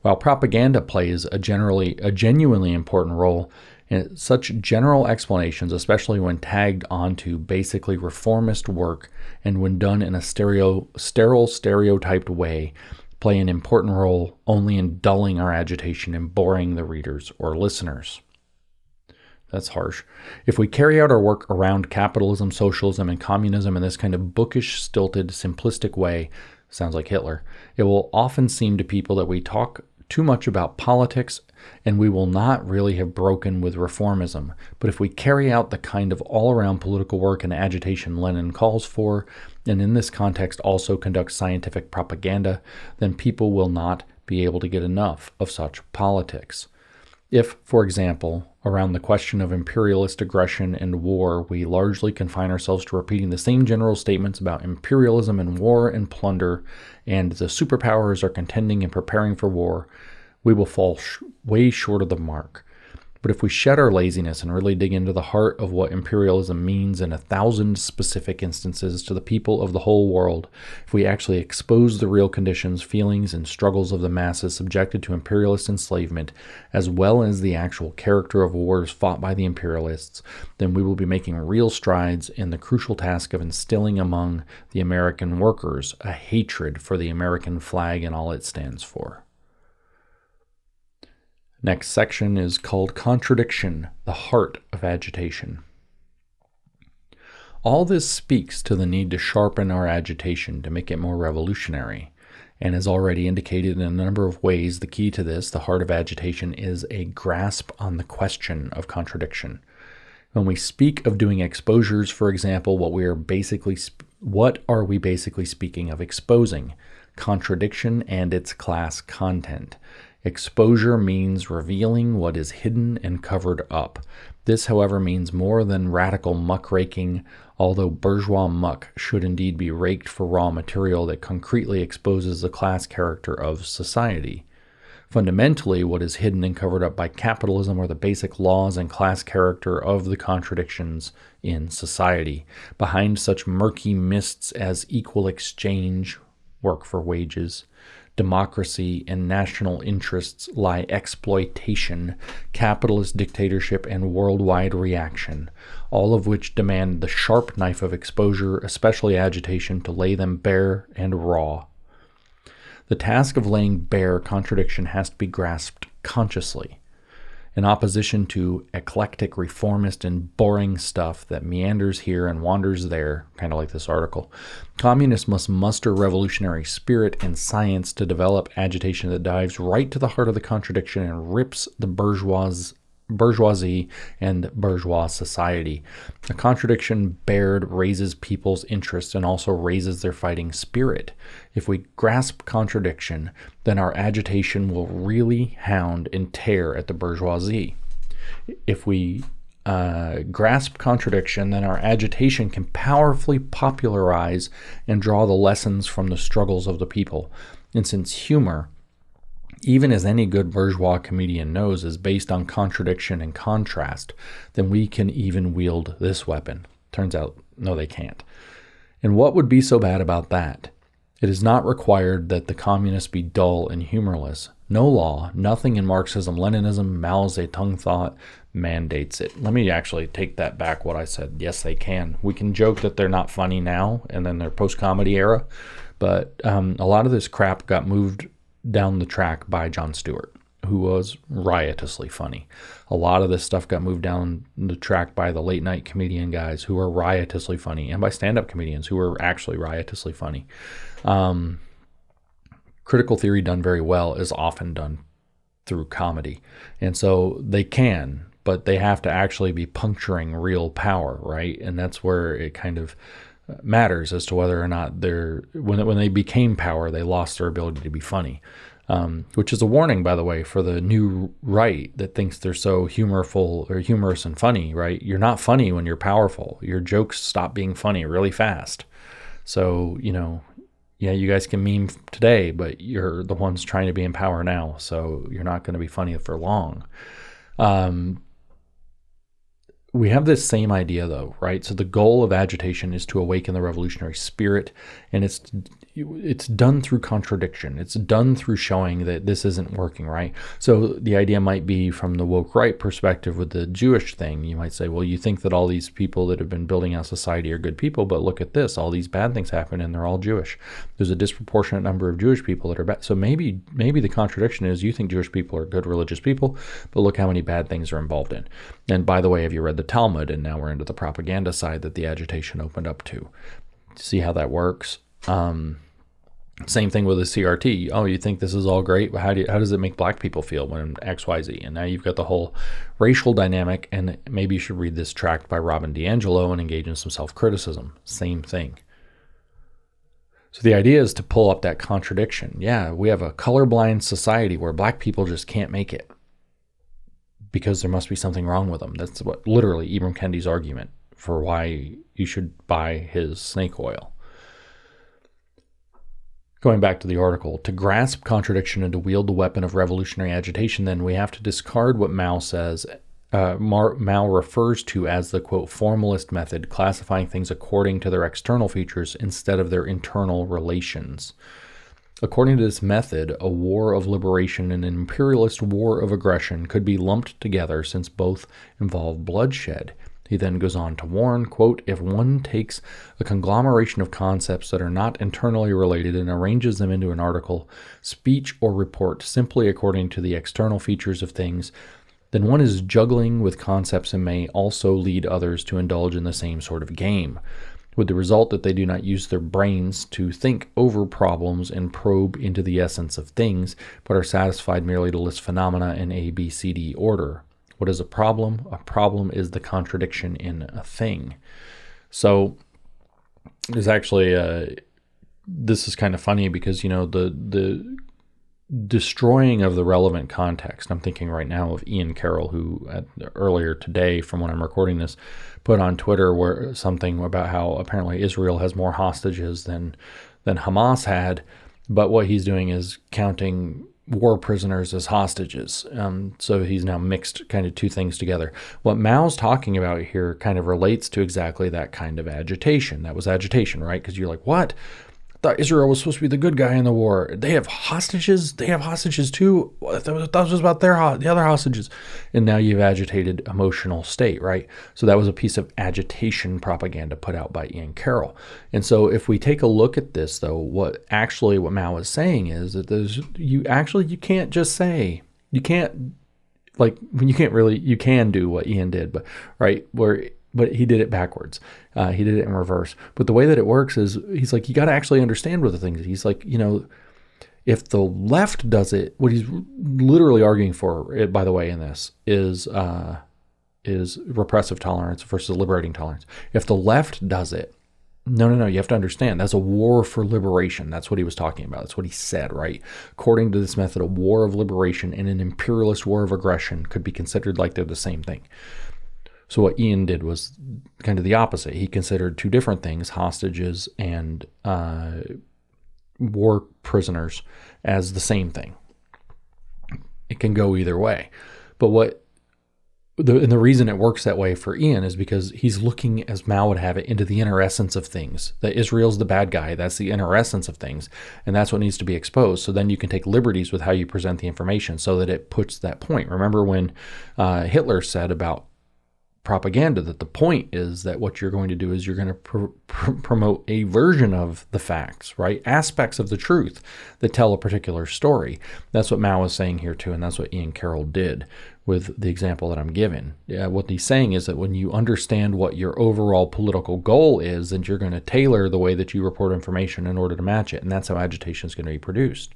While propaganda plays a genuinely important role, in such general explanations, especially when tagged onto basically reformist work and when done in a sterile, stereotyped way, play an important role only in dulling our agitation and boring the readers or listeners. That's harsh. If we carry out our work around capitalism, socialism, and communism in this kind of bookish, stilted, simplistic way, sounds like Hitler, it will often seem to people that we talk too much about politics and we will not really have broken with reformism. But if we carry out the kind of all-around political work and agitation Lenin calls for, and in this context also conduct scientific propaganda, then people will not be able to get enough of such politics. If, for example, around the question of imperialist aggression and war, we largely confine ourselves to repeating the same general statements about imperialism and war and plunder, and the superpowers are contending and preparing for war, we will fall way short of the mark. But if we shed our laziness and really dig into the heart of what imperialism means in 1,000 specific instances to the people of the whole world, if we actually expose the real conditions, feelings, and struggles of the masses subjected to imperialist enslavement, as well as the actual character of wars fought by the imperialists, then we will be making real strides in the crucial task of instilling among the American workers a hatred for the American flag and all it stands for. Next section is called Contradiction, the Heart of Agitation. All this speaks to the need to sharpen our agitation to make it more revolutionary. And as already indicated in a number of ways, the key to this, the heart of agitation, is a grasp on the question of contradiction. When we speak of doing exposures, for example, what are we basically speaking of exposing? Contradiction and its class content. Exposure means revealing what is hidden and covered up. This, however, means more than radical muckraking, although bourgeois muck should indeed be raked for raw material that concretely exposes the class character of society. Fundamentally, what is hidden and covered up by capitalism are the basic laws and class character of the contradictions in society. Behind such murky mists as equal exchange, work for wages, democracy, and national interests lie exploitation, capitalist dictatorship, and worldwide reaction, all of which demand the sharp knife of exposure, especially agitation, to lay them bare and raw. The task of laying bare contradiction has to be grasped consciously. in opposition to eclectic, reformist, and boring stuff that meanders here and wanders there, kind of like this article. Communists must muster revolutionary spirit and science to develop agitation that dives right to the heart of the contradiction and rips the bourgeoisie and bourgeois society. A contradiction bared raises people's interest and also raises their fighting spirit. If we grasp contradiction, then our agitation will really hound and tear at the bourgeoisie. If we grasp contradiction, then our agitation can powerfully popularize and draw the lessons from the struggles of the people. And since humor, even as any good bourgeois comedian knows, is based on contradiction and contrast, then we can even wield this weapon. Turns out, no, they can't. And what would be so bad about that? It is not required that the communists be dull and humorless. No law, nothing in Marxism, Leninism, Mao Zedong thought mandates it. Let me actually take that back, what I said. Yes, they can. We can joke that they're not funny now, and then they're post-comedy era, but a lot of this crap got moved down the track by Jon Stewart, who was riotously funny. A lot of this stuff got moved down the track by the late night comedian guys who were riotously funny, and by stand-up comedians who were actually riotously funny. Critical theory done very well is often done through comedy. And so they can, but they have to actually be puncturing real power, right? And that's where it kind of matters as to whether or not when they became power, they lost their ability to be funny, which is a warning, by the way, for the new right that thinks they're so humorous and funny, right? You're not funny when you're powerful. Your jokes stop being funny really fast. So, yeah, you guys can meme today, but you're the ones trying to be in power now, so you're not going to be funny for long. We have this same idea, though, right? So the goal of agitation is to awaken the revolutionary spirit, and it's done through contradiction. It's done through showing that this isn't working, right? So the idea might be from the woke right perspective with the Jewish thing. You might say, well, you think that all these people that have been building out society are good people, but look at this. All these bad things happen, and they're all Jewish. There's a disproportionate number of Jewish people that are bad. So maybe the contradiction is you think Jewish people are good religious people, but look how many bad things are involved in. And by the way, have you read the Talmud? And now we're into the propaganda side that the agitation opened up to. See how that works? Same thing with the CRT. Oh, you think this is all great? But how does it make black people feel when XYZ? And now you've got the whole racial dynamic, and maybe you should read this tract by Robin DiAngelo and engage in some self-criticism. Same thing. So the idea is to pull up that contradiction. Yeah, we have a colorblind society where black people just can't make it because there must be something wrong with them. That's what literally Ibram Kendi's argument for why you should buy his snake oil. Going back to the article, to grasp contradiction and to wield the weapon of revolutionary agitation, then we have to discard what Mao says. Mao refers to as the, quote, formalist method, classifying things according to their external features instead of their internal relations. According to this method, a war of liberation and an imperialist war of aggression could be lumped together since both involve bloodshed. He then goes on to warn, quote, if one takes a conglomeration of concepts that are not internally related and arranges them into an article, speech, or report simply according to the external features of things, then one is juggling with concepts and may also lead others to indulge in the same sort of game, with the result that they do not use their brains to think over problems and probe into the essence of things, but are satisfied merely to list phenomena in A, B, C, D order. What is a problem? A problem is the contradiction in a thing. So there's actually this is kind of funny because, the destroying of the relevant context. I'm thinking right now of Ian Carroll, who earlier today, from when I'm recording this, put on Twitter something about how apparently Israel has more hostages than Hamas had, but what he's doing is counting war prisoners as hostages. So he's now mixed kind of two things together. What Mao's talking about here kind of relates to exactly that kind of agitation. That was agitation, right? Because you're like, what? I thought Israel was supposed to be the good guy in the war. They have hostages? They have hostages too? That was about the other hostages. And now you've agitated emotional state, right? So that was a piece of agitation propaganda put out by Ian Carroll. And so if we take a look at this, though, what Mao is saying is that you can't just say, you can't you can do what Ian did, but but he did it backwards. He did it in reverse. But the way that it works is he's like, you got to actually understand what the things. He's like, if the left does it, what he's literally arguing for, by the way, in this is repressive tolerance versus liberating tolerance. If the left does it, no, you have to understand, that's a war for liberation. That's what he was talking about. That's what he said, right? According to this method, a war of liberation and an imperialist war of aggression could be considered like they're the same thing. So what Ian did was kind of the opposite. He considered two different things, hostages and war prisoners, as the same thing. It can go either way. But the reason it works that way for Ian is because he's looking, as Mao would have it, into the inner essence of things. That Israel's the bad guy. That's the inner essence of things. And that's what needs to be exposed. So then you can take liberties with how you present the information so that it puts that point. Remember when Hitler said about propaganda that the point is that what you're going to do is you're going to promote a version of the facts, right? Aspects of the truth that tell a particular story. That's what Mao is saying here too, and that's what Ian Carroll did with the example that I'm giving. What he's saying is that when you understand what your overall political goal is, then you're going to tailor the way that you report information in order to match it, and that's how agitation is going to be produced.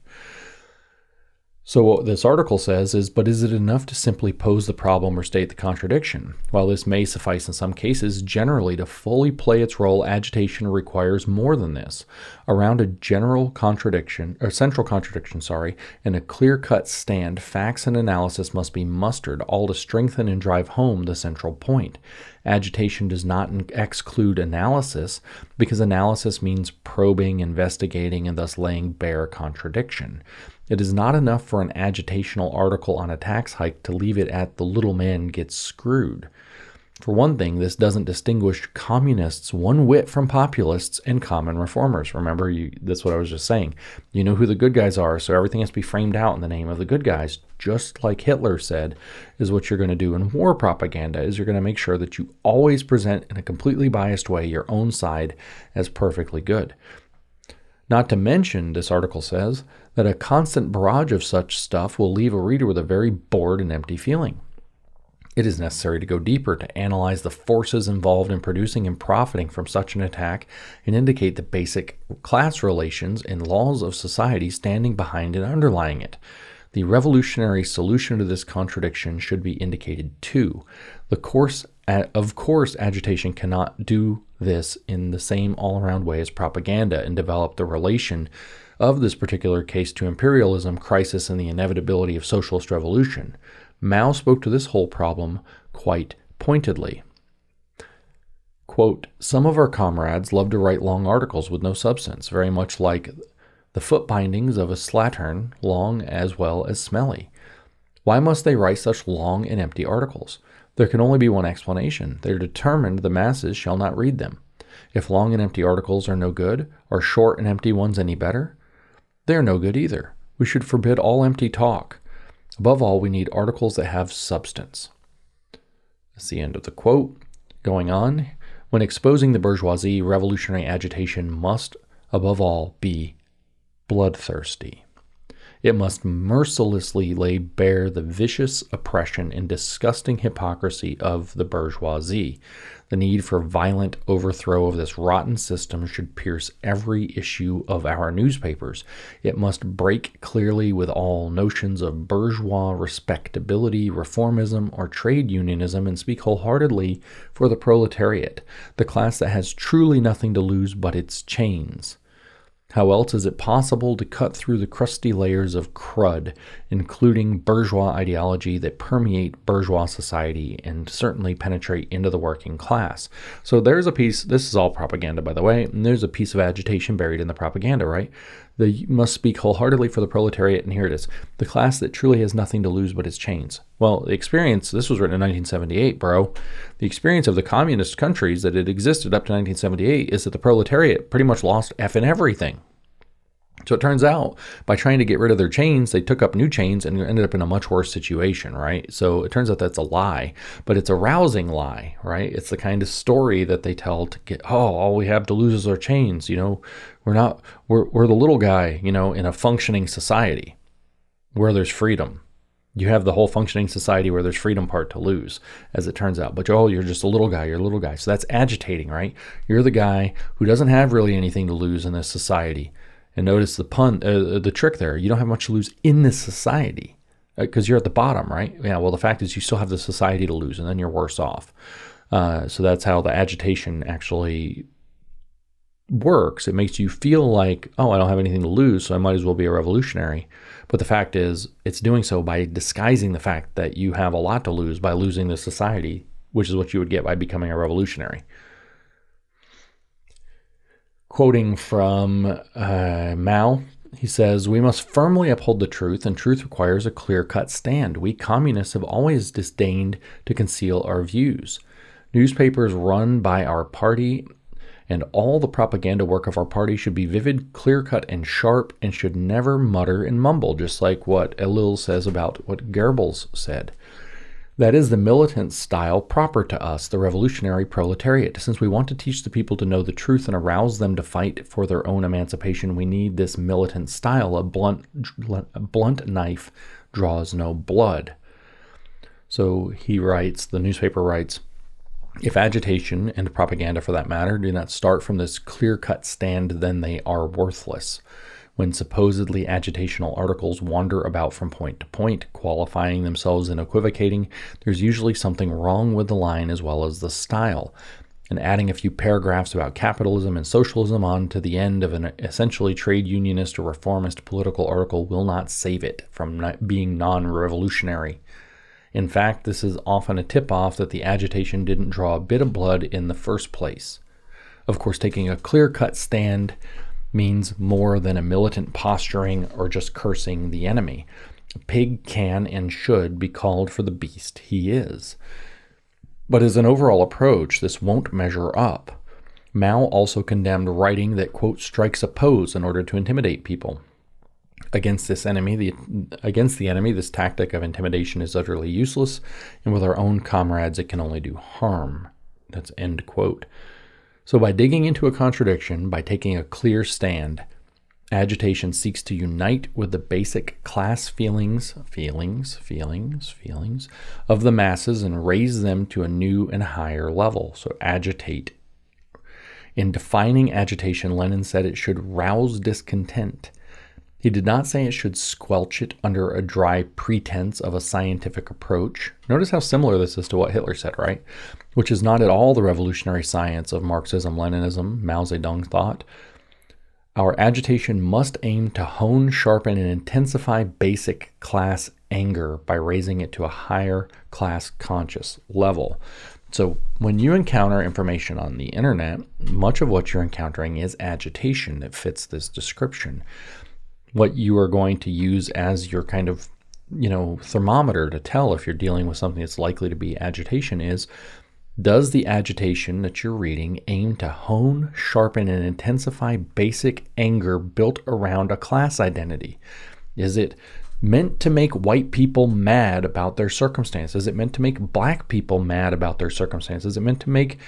So what this article says is, but is it enough to simply pose the problem or state the contradiction? While this may suffice in some cases, generally to fully play its role, agitation requires more than this. Around a central contradiction, and a clear-cut stand, facts and analysis must be mustered, all to strengthen and drive home the central point. Agitation does not exclude analysis, because analysis means probing, investigating, and thus laying bare contradiction. It is not enough for an agitational article on a tax hike to leave it at the little man gets screwed. For one thing, this doesn't distinguish communists one whit from populists and common reformers. Remember, that's what I was just saying. You know who the good guys are, so everything has to be framed out in the name of the good guys. Just like Hitler said, is what you're going to do in war propaganda, is you're going to make sure that you always present in a completely biased way your own side as perfectly good. Not to mention, this article says, that a constant barrage of such stuff will leave a reader with a very bored and empty feeling. It is necessary to go deeper, to analyze the forces involved in producing and profiting from such an attack, and indicate the basic class relations and laws of society standing behind and underlying it. The revolutionary solution to this contradiction should be indicated too. Of course, agitation cannot do this in the same all-around way as propaganda and develop the relation of this particular case to imperialism, crisis, and the inevitability of socialist revolution. Mao spoke to this whole problem quite pointedly. Quote, "Some of our comrades love to write long articles with no substance, very much like the foot bindings of a slattern, long as well as smelly. Why must they write such long and empty articles? There can only be one explanation. They're determined the masses shall not read them. If long and empty articles are no good, are short and empty ones any better? They are no good either. We should forbid all empty talk. Above all, we need articles that have substance." That's the end of the quote. Going on, when exposing the bourgeoisie, revolutionary agitation must, above all, be bloodthirsty. It must mercilessly lay bare the vicious oppression and disgusting hypocrisy of the bourgeoisie. The need for violent overthrow of this rotten system should pierce every issue of our newspapers. It must break clearly with all notions of bourgeois respectability, reformism, or trade unionism, and speak wholeheartedly for the proletariat, the class that has truly nothing to lose but its chains. How else is it possible to cut through the crusty layers of crud, including bourgeois ideology that permeate bourgeois society and certainly penetrate into the working class? So there's a piece, this is all propaganda, by the way, and there's a piece of agitation buried in the propaganda, right? They must speak wholeheartedly for the proletariat, and here it is, the class that truly has nothing to lose but its chains. Well, the experience, this was written in 1978, bro. The experience of the communist countries that had existed up to 1978 is that the proletariat pretty much lost effing everything. So it turns out, by trying to get rid of their chains, they took up new chains and ended up in a much worse situation, right? So it turns out that's a lie, but it's a rousing lie, right? It's the kind of story that they tell to get, all we have to lose is our chains, we're the little guy, in a functioning society where there's freedom. You have the whole functioning society where there's freedom part to lose, as it turns out. But, you're just a little guy. You're a little guy. So that's agitating, right? You're the guy who doesn't have really anything to lose in this society. And notice the trick there. You don't have much to lose in this society because you're at the bottom, right? Yeah, well, the fact is you still have the society to lose, and then you're worse off. So that's how the agitation actually works. It makes you feel like, I don't have anything to lose, so I might as well be a revolutionary. But the fact is, it's doing so by disguising the fact that you have a lot to lose by losing the society, which is what you would get by becoming a revolutionary. Quoting from Mao, he says, "We must firmly uphold the truth, and truth requires a clear-cut stand. We communists have always disdained to conceal our views. Newspapers run by our party and all the propaganda work of our party should be vivid, clear-cut, and sharp, and should never mutter and mumble," just like what Ellul says about what Goebbels said. "That is the militant style proper to us, the revolutionary proletariat. Since we want to teach the people to know the truth and arouse them to fight for their own emancipation, we need this militant style. A blunt knife draws no blood." So he writes, the newspaper writes, "If agitation, and propaganda for that matter, do not start from this clear-cut stand, then they are worthless. When supposedly agitational articles wander about from point to point, qualifying themselves and equivocating, there's usually something wrong with the line as well as the style. And adding a few paragraphs about capitalism and socialism on to the end of an essentially trade unionist or reformist political article will not save it from being non-revolutionary. In fact, this is often a tip-off that the agitation didn't draw a bit of blood in the first place. Of course, taking a clear-cut stand means more than a militant posturing or just cursing the enemy. A pig can and should be called for the beast he is. But as an overall approach, this won't measure up. Mao also condemned writing that, quote, strikes a pose in order to intimidate people. Against the enemy, this tactic of intimidation is utterly useless, and with our own comrades, it can only do harm. That's end quote. So by digging into a contradiction, by taking a clear stand, agitation seeks to unite with the basic class feelings of the masses and raise them to a new and higher level. So agitate. In defining agitation, Lenin said it should rouse discontent. He did not say it should squelch it under a dry pretense of a scientific approach. Notice how similar this is to what Hitler said, right? Which is not at all the revolutionary science of Marxism, Leninism, Mao Zedong thought. Our agitation must aim to hone, sharpen, and intensify basic class anger by raising it to a higher class conscious level. So when you encounter information on the internet, much of what you're encountering is agitation that fits this description. What you are going to use as your kind of, thermometer to tell if you're dealing with something that's likely to be agitation is, does the agitation that you're reading aim to hone, sharpen, and intensify basic anger built around a class identity? Is it meant to make white people mad about their circumstances? Is it meant to make black people mad about their circumstances? Is it meant to make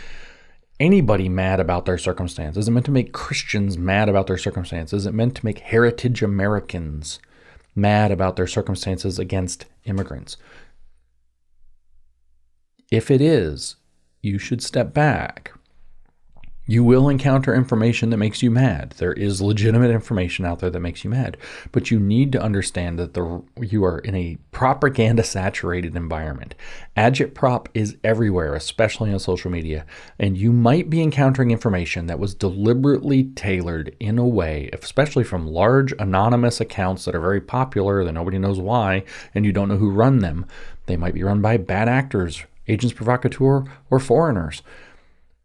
anybody mad about their circumstances? Is it meant to make Christians mad about their circumstances? Is it meant to make heritage Americans mad about their circumstances against immigrants? If it is, you should step back. You will encounter information that makes you mad. There is legitimate information out there that makes you mad. But you need to understand that you are in a propaganda-saturated environment. Agitprop is everywhere, especially on social media. And you might be encountering information that was deliberately tailored in a way, especially from large anonymous accounts that are very popular, that nobody knows why, and you don't know who run them. They might be run by bad actors, agents provocateur, or foreigners.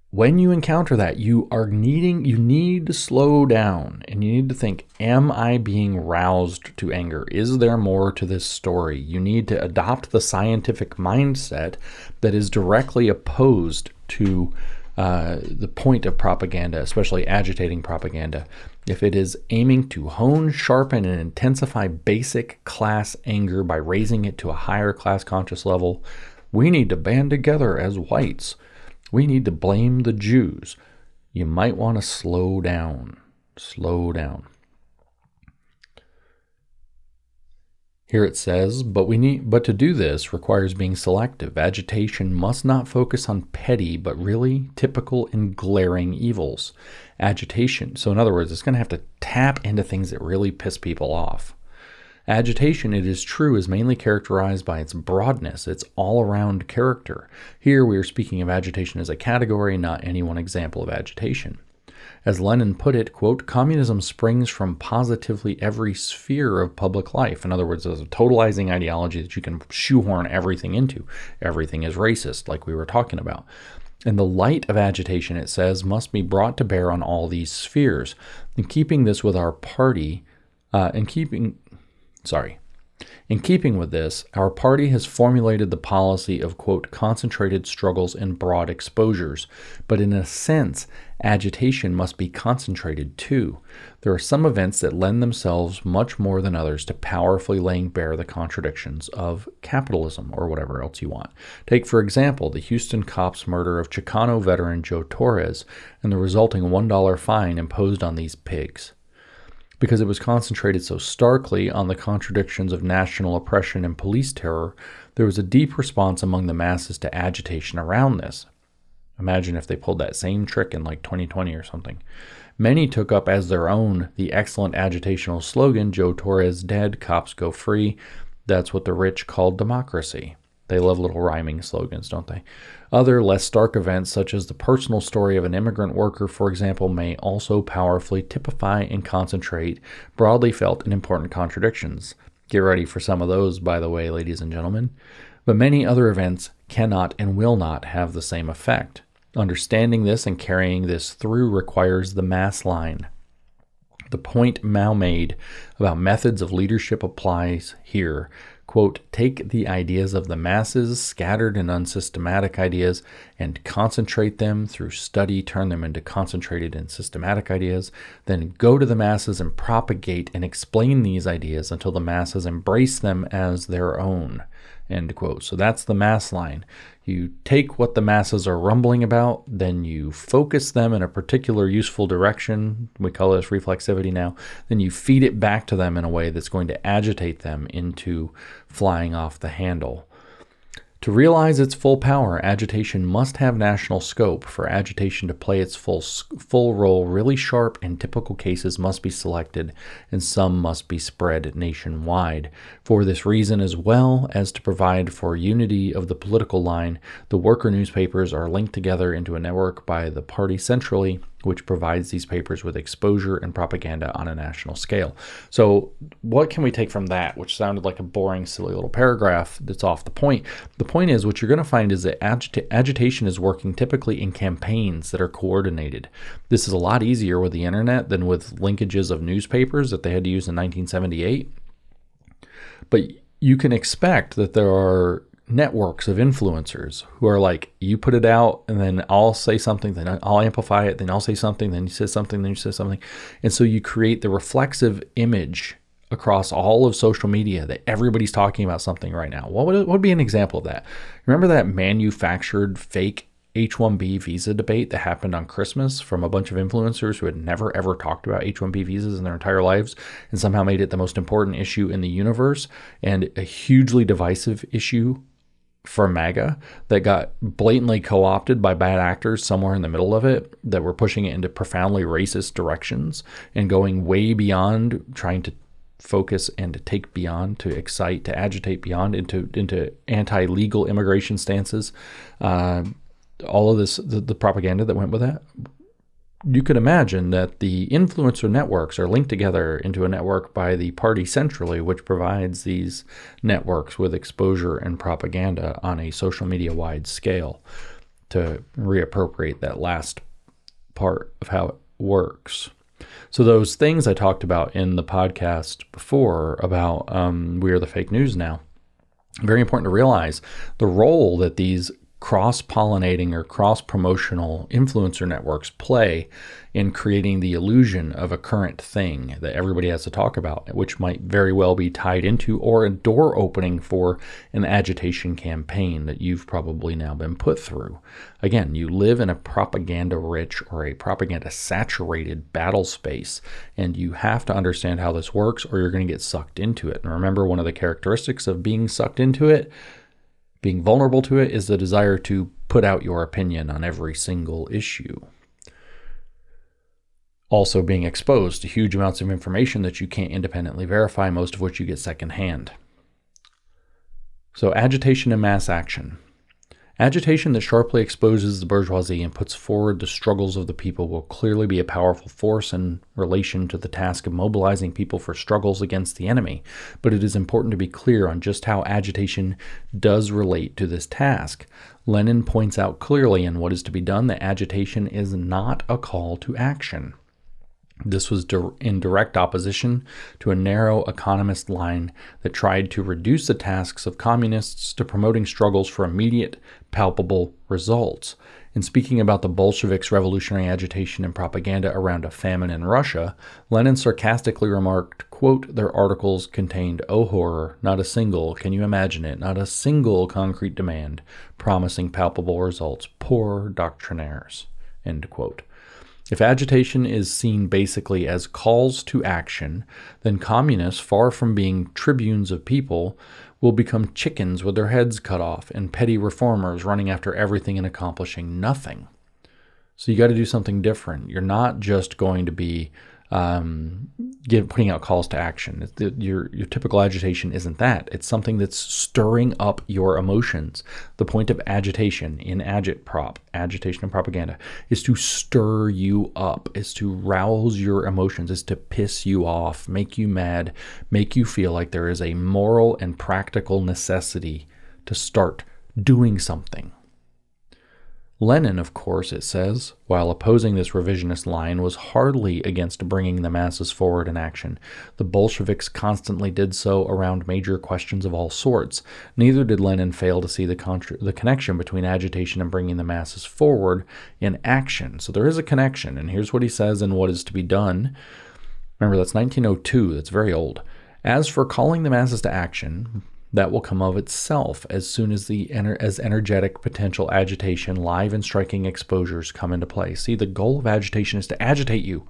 When you encounter that, you need to slow down and you need to think, am I being roused to anger? Is there more to this story? You need to adopt the scientific mindset that is directly opposed to the point of propaganda, especially agitating propaganda. If it is aiming to hone, sharpen, and intensify basic class anger by raising it to a higher class conscious level, we need to band together as whites. We need to blame the Jews. You might want to slow down. Slow down. Here it says, but to do this requires being selective. Agitation must not focus on petty, but really typical and glaring evils. Agitation, so in other words, it's going to have to tap into things that really piss people off. Agitation, it is true, is mainly characterized by its broadness, its all-around character. Here we are speaking of agitation as a category, not any one example of agitation. As Lenin put it, quote, communism springs from positively every sphere of public life. In other words, there's a totalizing ideology that you can shoehorn everything into. Everything is racist, like we were talking about. And the light of agitation, it says, must be brought to bear on all these spheres. In keeping this with our party, in keeping with this, our party has formulated the policy of, quote, concentrated struggles and broad exposures. But in a sense, agitation must be concentrated too. There are some events that lend themselves much more than others to powerfully laying bare the contradictions of capitalism, or whatever else you want. Take, for example, the Houston cops' murder of Chicano veteran Joe Torres and the resulting $1 fine imposed on these pigs. Because it was concentrated so starkly on the contradictions of national oppression and police terror, there was a deep response among the masses to agitation around this. Imagine if they pulled that same trick in like 2020 or something. Many took up as their own the excellent agitational slogan, Joe Torres dead, cops go free. That's what the rich call democracy. They love little rhyming slogans, don't they? Other, less stark events, such as the personal story of an immigrant worker, for example, may also powerfully typify and concentrate broadly felt and important contradictions. Get ready for some of those, by the way, ladies and gentlemen. But many other events cannot and will not have the same effect. Understanding this and carrying this through requires the mass line. The point Mao made about methods of leadership applies here. Quote, take the ideas of the masses, scattered and unsystematic ideas, and concentrate them through study, turn them into concentrated and systematic ideas, then go to the masses and propagate and explain these ideas until the masses embrace them as their own. End quote. So that's the mass line. You take what the masses are rumbling about, then you focus them in a particular useful direction. We call this reflexivity now. Then you feed it back to them in a way that's going to agitate them into flying off the handle. To realize its full power, agitation must have national scope. For agitation to play its full role, really sharp and typical cases must be selected, and some must be spread nationwide. For this reason, as well as to provide for unity of the political line, the worker newspapers are linked together into a network by the party centrally, which provides these papers with exposure and propaganda on a national scale. So what can we take from that, which sounded like a boring, silly little paragraph that's off the point? The point is, what you're going to find is that agitation is working typically in campaigns that are coordinated. This is a lot easier with the internet than with linkages of newspapers that they had to use in 1978. But you can expect that there are networks of influencers who are like, you put it out and then I'll say something, then I'll amplify it, then I'll say something, then you say something, then you say something. And so you create the reflexive image across all of social media that everybody's talking about something right now. What would be an example of that? Remember that manufactured fake H-1B visa debate that happened on Christmas from a bunch of influencers who had never ever talked about H-1B visas in their entire lives and somehow made it the most important issue in the universe and a hugely divisive issue for MAGA that got blatantly co-opted by bad actors somewhere in the middle of it that were pushing it into profoundly racist directions and going way beyond trying to focus and to take beyond, to excite, to agitate beyond into anti-legal immigration stances. All of this, the propaganda that went with that. You could imagine that the influencer networks are linked together into a network by the party centrally, which provides these networks with exposure and propaganda on a social media wide scale, to reappropriate that last part of how it works. So those things I talked about in the podcast before about We Are the Fake News Now, very important to realize the role that these cross-pollinating or cross-promotional influencer networks play in creating the illusion of a current thing that everybody has to talk about, which might very well be tied into or a door opening for an agitation campaign that you've probably now been put through. Again, you live in a propaganda-rich or a propaganda-saturated battle space, and you have to understand how this works or you're going to get sucked into it. And remember, one of the characteristics of being sucked into it, being vulnerable to it, is the desire to put out your opinion on every single issue. Also being exposed to huge amounts of information that you can't independently verify, most of which you get secondhand. So agitation and mass action. Agitation that sharply exposes the bourgeoisie and puts forward the struggles of the people will clearly be a powerful force in relation to the task of mobilizing people for struggles against the enemy. But it is important to be clear on just how agitation does relate to this task. Lenin points out clearly in What is to be Done that agitation is not a call to action. This was in direct opposition to a narrow economist line that tried to reduce the tasks of communists to promoting struggles for immediate, palpable results. In speaking about the Bolsheviks' revolutionary agitation and propaganda around a famine in Russia, Lenin sarcastically remarked, quote, "Their articles contained, oh horror, not a single, can you imagine it, not a single concrete demand promising palpable results. Poor doctrinaires," end quote. If agitation is seen basically as calls to action, then communists, far from being tribunes of people, will become chickens with their heads cut off and petty reformers running after everything and accomplishing nothing. So you got to do something different. You're not just going to be putting out calls to action. Your typical agitation isn't that. It's something that's stirring up your emotions. The point of agitation in Agitprop, agitation and propaganda, is to stir you up, is to rouse your emotions, is to piss you off, make you mad, make you feel like there is a moral and practical necessity to start doing something. Lenin, of course, it says, while opposing this revisionist line, was hardly against bringing the masses forward in action. The Bolsheviks constantly did so around major questions of all sorts. Neither did Lenin fail to see the connection between agitation and bringing the masses forward in action. So there is a connection, and here's what he says in What is to be Done. Remember, that's 1902. That's very old. As for calling the masses to action, that will come of itself as soon as as energetic potential agitation, live and striking exposures come into play. See, the goal of agitation is to agitate you.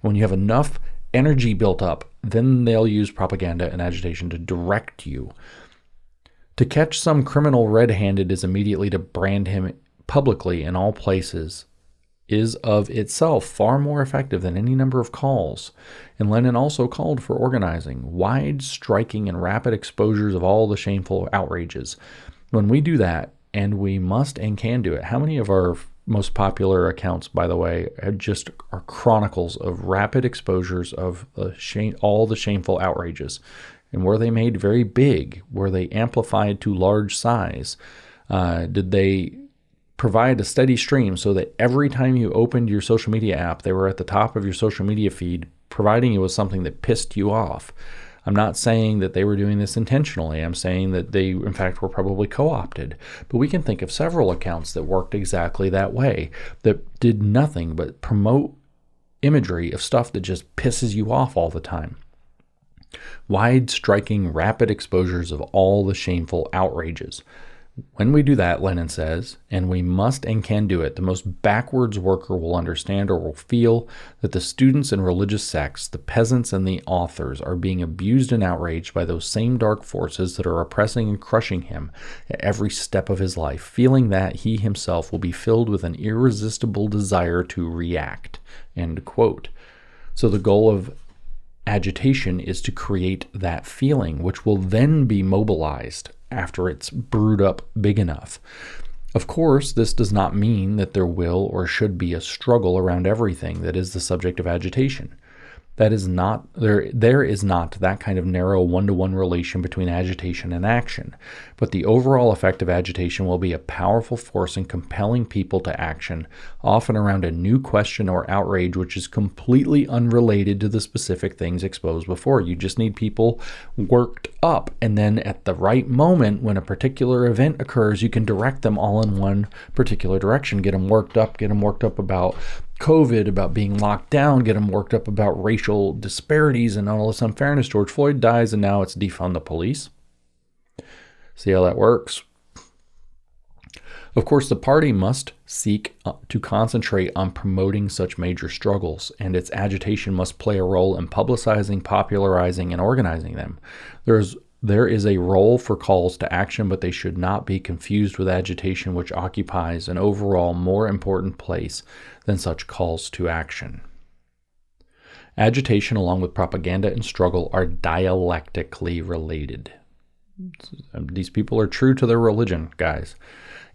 And when you have enough energy built up, then they'll use propaganda and agitation to direct you. To catch some criminal red-handed is immediately to brand him publicly in all places is of itself far more effective than any number of calls. And Lenin also called for organizing, wide, striking, and rapid exposures of all the shameful outrages. When we do that, and we must and can do it, how many of our most popular accounts, by the way, are chronicles of rapid exposures of all the shameful outrages? And were they made very big? Were they amplified to large size? Did they provide a steady stream so that every time you opened your social media app, they were at the top of your social media feed, providing you with something that pissed you off? I'm not saying that they were doing this intentionally. I'm saying that they, in fact, were probably co-opted. But we can think of several accounts that worked exactly that way, that did nothing but promote imagery of stuff that just pisses you off all the time. Wide, striking, rapid exposures of all the shameful outrages. When we do that, Lenin says, and we must and can do it, the most backwards worker will understand or will feel that the students and religious sects, the peasants and the authors are being abused and outraged by those same dark forces that are oppressing and crushing him at every step of his life, feeling that he himself will be filled with an irresistible desire to react. End quote. So the goal of agitation is to create that feeling, which will then be mobilized after it's brewed up big enough. Of course, this does not mean that there will or should be a struggle around everything that is the subject of agitation. That is not there is not that kind of narrow one-to-one relation between agitation and action, but the overall effect of agitation will be a powerful force in compelling people to action, often around a new question or outrage which is completely unrelated to the specific things exposed before. You just need people worked up, and then at the right moment when a particular event occurs, you can direct them all in one particular direction. Get them worked up about COVID, about being locked down, get them worked up about racial disparities and all this unfairness. George Floyd dies, and now it's defund the police. See how that works? Of course, the party must seek to concentrate on promoting such major struggles, and its agitation must play a role in publicizing, popularizing, and organizing them. There is a role for calls to action, but they should not be confused with agitation, which occupies an overall more important place than such calls to action. Agitation, along with propaganda and struggle, are dialectically related. These people are true to their religion, guys.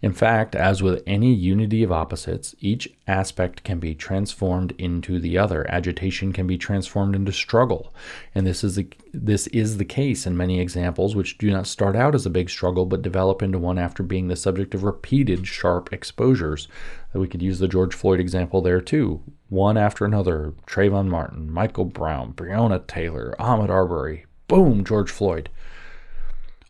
In fact, as with any unity of opposites, each aspect can be transformed into the other. Agitation can be transformed into struggle, and this is the case in many examples which do not start out as a big struggle but develop into one after being the subject of repeated sharp exposures. We could use the George Floyd example there too. One after another: Trayvon Martin, Michael Brown, Breonna Taylor, Ahmaud Arbery. Boom, George Floyd.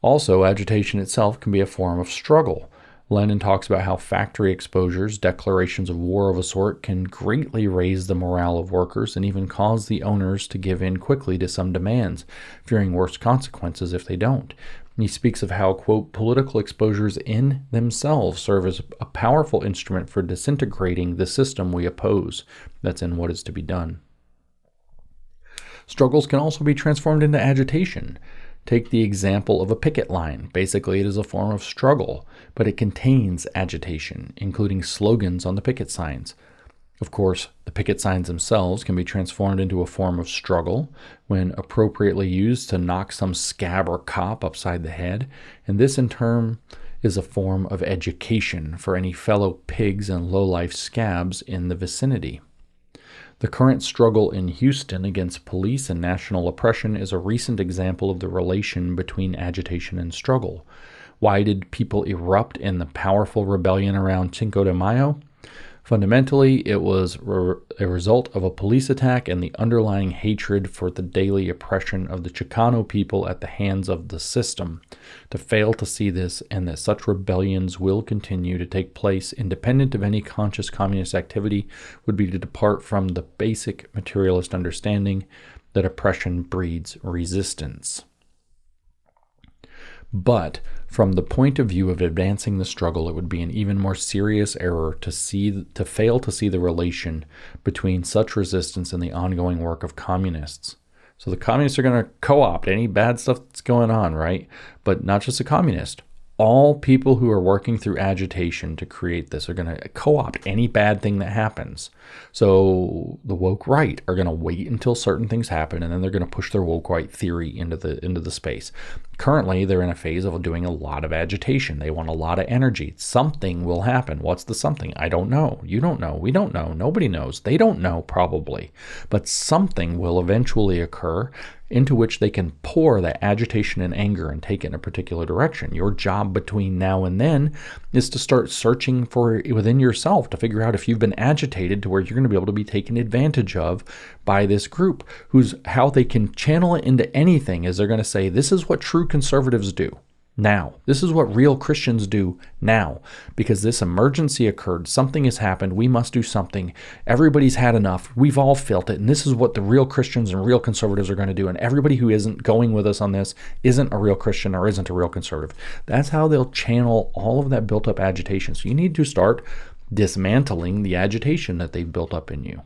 Also, agitation itself can be a form of struggle. Lenin talks about how factory exposures, declarations of war of a sort, can greatly raise the morale of workers and even cause the owners to give in quickly to some demands, fearing worse consequences if they don't. He speaks of how, quote, political exposures in themselves serve as a powerful instrument for disintegrating the system we oppose. That's in What Is to Be Done. Struggles can also be transformed into agitation. Take the example of a picket line. Basically, it is a form of struggle, but it contains agitation, including slogans on the picket signs. Of course, the picket signs themselves can be transformed into a form of struggle when appropriately used to knock some scab or cop upside the head, and this in turn is a form of education for any fellow pigs and low-life scabs in the vicinity. The current struggle in Houston against police and national oppression is a recent example of the relation between agitation and struggle. Why did people erupt in the powerful rebellion around Cinco de Mayo? Fundamentally, it was a result of a police attack and the underlying hatred for the daily oppression of the Chicano people at the hands of the system. To fail to see this and that such rebellions will continue to take place independent of any conscious communist activity would be to depart from the basic materialist understanding that oppression breeds resistance. But from the point of view of advancing the struggle, it would be an even more serious error to fail to see the relation between such resistance and the ongoing work of communists. So the communists are going to co-opt any bad stuff that's going on, right? But not just the communists. All people who are working through agitation to create this are going to co-opt any bad thing that happens. So the woke right are going to wait until certain things happen, and then they're going to push their woke right theory into the space. Currently, they're in a phase of doing a lot of agitation. They want a lot of energy. Something will happen. What's the something? I don't know. You don't know. We don't know. Nobody knows. They don't know, probably. But something will eventually occur into which they can pour that agitation and anger and take it in a particular direction. Your job between now and then is to start searching for within yourself to figure out if you've been agitated to where you're going to be able to be taken advantage of by this group, how they can channel it into anything is they're going to say, this is what true conservatives do now. This is what real Christians do now, because this emergency occurred. Something has happened. We must do something. Everybody's had enough. We've all felt it. And this is what the real Christians and real conservatives are going to do. And everybody who isn't going with us on this isn't a real Christian or isn't a real conservative. That's how they'll channel all of that built up agitation. So you need to start dismantling the agitation that they've built up in you.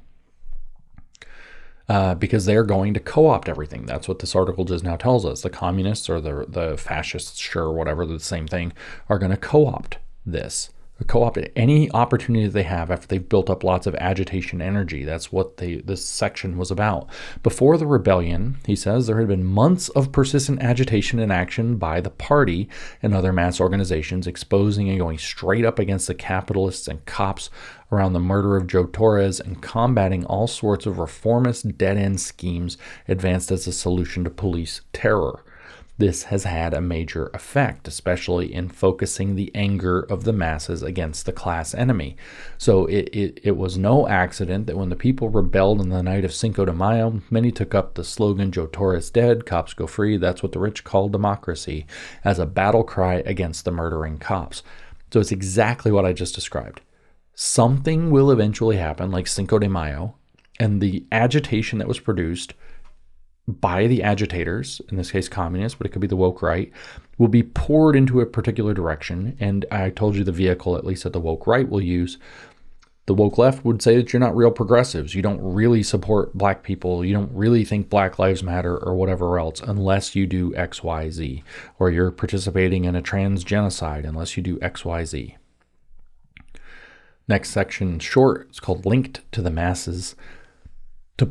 Because they're going to co-opt everything. That's what this article just now tells us. The communists or the fascists, sure, whatever, the same thing, are going to co-opt this. Co-opt any opportunity that they have after they've built up lots of agitation energy. That's what this section was about. Before the rebellion, he says, there had been months of persistent agitation and action by the party and other mass organizations, exposing and going straight up against the capitalists and cops around the murder of Joe Torres and combating all sorts of reformist dead-end schemes advanced as a solution to police terror. This has had a major effect, especially in focusing the anger of the masses against the class enemy. So it was no accident that when the people rebelled on the night of Cinco de Mayo, many took up the slogan, Joe Torres dead, cops go free, that's what the rich call democracy, as a battle cry against the murdering cops. So it's exactly what I just described. Something will eventually happen, like Cinco de Mayo, and the agitation that was produced by the agitators, in this case communists, but it could be the woke right, will be poured into a particular direction. And I told you the vehicle, at least that the woke right will use. The woke left would say that you're not real progressives. You don't really support black people. You don't really think Black Lives Matter or whatever else unless you do X, Y, Z. Or you're participating in a trans genocide unless you do X, Y, Z. Next section, short, it's called Linked to the Masses. To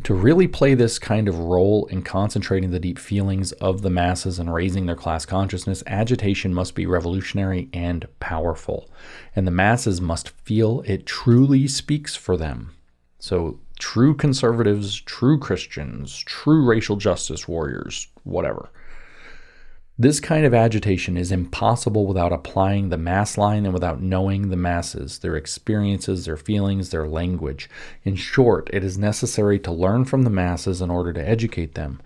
really play this kind of role in concentrating the deep feelings of the masses and raising their class consciousness, agitation must be revolutionary and powerful. And the masses must feel it truly speaks for them. So true conservatives, true Christians, true racial justice warriors, whatever. This kind of agitation is impossible without applying the mass line and without knowing the masses, their experiences, their feelings, their language. In short, it is necessary to learn from the masses in order to educate them.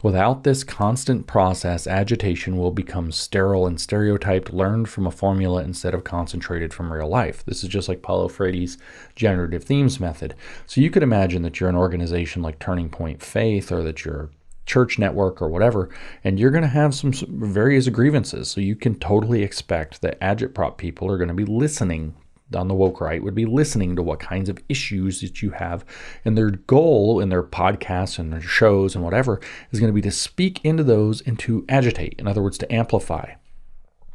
Without this constant process, agitation will become sterile and stereotyped, learned from a formula instead of concentrated from real life. This is just like Paulo Freire's generative themes method. So you could imagine that you're an organization like Turning Point Faith, or that you're church network or whatever, and you're going to have some various grievances. So you can totally expect that Agitprop people are going to be listening, on the woke right, would be listening to what kinds of issues that you have. And their goal in their podcasts and their shows and whatever is going to be to speak into those and to agitate. In other words, to amplify.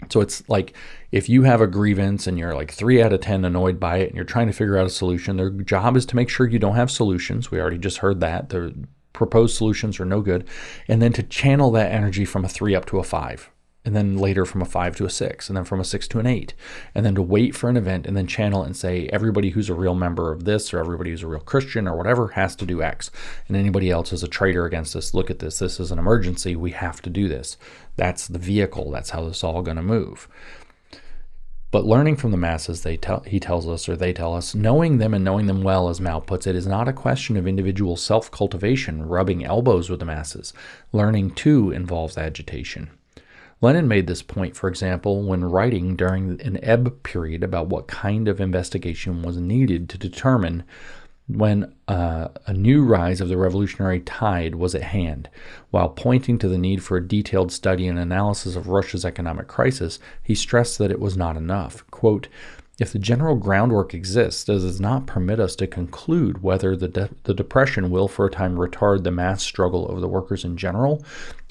So it's like if you have a grievance and you're like 3 out of 10 annoyed by it and you're trying to figure out a solution, their job is to make sure you don't have solutions. We already just heard that. The proposed solutions are no good. And then to channel that energy from a 3 up to a 5. And then later from a 5 to a 6. And then from a 6 to an 8. And then to wait for an event and then channel and say everybody who's a real member of this or everybody who's a real Christian or whatever has to do X. And anybody else is a traitor against us. Look at this. This is an emergency. We have to do this. That's the vehicle. That's how this is all going to move. But learning from the masses, they tell us, knowing them and knowing them well, as Mao puts it, is not a question of individual self-cultivation, rubbing elbows with the masses. Learning, too, involves agitation. Lenin made this point, for example, when writing during an ebb period about what kind of investigation was needed to determine when a new rise of the revolutionary tide was at hand. While pointing to the need for a detailed study and analysis of Russia's economic crisis, he stressed that it was not enough. Quote, if the general groundwork exists, does it not permit us to conclude whether the depression will for a time retard the mass struggle of the workers in general,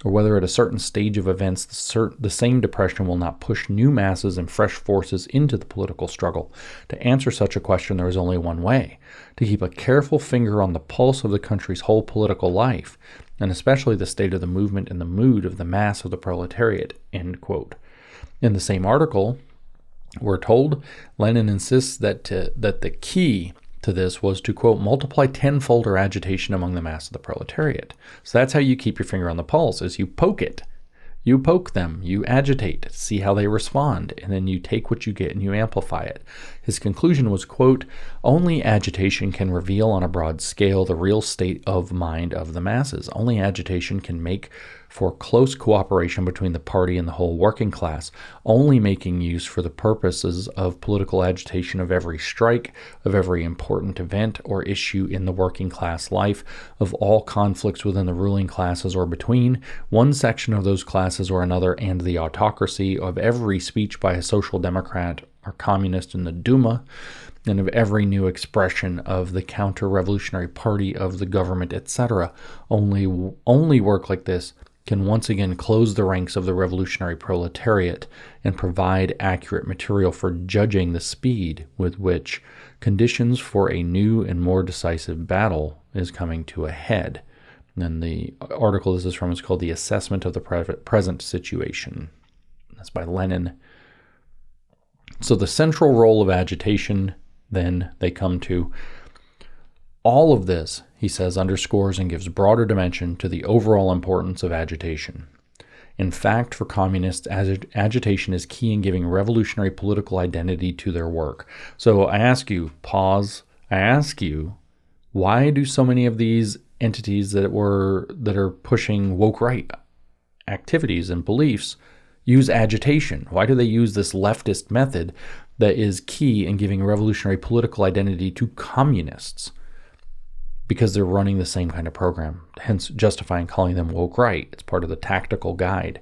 or whether at a certain stage of events the same depression will not push new masses and fresh forces into the political struggle? To answer such a question, there is only one way: to keep a careful finger on the pulse of the country's whole political life, and especially the state of the movement and the mood of the mass of the proletariat. End quote. In the same article, we're told Lenin insists that the key to this was to, quote, multiply tenfold our agitation among the mass of the proletariat. So that's how you keep your finger on the pulse, is you poke it. You poke them, you agitate, see how they respond, and then you take what you get and you amplify it. His conclusion was, quote, only agitation can reveal on a broad scale the real state of mind of the masses. Only agitation can make for close cooperation between the party and the whole working class, only making use for the purposes of political agitation of every strike, of every important event or issue in the working class life, of all conflicts within the ruling classes or between one section of those classes or another and the autocracy, of every speech by a social democrat or communist in the Duma, and of every new expression of the counter-revolutionary party of the government, etc. Only work like this can once again close the ranks of the revolutionary proletariat and provide accurate material for judging the speed with which conditions for a new and more decisive battle is coming to a head. And the article this is from is called The Assessment of the Present Situation. That's by Lenin. So the central role of agitation, then they come to, all of this, he says, underscores and gives broader dimension to the overall importance of agitation. In fact, for communists, agitation is key in giving revolutionary political identity to their work. So I ask you, why do so many of these entities that are pushing woke right activities and beliefs use agitation? Why do they use this leftist method that is key in giving revolutionary political identity to communists? Because they're running the same kind of program, hence justifying calling them woke right. It's part of the tactical guide.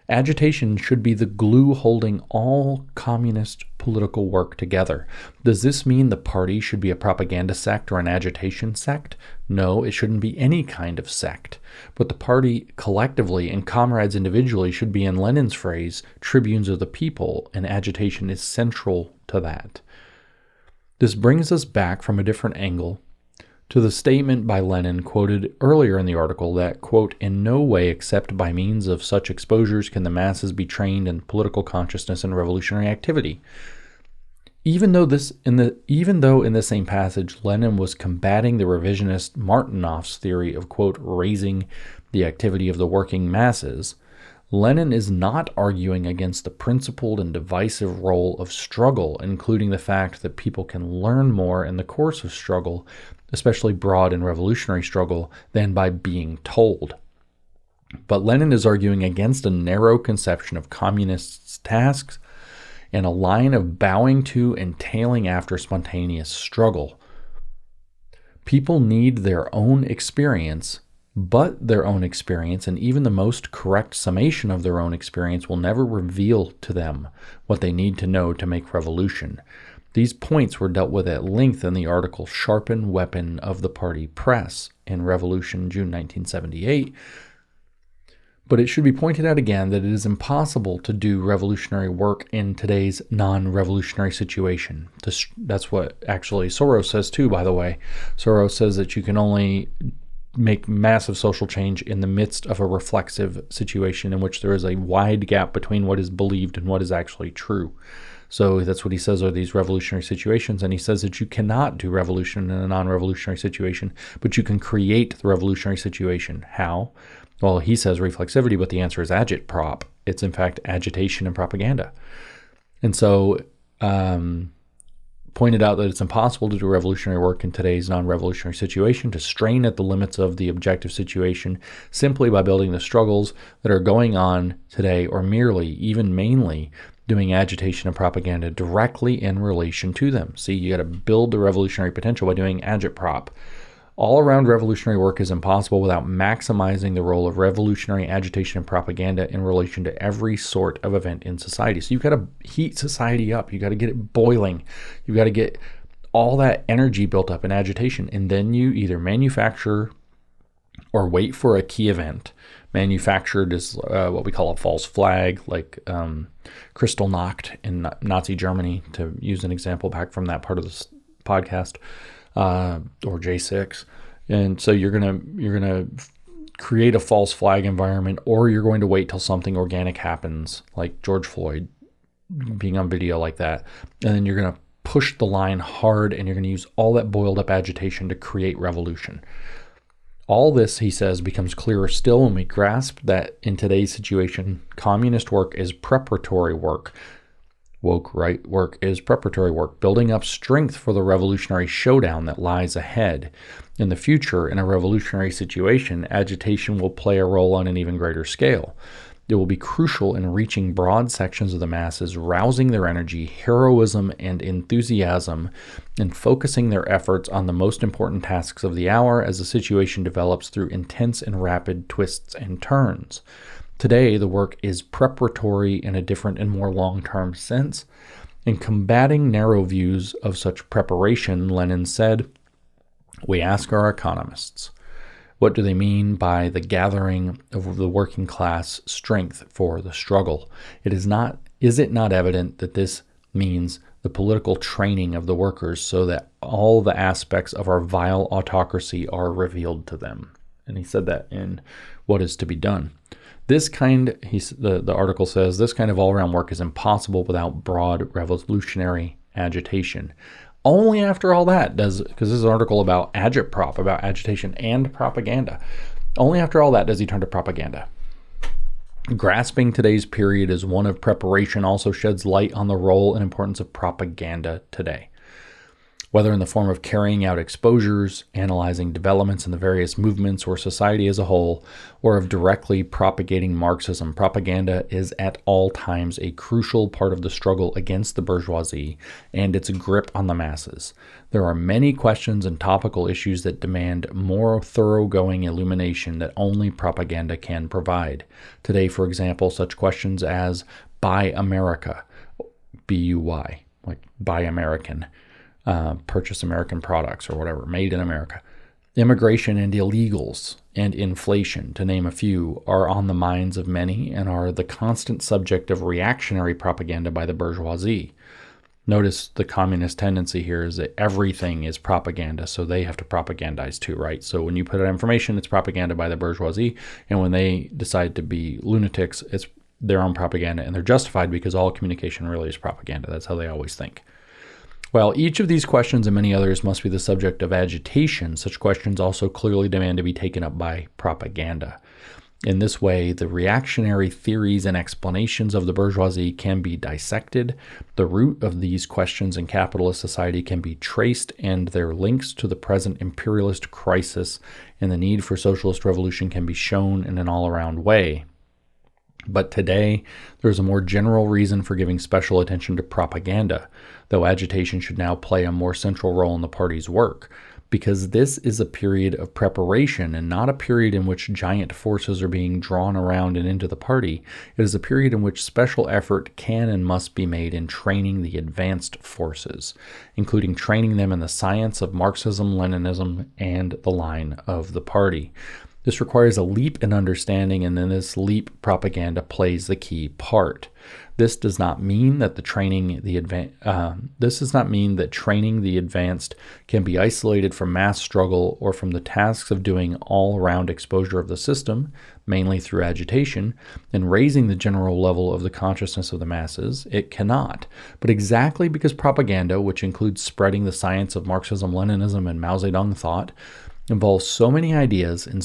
Agitation should be the glue holding all communist political work together. Does this mean the party should be a propaganda sect or an agitation sect? No, it shouldn't be any kind of sect. But the party collectively and comrades individually should be, in Lenin's phrase, tribunes of the people, and agitation is central to that. This brings us back from a different angle to the statement by Lenin quoted earlier in the article that, quote, in no way except by means of such exposures can the masses be trained in political consciousness and revolutionary activity. Even though in the same passage Lenin was combating the revisionist Martinov's theory of, quote, raising the activity of the working masses, Lenin is not arguing against the principled and divisive role of struggle, including the fact that people can learn more in the course of struggle, especially broad and revolutionary struggle, than by being told. But Lenin is arguing against a narrow conception of communists' tasks and a line of bowing to and tailing after spontaneous struggle. People need their own experience, but their own experience, and even the most correct summation of their own experience, will never reveal to them what they need to know to make revolution. These points were dealt with at length in the article Sharpen Weapon of the Party Press in Revolution, June 1978. But it should be pointed out again that it is impossible to do revolutionary work in today's non-revolutionary situation. That's what actually Soros says too, by the way. Soros says that you can only make massive social change in the midst of a reflexive situation in which there is a wide gap between what is believed and what is actually true. So that's what he says are these revolutionary situations, and he says that you cannot do revolution in a non-revolutionary situation, but you can create the revolutionary situation. How? Well, he says reflexivity, but the answer is agitprop. It's in fact agitation and propaganda. And so pointed out that it's impossible to do revolutionary work in today's non-revolutionary situation, to strain at the limits of the objective situation simply by building the struggles that are going on today, or merely, even mainly, doing agitation and propaganda directly in relation to them. See, you got to build the revolutionary potential by doing agitprop. All-around revolutionary work is impossible without maximizing the role of revolutionary agitation and propaganda in relation to every sort of event in society. So you've got to heat society up. You've got to get it boiling. You've got to get all that energy built up in agitation. And then you either manufacture or wait for a key event. Manufactured is what we call a false flag, like Kristallnacht in Nazi Germany, to use an example back from that part of the podcast, or J6. And so you're gonna create a false flag environment, or you're going to wait till something organic happens, like George Floyd being on video like that, and then you're gonna push the line hard, and you're gonna use all that boiled up agitation to create revolution. All this, he says, becomes clearer still when we grasp that in today's situation, communist work is preparatory work. Woke right work is preparatory work, building up strength for the revolutionary showdown that lies ahead. In the future, in a revolutionary situation, agitation will play a role on an even greater scale. It will be crucial in reaching broad sections of the masses, rousing their energy, heroism, and enthusiasm, and focusing their efforts on the most important tasks of the hour as the situation develops through intense and rapid twists and turns. Today, the work is preparatory in a different and more long-term sense. In combating narrow views of such preparation, Lenin said, "We ask our economists, What do they mean by the gathering of the working class strength for the struggle? Is it not evident that this means the political training of the workers so that all the aspects of our vile autocracy are revealed to them? And he said that in What Is to Be Done. The article says, this kind of all-around work is impossible without broad revolutionary agitation. Only after all that because this is an article about Agitprop, about agitation and propaganda. Only after all that does he turn to propaganda. Grasping today's period as one of preparation also sheds light on the role and importance of propaganda today. Whether in the form of carrying out exposures, analyzing developments in the various movements or society as a whole, or of directly propagating Marxism, propaganda is at all times a crucial part of the struggle against the bourgeoisie and its grip on the masses. There are many questions and topical issues that demand more thoroughgoing illumination that only propaganda can provide. Today, for example, such questions as Buy America, B-U-Y, like Buy American, purchase American products or whatever, made in America. Immigration and illegals and inflation, to name a few, are on the minds of many and are the constant subject of reactionary propaganda by the bourgeoisie. Notice the communist tendency here is that everything is propaganda, so they have to propagandize too, right? So when you put out information, it's propaganda by the bourgeoisie, and when they decide to be lunatics, it's their own propaganda, and they're justified because all communication really is propaganda. That's how they always think. While each of these questions and many others must be the subject of agitation, such questions also clearly demand to be taken up by propaganda. In this way, the reactionary theories and explanations of the bourgeoisie can be dissected, the root of these questions in capitalist society can be traced, and their links to the present imperialist crisis and the need for socialist revolution can be shown in an all-around way. But today, there's a more general reason for giving special attention to propaganda, though agitation should now play a more central role in the party's work, because this is a period of preparation and not a period in which giant forces are being drawn around and into the party. It is a period in which special effort can and must be made in training the advanced forces, including training them in the science of Marxism, Leninism, and the line of the party. This requires a leap in understanding, and in this leap, propaganda plays the key part. This does not mean that training the advanced can be isolated from mass struggle or from the tasks of doing all-around exposure of the system, mainly through agitation, and raising the general level of the consciousness of the masses. It cannot. But exactly because propaganda, which includes spreading the science of Marxism, Leninism, and Mao Zedong thought, involves so many ideas and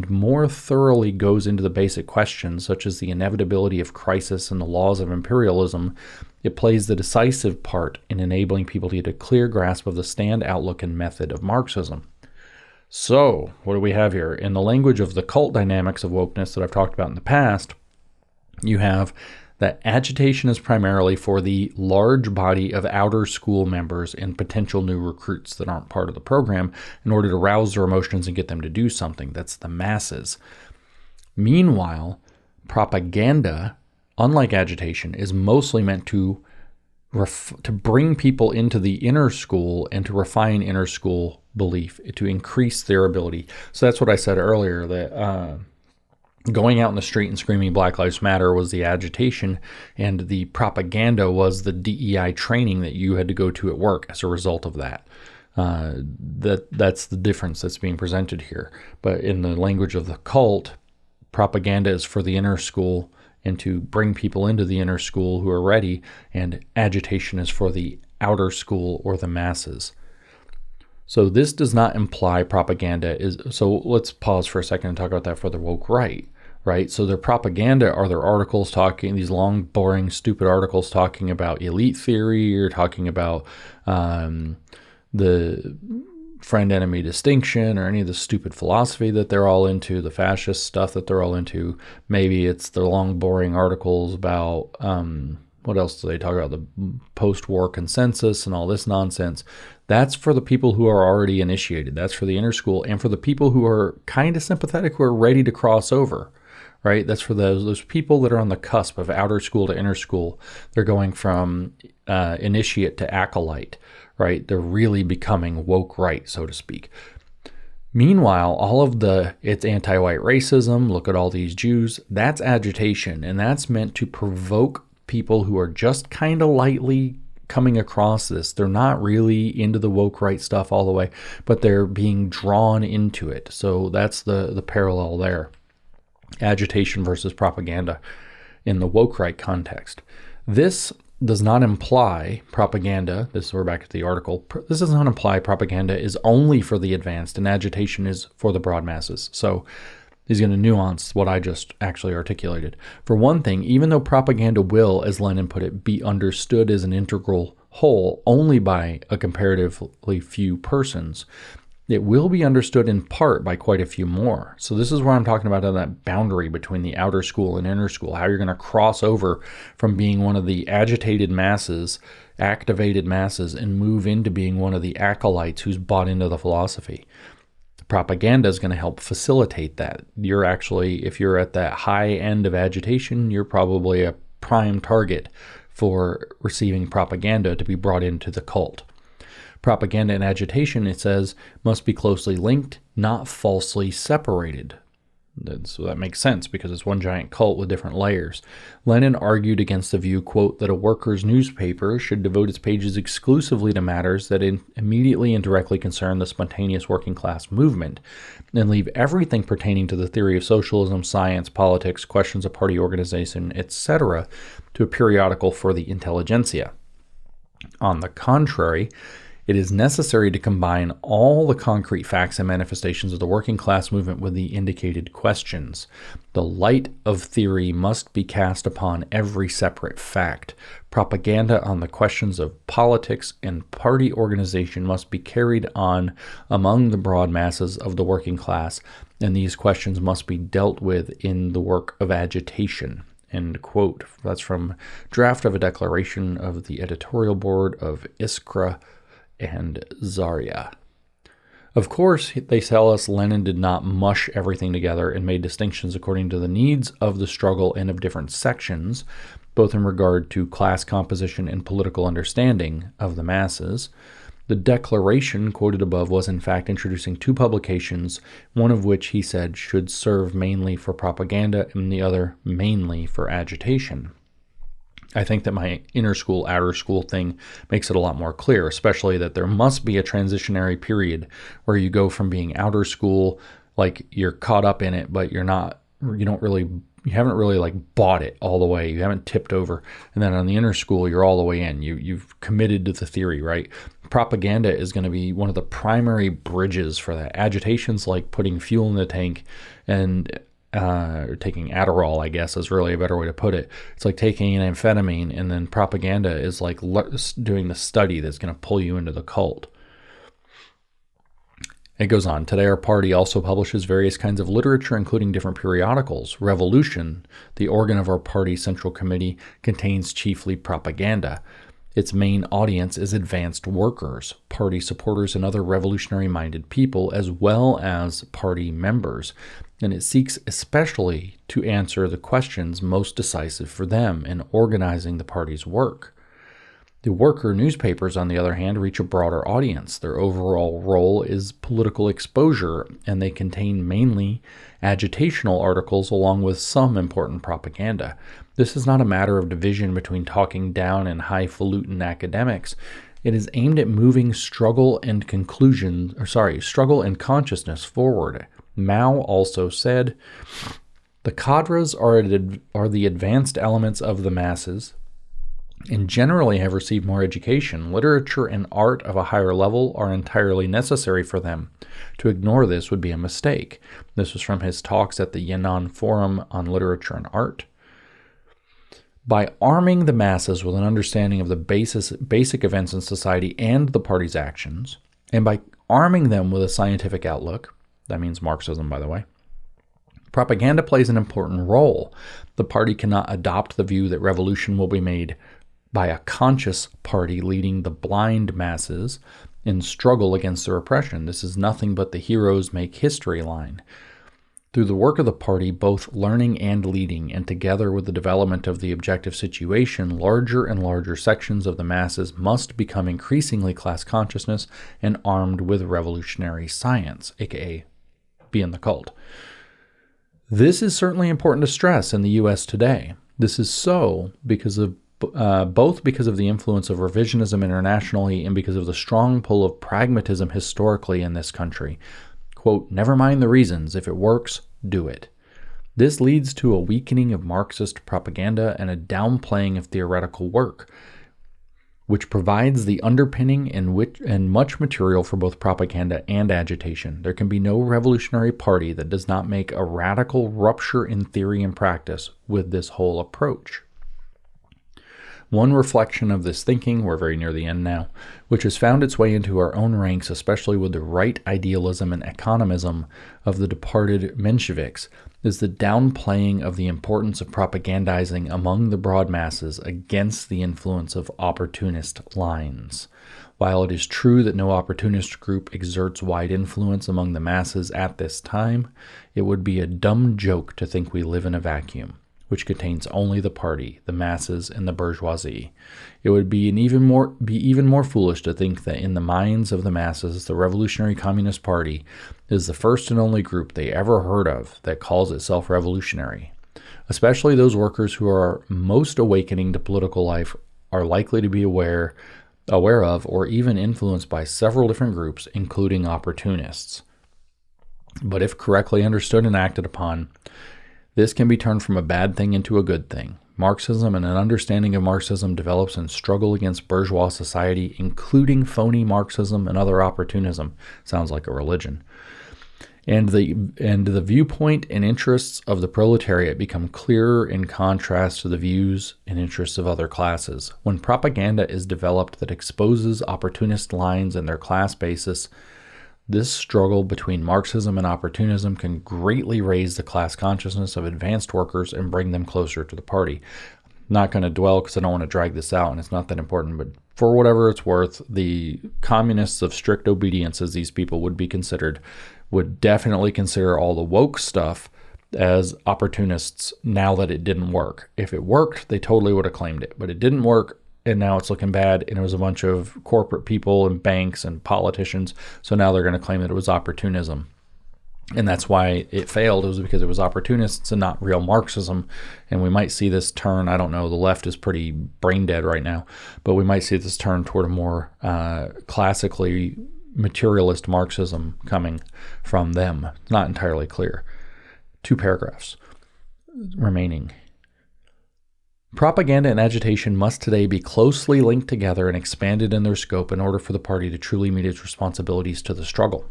more thoroughly goes into the basic questions, such as the inevitability of crisis and the laws of imperialism, it plays the decisive part in enabling people to get a clear grasp of the stand, outlook, and method of Marxism. So, what do we have here? In the language of the cult dynamics of wokeness that I've talked about in the past, you have that agitation is primarily for the large body of outer school members and potential new recruits that aren't part of the program in order to rouse their emotions and get them to do something. That's the masses. Meanwhile, propaganda, unlike agitation, is mostly meant to bring people into the inner school and to refine inner school belief, to increase their ability. So that's what I said earlier, that going out in the street and screaming Black Lives Matter was the agitation, and the propaganda was the DEI training that you had to go to at work as a result of that. That's the difference that's being presented here. But in the language of the cult, propaganda is for the inner school and to bring people into the inner school who are ready, and agitation is for the outer school or the masses. So this does not imply propaganda is... So let's pause for a second and talk about that for the woke right. Right? So their propaganda are their articles talking, these long, boring, stupid articles talking about elite theory or talking about the friend-enemy distinction or any of the stupid philosophy that they're all into, the fascist stuff that they're all into. Maybe it's the long, boring articles about, what else do they talk about? The post-war consensus and all this nonsense. That's for the people who are already initiated. That's for the inner school and for the people who are kind of sympathetic, who are ready to cross over. Right? That's for those people that are on the cusp of outer school to inner school. They're going from initiate to acolyte, right? They're really becoming woke right, so to speak. Meanwhile, all of it's anti-white racism, look at all these Jews, that's agitation, and that's meant to provoke people who are just kind of lightly coming across this. They're not really into the woke right stuff all the way, but they're being drawn into it. So that's the parallel there. Agitation versus propaganda in the woke right context. This does not imply propaganda, we're back to the article, this does not imply propaganda is only for the advanced and agitation is for the broad masses. So he's going to nuance what I just actually articulated. For one thing, even though propaganda will, as Lenin put it, be understood as an integral whole only by a comparatively few persons, it will be understood in part by quite a few more. So this is where I'm talking about that boundary between the outer school and inner school, how you're going to cross over from being one of the agitated masses, activated masses, and move into being one of the acolytes who's bought into the philosophy. Propaganda is going to help facilitate that. You're actually, if you're at that high end of agitation, you're probably a prime target for receiving propaganda to be brought into the cult. Propaganda and agitation, it says, must be closely linked, not falsely separated. So that makes sense because it's one giant cult with different layers. Lenin argued against the view, quote, that a workers' newspaper should devote its pages exclusively to matters that immediately and directly concern the spontaneous working class movement, and leave everything pertaining to the theory of socialism, science, politics, questions of party organization, etc., to a periodical for the intelligentsia. On the contrary, it is necessary to combine all the concrete facts and manifestations of the working class movement with the indicated questions. The light of theory must be cast upon every separate fact. Propaganda on the questions of politics and party organization must be carried on among the broad masses of the working class, and these questions must be dealt with in the work of agitation. End quote. That's from Draft of a Declaration of the Editorial Board of Iskra and Zarya. Of course, they tell us Lenin did not mush everything together and made distinctions according to the needs of the struggle and of different sections, both in regard to class composition and political understanding of the masses. The declaration quoted above was in fact introducing two publications, one of which he said should serve mainly for propaganda and the other mainly for agitation. I think that my inner school, outer school thing makes it a lot more clear, especially that there must be a transitionary period where you go from being outer school, like you're caught up in it, but you haven't really like bought it all the way. You haven't tipped over. And then on the inner school, you're all the way in. You've committed to the theory, right? Propaganda is going to be one of the primary bridges for that. Agitation's like putting fuel in the tank and taking Adderall, I guess, is really a better way to put it. It's like taking an amphetamine, and then propaganda is like doing the study that's going to pull you into the cult. It goes on. Today, our party also publishes various kinds of literature, including different periodicals. Revolution, the organ of our party's central committee, contains chiefly propaganda. Its main audience is advanced workers, party supporters, and other revolutionary-minded people, as well as party members, and it seeks especially to answer the questions most decisive for them in organizing the party's work. The worker newspapers, on the other hand, reach a broader audience. Their overall role is political exposure, and they contain mainly agitational articles along with some important propaganda. This is not a matter of division between talking down and highfalutin academics. It is aimed at moving struggle and consciousness forward. Mao also said, "The cadres are the advanced elements of the masses, and generally have received more education. Literature and art of a higher level are entirely necessary for them. To ignore this would be a mistake." This was from his talks at the Yan'an Forum on Literature and Art. By arming the masses with an understanding of the basic events in society and the party's actions, and by arming them with a scientific outlook, that means Marxism, by the way, propaganda plays an important role. The party cannot adopt the view that revolution will be made by a conscious party leading the blind masses in struggle against their oppression. This is nothing but the heroes make history line. Through the work of the party, both learning and leading, and together with the development of the objective situation, larger and larger sections of the masses must become increasingly class consciousness and armed with revolutionary science, aka be in the cult. This is certainly important to stress in the U.S. today. This is so because of both because of the influence of revisionism internationally and because of the strong pull of pragmatism historically in this country. Quote, never mind the reasons. If it works, do it. This leads to a weakening of Marxist propaganda and a downplaying of theoretical work, which provides the underpinning and much material for both propaganda and agitation. There can be no revolutionary party that does not make a radical rupture in theory and practice with this whole approach. One reflection of this thinking, we're very near the end now, which has found its way into our own ranks, especially with the right idealism and economism of the departed Mensheviks, is the downplaying of the importance of propagandizing among the broad masses against the influence of opportunist lines. While it is true that no opportunist group exerts wide influence among the masses at this time, it would be a dumb joke to think we live in a vacuum, which contains only the party, the masses, and the bourgeoisie. It would be even more foolish to think that in the minds of the masses, the Revolutionary Communist Party is the first and only group they ever heard of that calls itself revolutionary. Especially those workers who are most awakening to political life are likely to be aware of or even influenced by several different groups, including opportunists. But if correctly understood and acted upon, this can be turned from a bad thing into a good thing. Marxism and an understanding of Marxism develops in struggle against bourgeois society, including phony Marxism and other opportunism. Sounds like a religion. And the viewpoint and interests of the proletariat become clearer in contrast to the views and interests of other classes. When propaganda is developed that exposes opportunist lines and their class basis, this struggle between Marxism and opportunism can greatly raise the class consciousness of advanced workers and bring them closer to the party. I'm not going to dwell because I don't want to drag this out and it's not that important, but for whatever it's worth, the communists of strict obedience, as these people would be considered, would definitely consider all the woke stuff as opportunists now that it didn't work. If it worked, they totally would have claimed it, but it didn't work. And now it's looking bad, and it was a bunch of corporate people and banks and politicians. So now they're going to claim that it was opportunism. And that's why it failed. It was because it was opportunists and not real Marxism. And we might see this turn. I don't know. The left is pretty brain dead right now. But we might see this turn toward a more classically materialist Marxism coming from them. Not entirely clear. 2 paragraphs remaining. Propaganda and agitation must today be closely linked together and expanded in their scope in order for the party to truly meet its responsibilities to the struggle.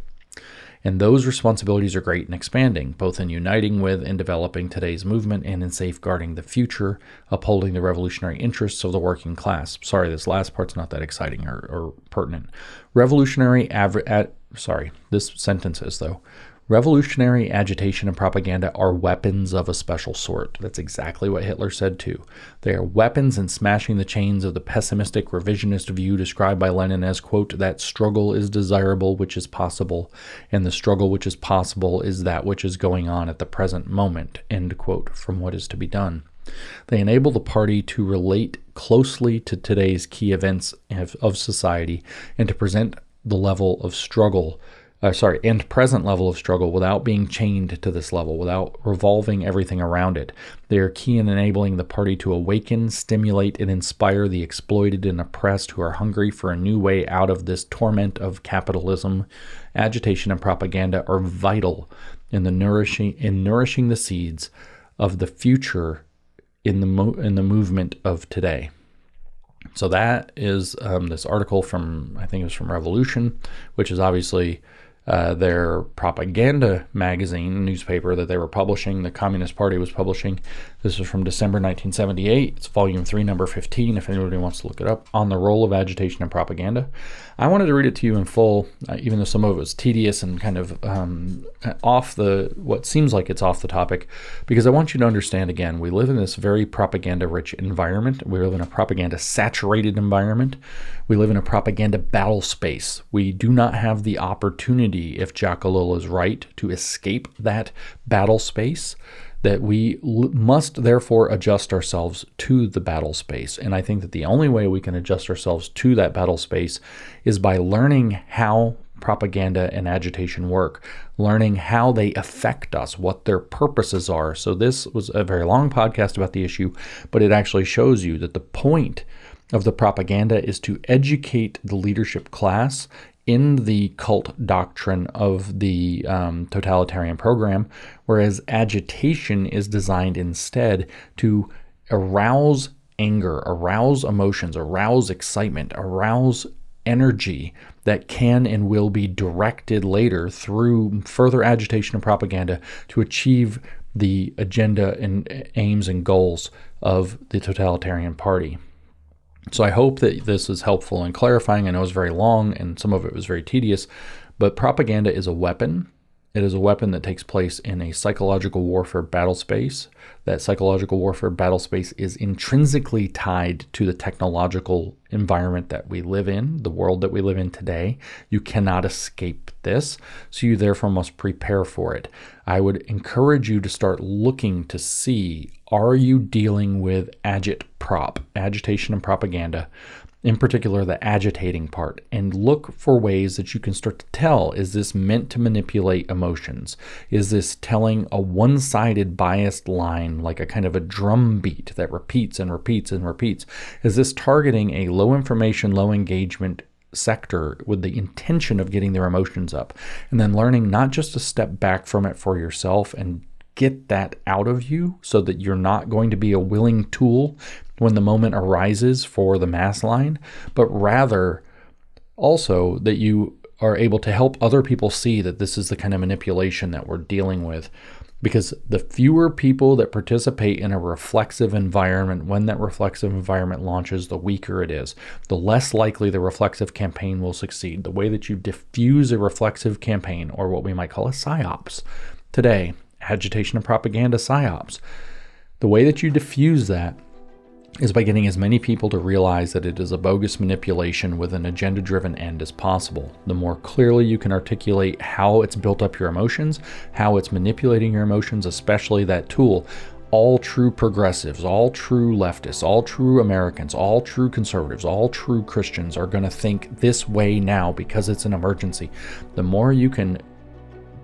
And those responsibilities are great in expanding, both in uniting with and developing today's movement and in safeguarding the future, upholding the revolutionary interests of the working class. Sorry, this last part's not that exciting or pertinent. This sentence is, though. Revolutionary agitation and propaganda are weapons of a special sort. That's exactly what Hitler said too. They are weapons in smashing the chains of the pessimistic revisionist view described by Lenin as, quote, that struggle is desirable which is possible, and the struggle which is possible is that which is going on at the present moment, end quote, from what is to be done. They enable the party to relate closely to today's key events of society and to present the level of struggle present level of struggle without being chained to this level, without revolving everything around it. They are key in enabling the party to awaken, stimulate, and inspire the exploited and oppressed who are hungry for a new way out of this torment of capitalism. Agitation and propaganda are vital in nourishing the seeds of the future in the movement of today. So that is this article from, I think it was from Revolution, which is obviously their propaganda magazine, newspaper that they were publishing, the Communist Party was publishing. This is from December 1978. It's volume 3, number 15, if anybody wants to look it up, on the role of agitation and propaganda. I wanted to read it to you in full, even though some of it was tedious and kind of what seems like it's off the topic, because I want you to understand, again, we live in this very propaganda-rich environment. We live in a propaganda-saturated environment We live in a propaganda battle space. We do not have the opportunity, if Jacques Ellul is right, to escape that battle space, that we must therefore adjust ourselves to the battle space. And I think that the only way we can adjust ourselves to that battle space is by learning how propaganda and agitation work, learning how they affect us, what their purposes are. So this was a very long podcast about the issue, but it actually shows you that the point of the propaganda is to educate the leadership class in the cult doctrine of the totalitarian program, whereas agitation is designed instead to arouse anger, arouse emotions, arouse excitement, arouse energy that can and will be directed later through further agitation and propaganda to achieve the agenda and aims and goals of the totalitarian party. So I hope that this is helpful and clarifying. I know it's very long and some of it was very tedious, but propaganda is a weapon. It is a weapon that takes place in a psychological warfare battle space. That psychological warfare battle space is intrinsically tied to the technological environment that we live in, the world that we live in today. You cannot escape this, so you therefore must prepare for it. I would encourage you to start looking to see, are you dealing with agitprop, agitation and propaganda, in particular the agitating part, and look for ways that you can start to tell, is this meant to manipulate emotions? Is this telling a one-sided biased line, like a kind of a drum beat that repeats and repeats and repeats? Is this targeting a low information, low engagement sector with the intention of getting their emotions up? And then learning not just to step back from it for yourself and get that out of you so that you're not going to be a willing tool when the moment arises for the mass line, but rather also that you are able to help other people see that this is the kind of manipulation that we're dealing with. Because the fewer people that participate in a reflexive environment, when that reflexive environment launches, the weaker it is. The less likely the reflexive campaign will succeed. The way that you diffuse a reflexive campaign, or what we might call a psyops today, agitation and propaganda psyops, the way that you diffuse that is by getting as many people to realize that it is a bogus manipulation with an agenda-driven end as possible. The more clearly you can articulate how it's built up your emotions, how it's manipulating your emotions, especially that tool, all true progressives, all true leftists, all true Americans, all true conservatives, all true Christians are going to think this way now because it's an emergency. The more you can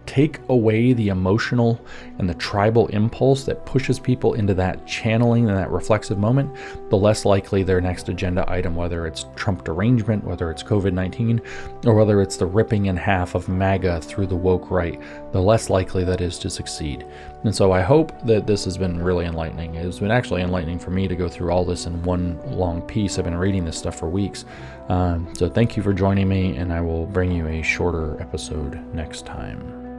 take away the emotional and the tribal impulse that pushes people into that channeling and that reflexive moment, the less likely their next agenda item, whether it's Trump derangement, whether it's COVID-19, or whether it's the ripping in half of MAGA through the woke right, the less likely that is to succeed. And so I hope that this has been really enlightening. It's been actually enlightening for me to go through all this in one long piece. I've been reading this stuff for weeks. So thank you for joining me, and I will bring you a shorter episode next time.